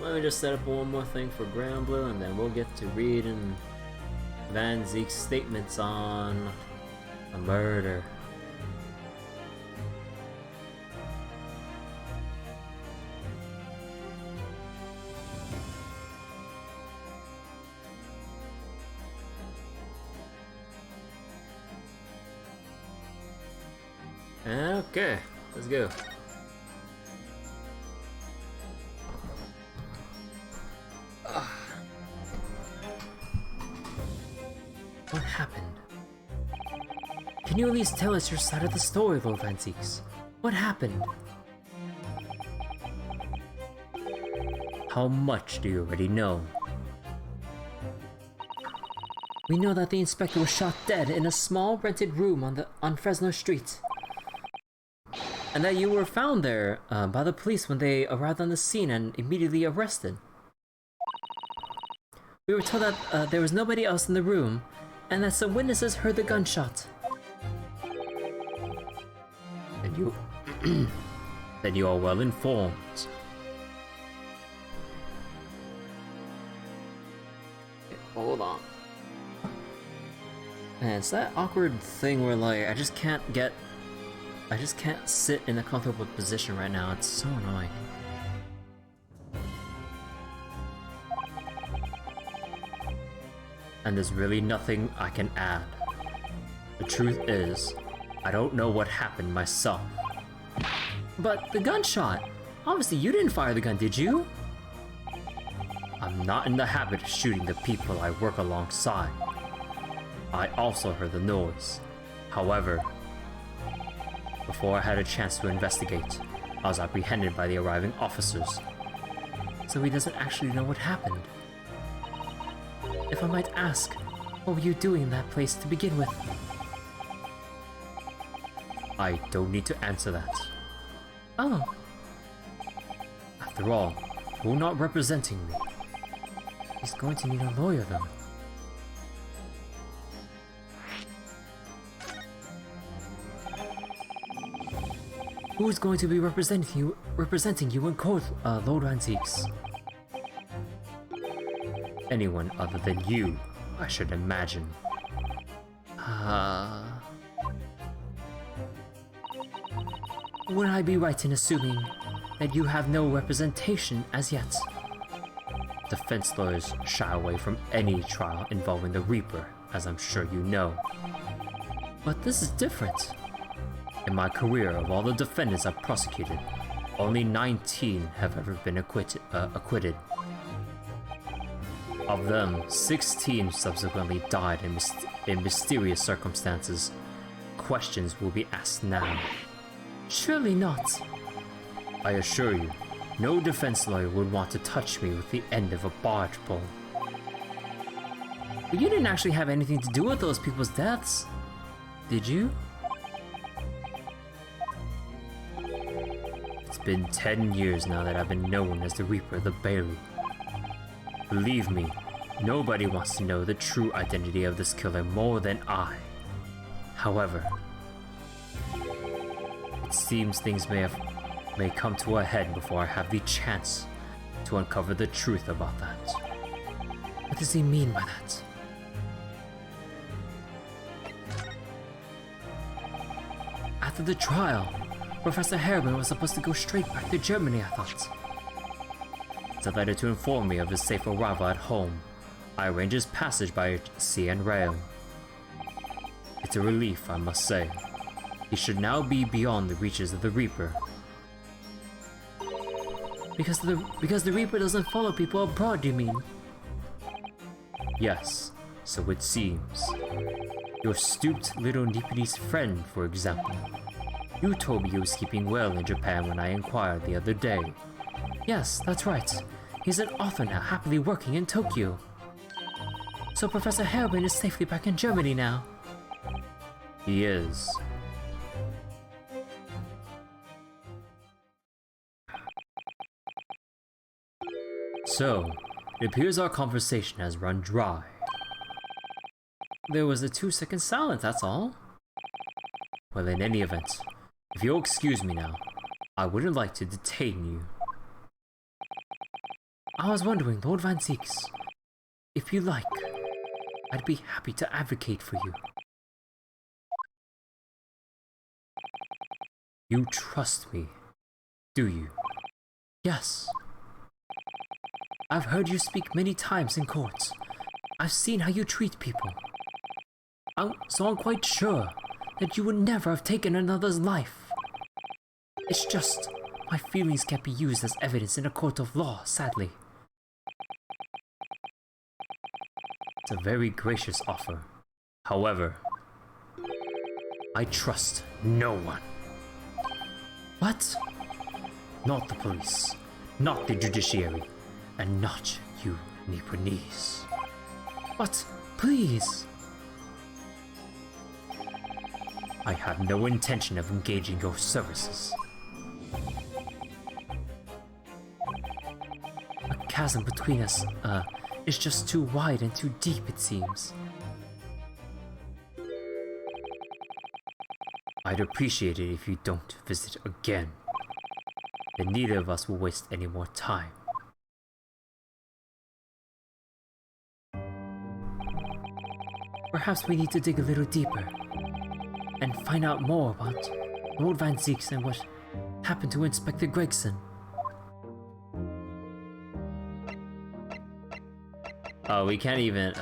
Let me just set up one more thing for Grand Blue and then we'll get to reading Van Zeek's statements on a murder. Okay, let's go. What happened? Can you at least tell us your side of the story, Lord Antiques? What happened? How much do you already know? We know that the inspector was shot dead in a small rented room on Fresno Street. And that you were found there by the police when they arrived on the scene and immediately arrested. We were told that there was nobody else in the room, and that some witnesses heard the gunshot. Then you... then you are well informed. Okay, hold on. Man, it's that awkward thing where, like, I just can't sit in a comfortable position right now. It's so annoying. And there's really nothing I can add. The truth is, I don't know what happened myself. But the gunshot! Obviously you didn't fire the gun, did you? I'm not in the habit of shooting the people I work alongside. I also heard the noise. However, before I had a chance to investigate, I was apprehended by the arriving officers. So he doesn't actually know what happened. If I might ask, what were you doing in that place to begin with? I don't need to answer that. Oh. After all, you're not representing me. He's going to need a lawyer though. Who's going to be representing you in court, Lord Antiques? Anyone other than you, I should imagine. Would I be right in assuming that you have no representation as yet? Defense lawyers shy away from any trial involving the Reaper, as I'm sure you know. But this is different. In my career, of all the defendants I've prosecuted, only 19 have ever been acquitted. Of them, 16 subsequently died in mysterious circumstances. Questions will be asked now. Surely not. I assure you, no defense lawyer would want to touch me with the end of a barge pole. But you didn't actually have anything to do with those people's deaths, did you? It's been 10 years now that I've been known as the Reaper of the Berry. Believe me, nobody wants to know the true identity of this killer more than I. However, it seems things may come to a head before I have the chance to uncover the truth about that. What does he mean by that? After the trial, Professor Herman was supposed to go straight back to Germany, I thought. It's a letter to inform me of his safe arrival at home. I arranged his passage by sea and rail. It's a relief, I must say. He should now be beyond the reaches of the Reaper. Because the Reaper doesn't follow people abroad, you mean? Yes, so it seems. Your stooped little Nipponese friend, for example. You told me he was keeping well in Japan when I inquired the other day. Yes, that's right. He's an author now, happily working in Tokyo. So Professor Herman is safely back in Germany now. He is. So, it appears our conversation has run dry. There was a 2-second silence, that's all. Well, in any event, if you'll excuse me now, I wouldn't like to detain you. I was wondering, Lord Van Zieks, if you like, I'd be happy to advocate for you. You trust me, do you? Yes. I've heard you speak many times in court. I've seen how you treat people. So I'm quite sure that you would never have taken another's life. It's just, my feelings can't be used as evidence in a court of law, sadly. It's a very gracious offer. However, I trust no one. What? Not the police, not the judiciary, and not you Nipponese. What? Please! I have no intention of engaging your services. The chasm between us, is just too wide and too deep, it seems. I'd appreciate it if you don't visit again. Then neither of us will waste any more time. Perhaps we need to dig a little deeper and find out more about Lord Van Zieks and what happened to Inspector Gregson. Oh, we can't even.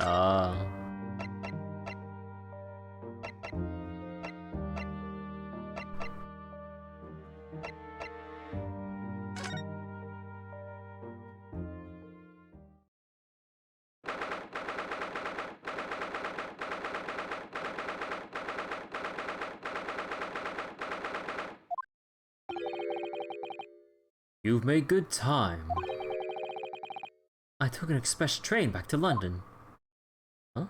You've made good time. I took an express train back to London. Huh?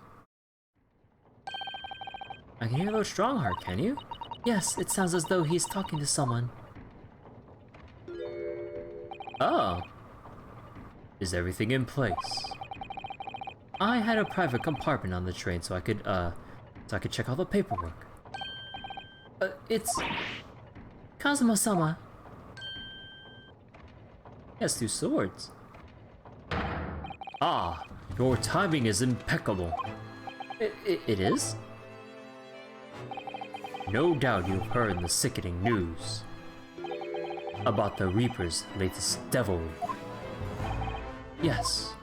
I can hear Lord Strongheart, can you? Yes, it sounds as though he's talking to someone. Oh. Is everything in place? I had a private compartment on the train so I could check all the paperwork. It's Kazuma-sama. He has two swords. Ah, your timing is impeccable. It is? No doubt you've heard the sickening news about the Reaper's latest devilry. Yes.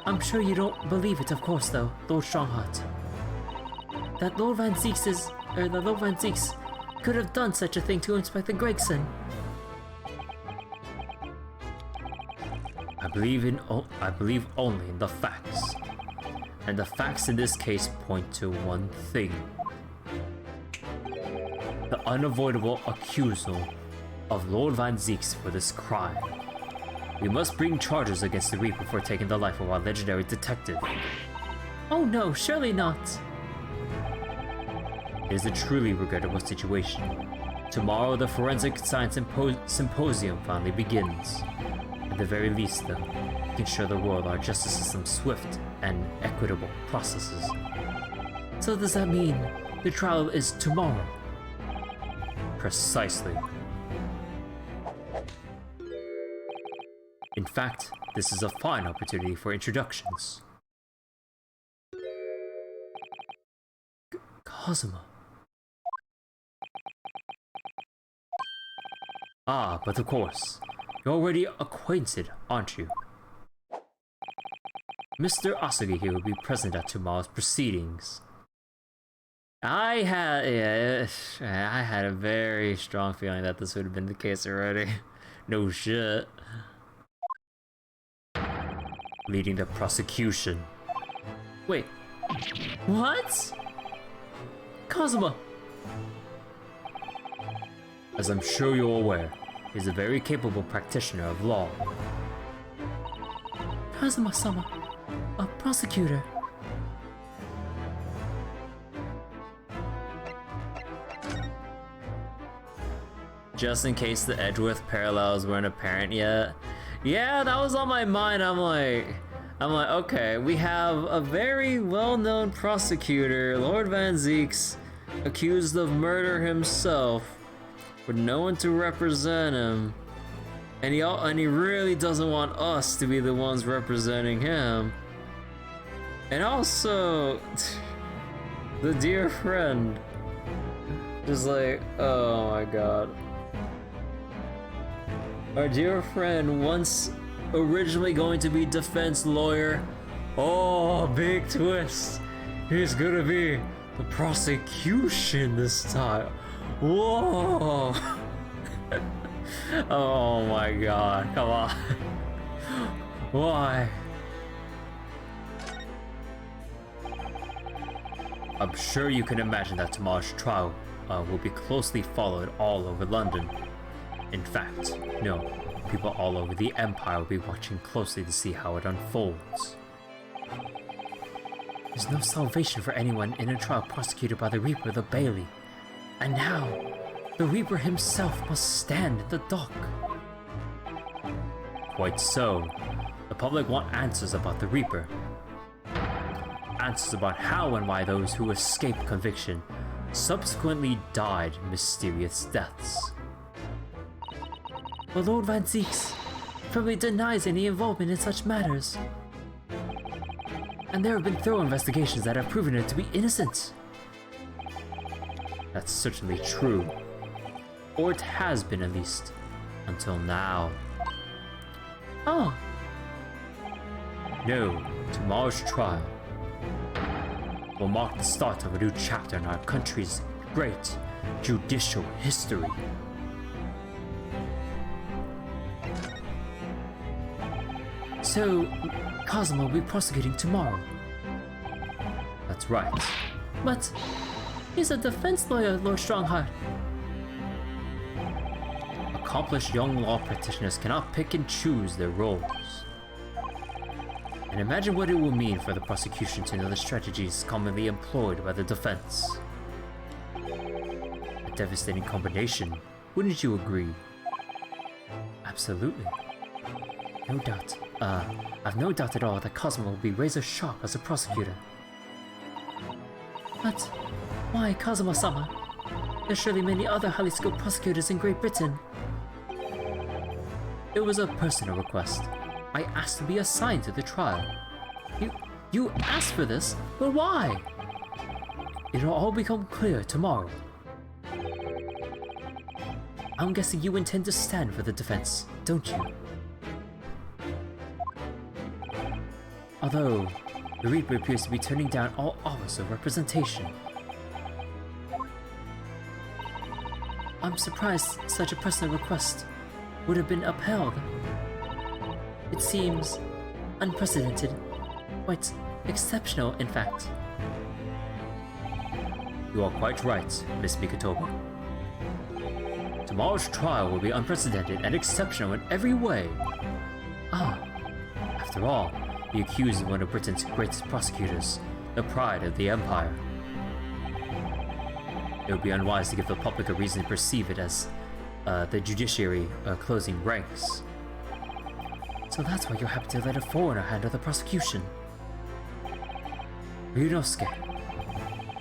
I'm sure you don't believe it, of course, though, Lord Strongheart. That Lord Van Zieks could have done such a thing to Inspector Gregson. I believe only in the facts. And the facts in this case point to one thing. The unavoidable accusal of Lord Van Zieks for this crime. We must bring charges against the Reaper for taking the life of our legendary detective. Oh no, surely not. It is a truly regrettable situation. Tomorrow the Forensic Science Symposium finally begins. At the very least, though, we can show the world our justice system's swift and equitable processes. So does that mean the trial is tomorrow? Precisely. In fact, this is a fine opportunity for introductions. Kazuma. Ah, but of course, you're already acquainted, aren't you? Mr. Asugi here will be present at tomorrow's proceedings. I had a very strong feeling that this would have been the case already. No shit. Leading the prosecution. Wait. What? Kazuma! As I'm sure you're aware, he's a very capable practitioner of law. Kazuma-sama, a prosecutor. Just in case the Edgeworth parallels weren't apparent yet. Yeah, that was on my mind. I'm like, okay, we have a very well-known prosecutor, Lord Van Zieks, accused of murder himself, with no one to represent him, and he really doesn't want us to be the ones representing him. And also, the dear friend, just like, oh my god. Our dear friend, once originally going to be defense lawyer, oh, big twist. He's gonna be the prosecution this time. Whoa! Oh my god, come on. Why? I'm sure you can imagine that tomorrow's trial will be closely followed all over London. In fact, no, people all over the Empire will be watching closely to see how it unfolds. There's no salvation for anyone in a trial prosecuted by the Reaper the Bailey. And now, the Reaper himself must stand in the dock. Quite so. The public want answers about the Reaper. Answers about how and why those who escaped conviction subsequently died mysterious deaths. But Lord Van Zieks firmly denies any involvement in such matters. And there have been thorough investigations that have proven it to be innocent. That's certainly true. Or it has been, at least. Until now. Oh. No, tomorrow's trial will mark the start of a new chapter in our country's great judicial history. So, Cosmo will be prosecuting tomorrow. That's right. But he's a defense lawyer, Lord Strongheart. Accomplished young law practitioners cannot pick and choose their roles. And imagine what it will mean for the prosecution to know the strategies commonly employed by the defense. A devastating combination, wouldn't you agree? Absolutely. No doubt. I've no doubt at all that Cosmo will be razor sharp as a prosecutor. But why Cosmo-sama? There's surely many other highly skilled prosecutors in Great Britain. It was a personal request. I asked to be assigned to the trial. You asked for this? But why? It'll all become clear tomorrow. I'm guessing you intend to stand for the defense, don't you? Although, the Reaper appears to be turning down all offers of representation. I'm surprised such a personal request would have been upheld. It seems unprecedented, quite exceptional, in fact. You are quite right, Miss Mikotoba. Tomorrow's trial will be unprecedented and exceptional in every way. After all, the accused is one of Britain's greatest prosecutors, the pride of the Empire. It would be unwise to give the public a reason to perceive it as the judiciary closing ranks. So that's why you're happy to let a foreigner handle the prosecution. Ryunosuke,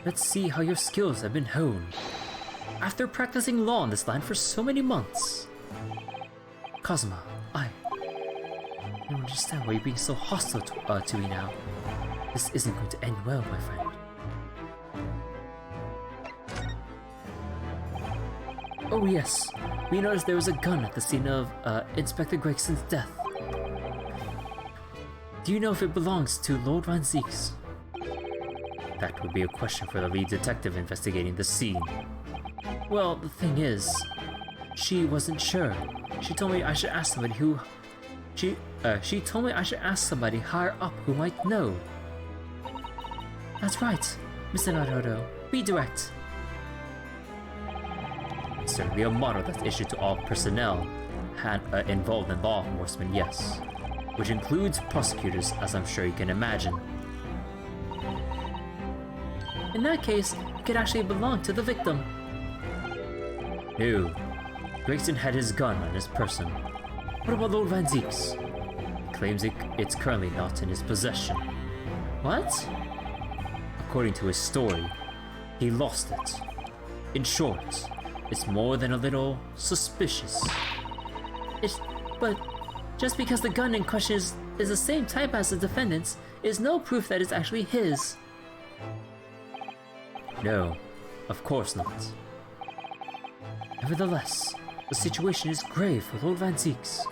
let's see how your skills have been honed. After practicing law in this land for so many months. Kazuma, I don't understand why you're being so hostile to me now. This isn't going to end well, my friend. Oh yes, we noticed there was a gun at the scene of Inspector Gregson's death. Do you know if it belongs to Lord Van Zieks? That would be a question for the lead detective investigating the scene. Well, the thing is, she wasn't sure. She told me I should ask somebody who... She told me I should ask somebody higher up who might know. That's right, Mr. Naruto. Be direct. It's certainly a motto that's issued to all personnel involved in law enforcement, yes. Which includes prosecutors, as I'm sure you can imagine. In that case, it could actually belong to the victim. No. Gregson had his gun on his person. What about Lord Van Zieks? He claims it's currently not in his possession. What? According to his story, he lost it. In short, it's more than a little suspicious. But just because the gun in question is the same type as the defendant's is no proof that it's actually his. No, of course not. Nevertheless, the situation is grave for Lord Van Zieks.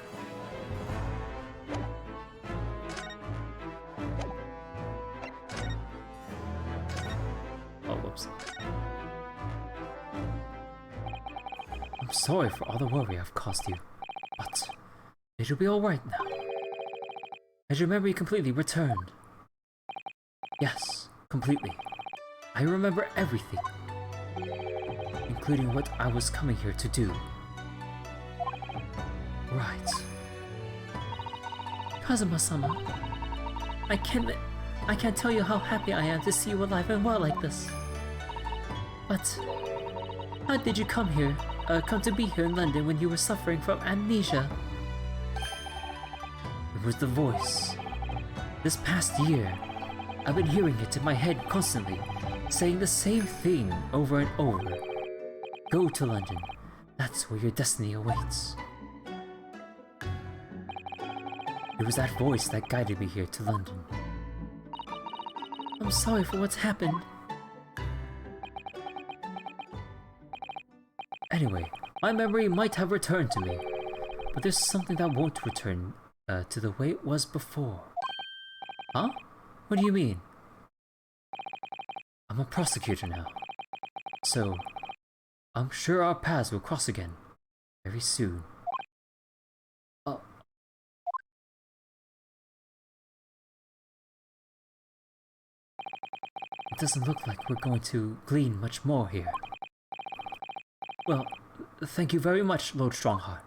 Oh, whoops. I'm sorry for all the worry I've caused you, but it'll be alright now. Has your memory completely returned? Yes, completely. I remember everything, including what I was coming here to do. Right. Kazuma-sama, I can't tell you how happy I am to see you alive and well like this. But how did you come to be here in London when you were suffering from amnesia? It was the voice. This past year, I've been hearing it in my head constantly, saying the same thing over and over. Go to London. That's where your destiny awaits. It was that voice that guided me here to London. I'm sorry for what's happened. Anyway, my memory might have returned to me, but there's something that won't return to the way it was before. Huh? What do you mean? I'm a prosecutor now, so I'm sure our paths will cross again very soon. It doesn't look like we're going to glean much more here. Well, thank you very much, Lord Strongheart.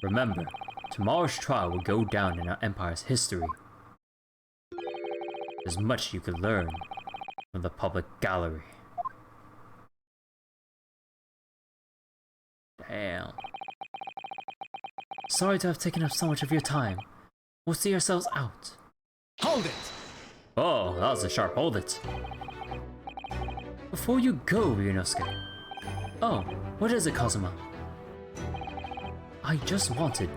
Remember, tomorrow's trial will go down in our Empire's history. There's much you could learn from the public gallery. Damn. Sorry to have taken up so much of your time. We'll see ourselves out. Hold it! Oh, that was a sharp hold it. Before you go, Ryunosuke. Oh, what is it, Kazuma? I just wanted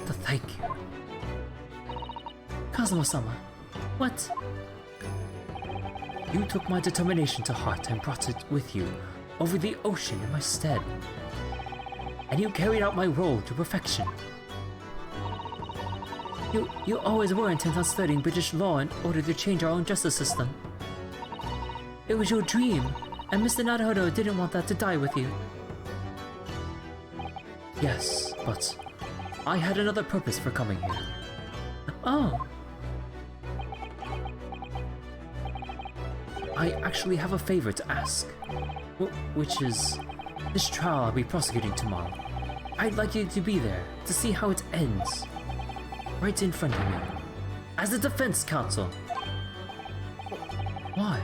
to thank you. Kazuma-sama, what? You took my determination to heart and brought it with you over the ocean in my stead. And you carried out my role to perfection. You always were intent on studying British law in order to change our own justice system. It was your dream, and Mr. Naruhodo didn't want that to die with you. Yes, but I had another purpose for coming here. Oh! I actually have a favor to ask, which is this trial I'll be prosecuting tomorrow. I'd like you to be there to see how it ends. Right in front of me, as a defense counsel. Why?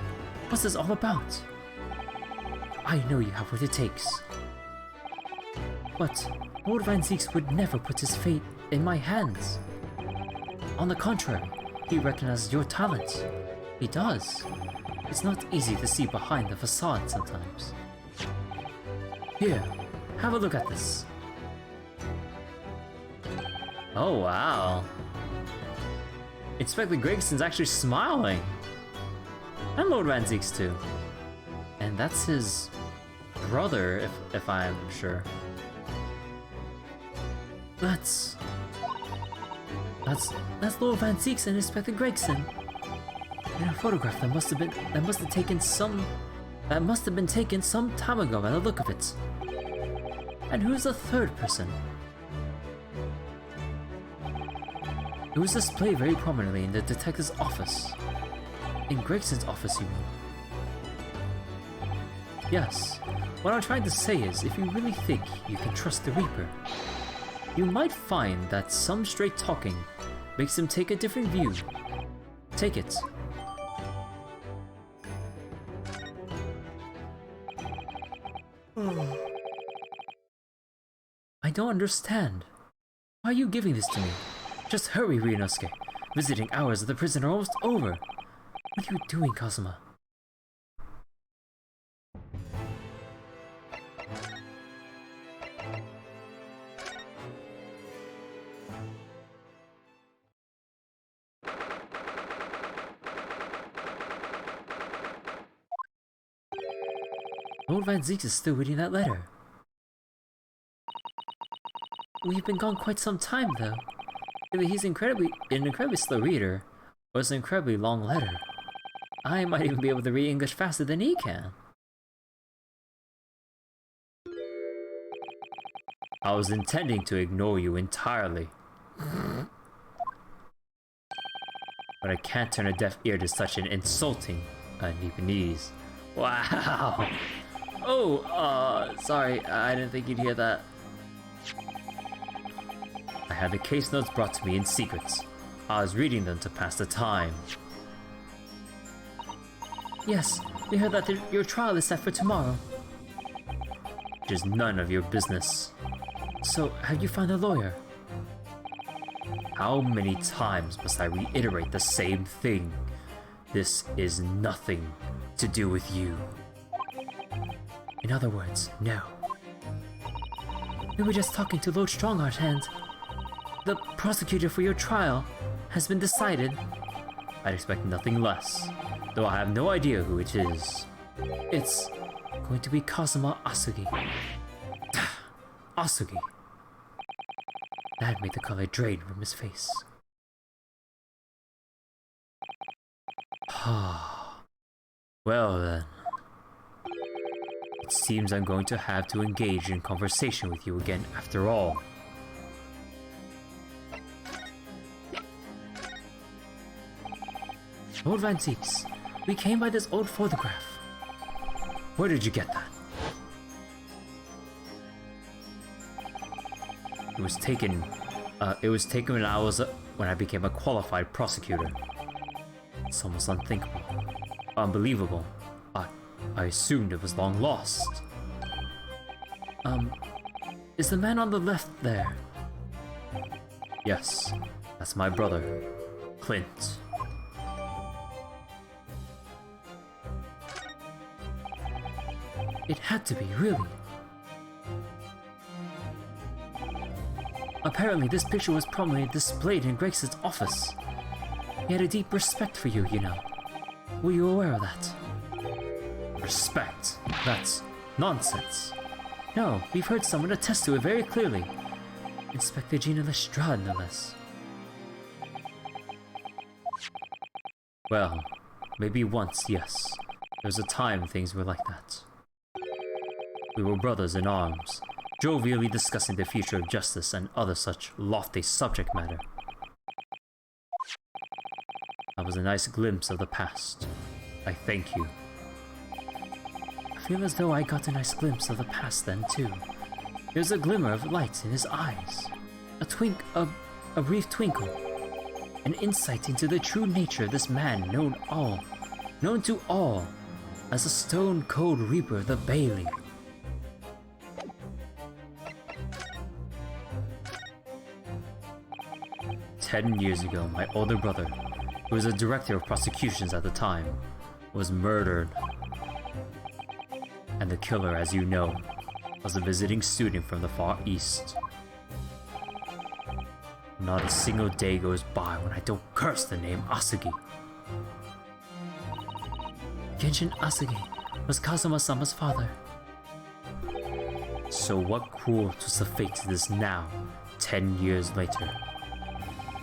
What's this all about? I know you have what it takes. But Lord Van Zieks would never put his fate in my hands. On the contrary, he recognizes your talent. He does. It's not easy to see behind the facade sometimes. Here, have a look at this. Oh wow. Inspector Gregson's actually smiling. And Lord Van Zieks too. And that's his brother, if I'm sure. That's Lord Van Zieks and Inspector Gregson. In a photograph that must have been taken some time ago by the look of it. And who's the third person? It was displayed very prominently in the detective's office. In Gregson's office, you mean? Yes. What I'm trying to say is, if you really think you can trust the Reaper, you might find that some straight talking makes him take a different view. Take it. I don't understand. Why are you giving this to me? Just hurry, Ryunosuke. Visiting hours of the prison are almost over. What are you doing, Kazuma? Lord Van Zieks is still reading that letter. We've been gone quite some time, though. Either he's an incredibly slow reader, or it's an incredibly long letter. I might even be able to read English faster than he can. I was intending to ignore you entirely. But I can't turn a deaf ear to such an insulting Japanese. Wow! Oh, sorry, I didn't think you'd hear that. I had the case notes brought to me in secret. I was reading them to pass the time. Yes, we heard that your trial is set for tomorrow. It is none of your business. So, have you found a lawyer? How many times must I reiterate the same thing? This is nothing to do with you. In other words, no. We were just talking to Lord Strongheart and the prosecutor for your trial has been decided. I'd expect nothing less, though I have no idea who it is. It's going to be Kazuma Asugi. Asugi. That made the color drain from his face. Well then. It seems I'm going to have to engage in conversation with you again after all. Lord Van Zieks, we came by this old photograph. Where did you get that? It was taken when I became a qualified prosecutor. It's almost unthinkable. Unbelievable. I assumed it was long lost. Is the man on the left there? Yes, that's my brother, Clint. It had to be, really. Apparently, this picture was prominently displayed in Greg's office. He had a deep respect for you, you know. Were you aware of that? Respect? That's nonsense. No, we've heard someone attest to it very clearly. Inspector Gina Lestrade, no less. Well, maybe once, yes. There was a time things were like that. We were brothers in arms, jovially discussing the future of justice and other such lofty subject matter. That was a nice glimpse of the past. I thank you. I feel as though I got a nice glimpse of the past then, too. There was a glimmer of light in his eyes. A brief twinkle. An insight into the true nature of this man known to all, as a stone-cold reaper of the Bailey. "10 years ago, my older brother, who was a director of prosecutions at the time, was murdered. And the killer, as you know, was a visiting student from the Far East. Not a single day goes by when I don't curse the name Asugi. Genshin Asugi was Kazuma-sama's father. So what cruel twists of fate is this now, 10 years later?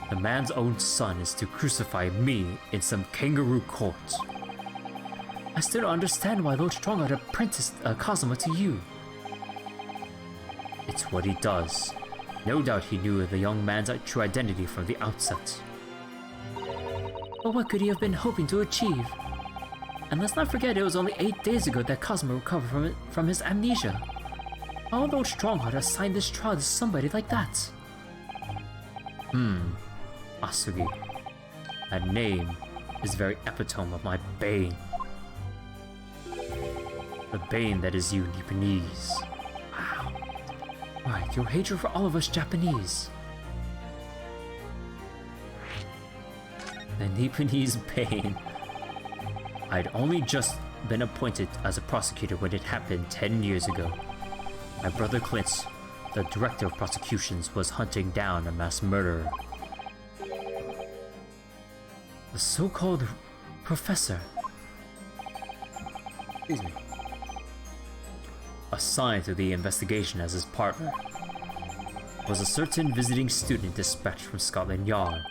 The man's own son is to crucify me in some kangaroo court. I still don't understand why Lord Strongheart apprenticed Kazuma to you. It's what he does. No doubt he knew the young man's true identity from the outset. But what could he have been hoping to achieve? And let's not forget it was only 8 days ago that Kazuma recovered from his amnesia. How would Lord Strongheart assign this trial to somebody like that? Asugi. That name is the very epitome of my bane. The bane that is you, Japanese. Wow. Right, your hatred for all of us Japanese. The Japanese bane. I'd only just been appointed as a prosecutor when it happened 10 years ago. My brother Clint, the director of prosecutions, was hunting down a mass murderer. The so-called professor. Excuse me. Assigned to the investigation as his partner was a certain visiting student dispatched from Scotland Yard,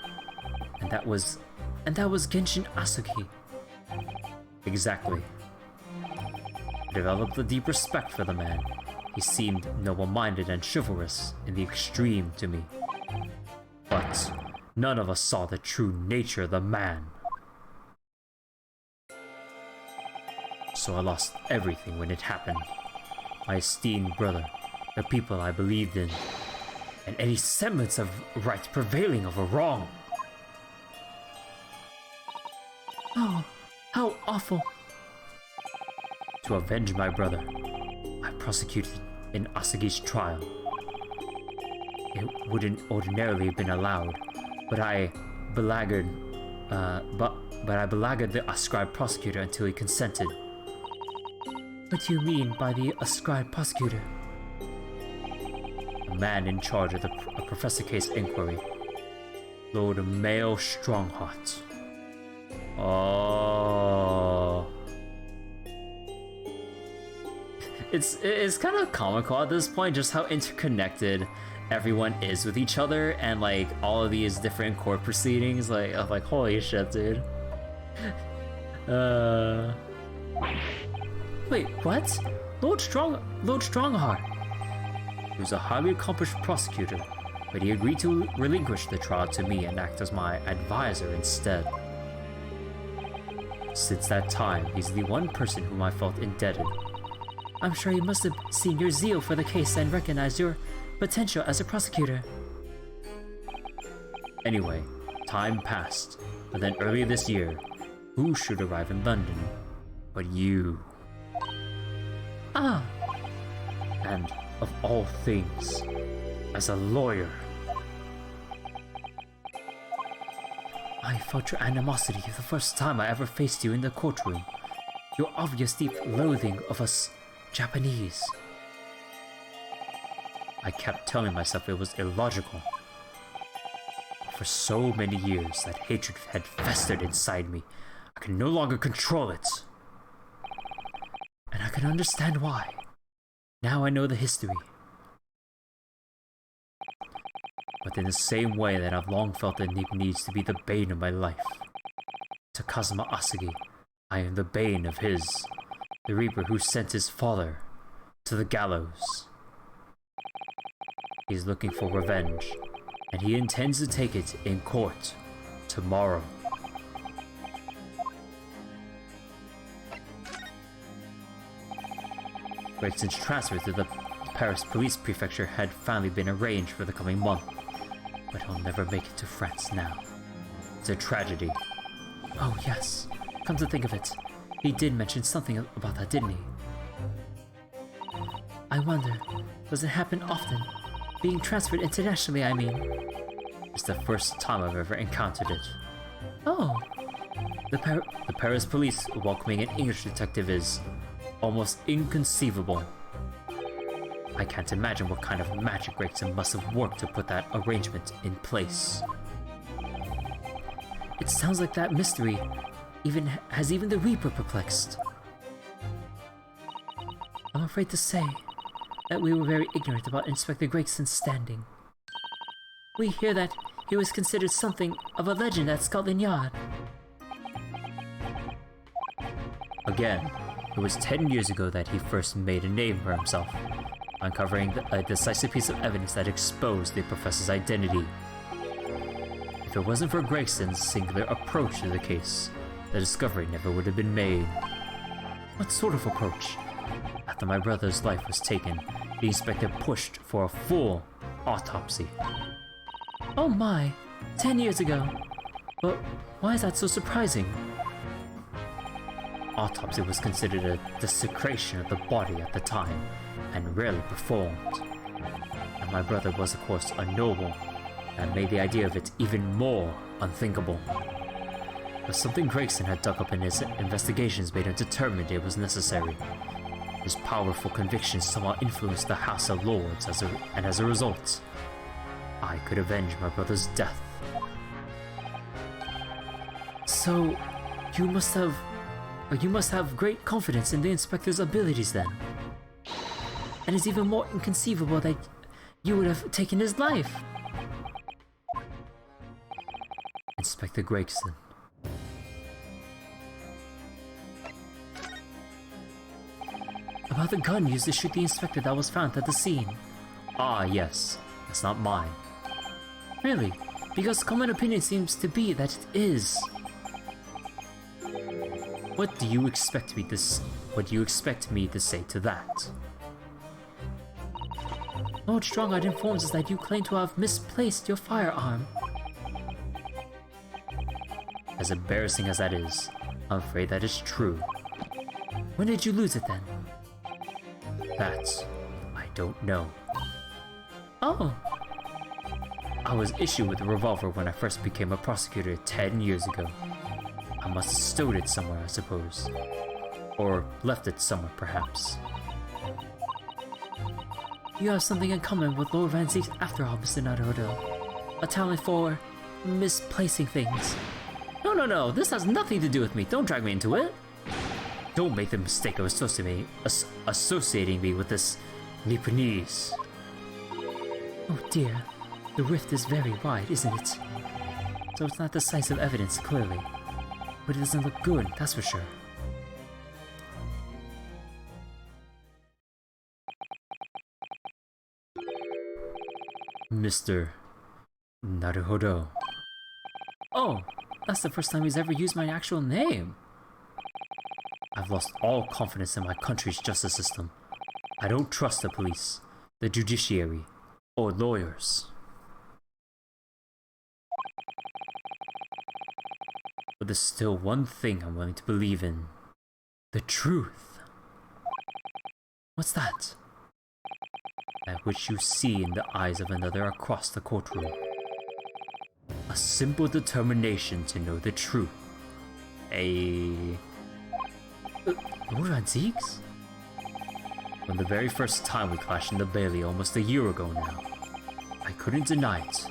and that was Genshin Asugi. Exactly. I developed a deep respect for the man. He seemed noble-minded and chivalrous in the extreme to me. But none of us saw the true nature of the man. so I lost everything when it happened. My esteemed brother, the people I believed in, and any semblance of right prevailing over wrong. Oh, how awful. To avenge my brother, I prosecuted in Asagi's trial. It wouldn't ordinarily have been allowed, but I beleaguered the ascribed prosecutor until he consented. What do you mean by the ascribed prosecutor? A man in charge of a professor case inquiry, Lord Mayo Strongheart. Oh. It's kind of comical at this point, just how interconnected everyone is with each other, and like all of these different court proceedings. Like, I'm like, holy shit, dude. Wait, what? Lord Strongheart. He was a highly accomplished prosecutor, but he agreed to relinquish the trial to me and act as my advisor instead. Since that time, he's the one person whom I felt indebted. I'm sure he must have seen your zeal for the case and recognized your potential as a prosecutor. Anyway, time passed, but then earlier this year, who should arrive in London but you? Ah! And of all things, as a lawyer. I felt your animosity the first time I ever faced you in the courtroom. Your obvious deep loathing of us Japanese. I kept telling myself it was illogical. For so many years, that hatred had festered inside me. I could no longer control it. And I can understand why. Now I know the history. But in the same way that I've long felt that Nick needs to be the bane of my life. To Kazuma Asagi, I am the bane of his. The Reaper who sent his father to the gallows. He's looking for revenge, and he intends to take it in court tomorrow. Gregson's transfer to the Paris Police Prefecture had finally been arranged for the coming month, but he'll never make it to France now. It's a tragedy. Oh yes, come to think of it, he did mention something about that, didn't he? I wonder, does it happen often? Being transferred internationally, I mean. It's the first time I've ever encountered it. Oh. The Paris police welcoming an English detective is almost inconceivable. I can't imagine what kind of magic Gregson must have worked to put that arrangement in place. It sounds like that mystery has even the Reaper perplexed. I'm afraid to say that we were very ignorant about Inspector Gregson's standing. We hear that he was considered something of a legend at Scotland Yard. Again, it was 10 years ago that he first made a name for himself, uncovering a decisive piece of evidence that exposed the professor's identity. If it wasn't for Gregson's singular approach to the case, the discovery never would have been made. What sort of approach? After my brother's life was taken, the inspector pushed for a full autopsy. Oh my, 10 years ago. But why is that so surprising? Autopsy was considered a desecration of the body at the time, and rarely performed. And my brother was of course a noble, and made the idea of it even more unthinkable. But something Gregson had dug up in his investigations made him determined it was necessary. His powerful convictions somehow influenced the House of Lords, and as a result, I could avenge my brother's death. So, you must have great confidence in the inspector's abilities then. And it's even more inconceivable that you would have taken his life. Inspector Gregson. About the gun used to shoot the inspector that was found at the scene. Ah, yes. That's not mine. Really? Because common opinion seems to be that it is. What do you expect me What do you expect me to say to that? Lord Strongheart informs us that you claim to have misplaced your firearm. As embarrassing as that is, I'm afraid that is true. When did you lose it then? That, I don't know. Oh, I was issued with a revolver when I first became a prosecutor 10 years ago. I must have stowed it somewhere, I suppose. Or left it somewhere, perhaps. you have something in common with Lord Van Zieks after all, Mr. Naruto. A talent for misplacing things. No, this has nothing to do with me. Don't drag me into it. Don't make the mistake of associating me with this Nipponese. Oh dear, the rift is very wide, isn't it? So it's not decisive evidence, clearly. But it doesn't look good, that's for sure. Mr. Naruhodo. Oh, that's the first time he's ever used my actual name. I've lost all confidence in my country's justice system. I don't trust the police, the judiciary, or lawyers. But there's still one thing I'm willing to believe in. The truth. What's that? That which you see in the eyes of another across the courtroom. A simple determination to know the truth. Lord Van Zieks? From the very first time we clashed in the Bailey almost a year ago now, I couldn't deny it,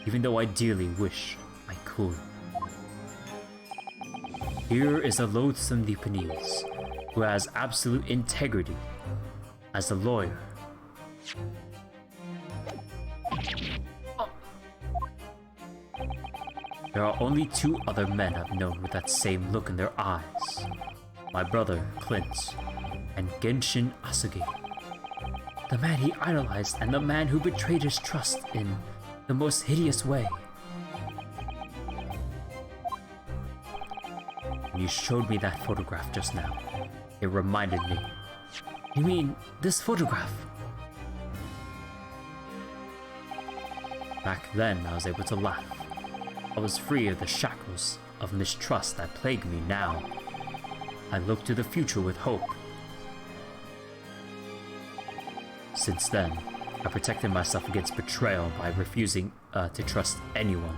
even though I dearly wish I could. Here is a loathsome Nipponese who has absolute integrity as a lawyer. There are only two other men I've known with that same look in their eyes. My brother, Clint, and Genshin Asugi. The man he idolized and the man who betrayed his trust in the most hideous way. When you showed me that photograph just now, it reminded me. You mean this photograph? Back then, I was able to laugh. I was free of the shackles of mistrust that plague me now. I look to the future with hope. Since then, I protected myself against betrayal by refusing to trust anyone.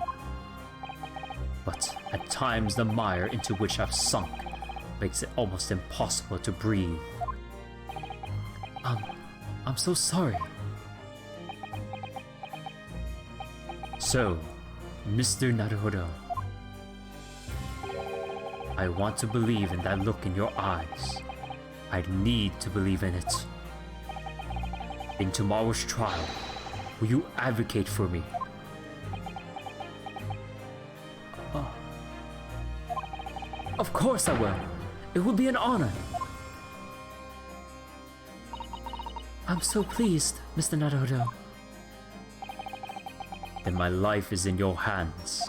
But at times the mire into which I've sunk makes it almost impossible to breathe. I'm so sorry. So, Mr. Naruhodo, I want to believe in that look in your eyes. I need to believe in it. In tomorrow's trial, will you advocate for me? Of course I will. It would be an honor. I'm so pleased, Mr. Naruto. Then my life is in your hands.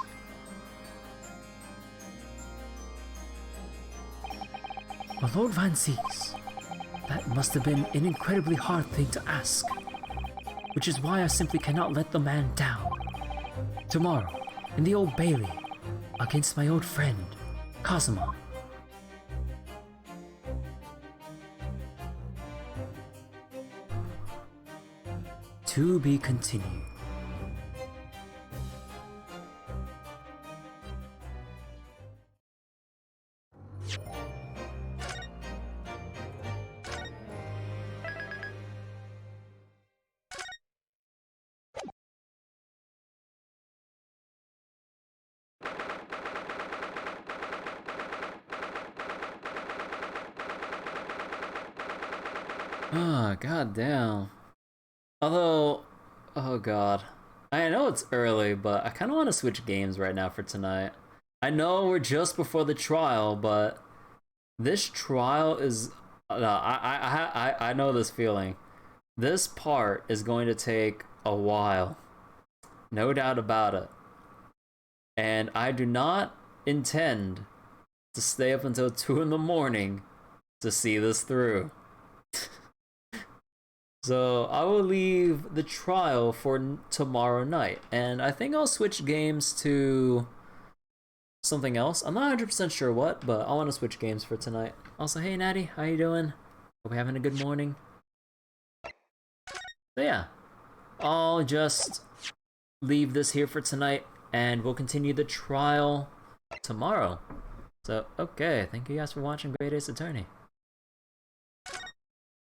But Lord Van Zieks, that must have been an incredibly hard thing to ask. Which is why I simply cannot let the man down. Tomorrow, in the Old Bailey, against my old friend, Kazuma. To be continued. Ah, goddamn. Although, oh god. I know it's early, but I kind of want to switch games right now for tonight. I know we're just before the trial, but this trial is... I know this feeling. This part is going to take a while. No doubt about it. And I do not intend to stay up until 2 in the morning to see this through. So I will leave the trial for tomorrow night, and I think I'll switch games to something else. I'm not 100% sure what, but I want to switch games for tonight. Also, hey Natty, how you doing? Hope you're having a good morning. So yeah, I'll just leave this here for tonight, and we'll continue the trial tomorrow. So, okay, thank you guys for watching Great Ace Attorney.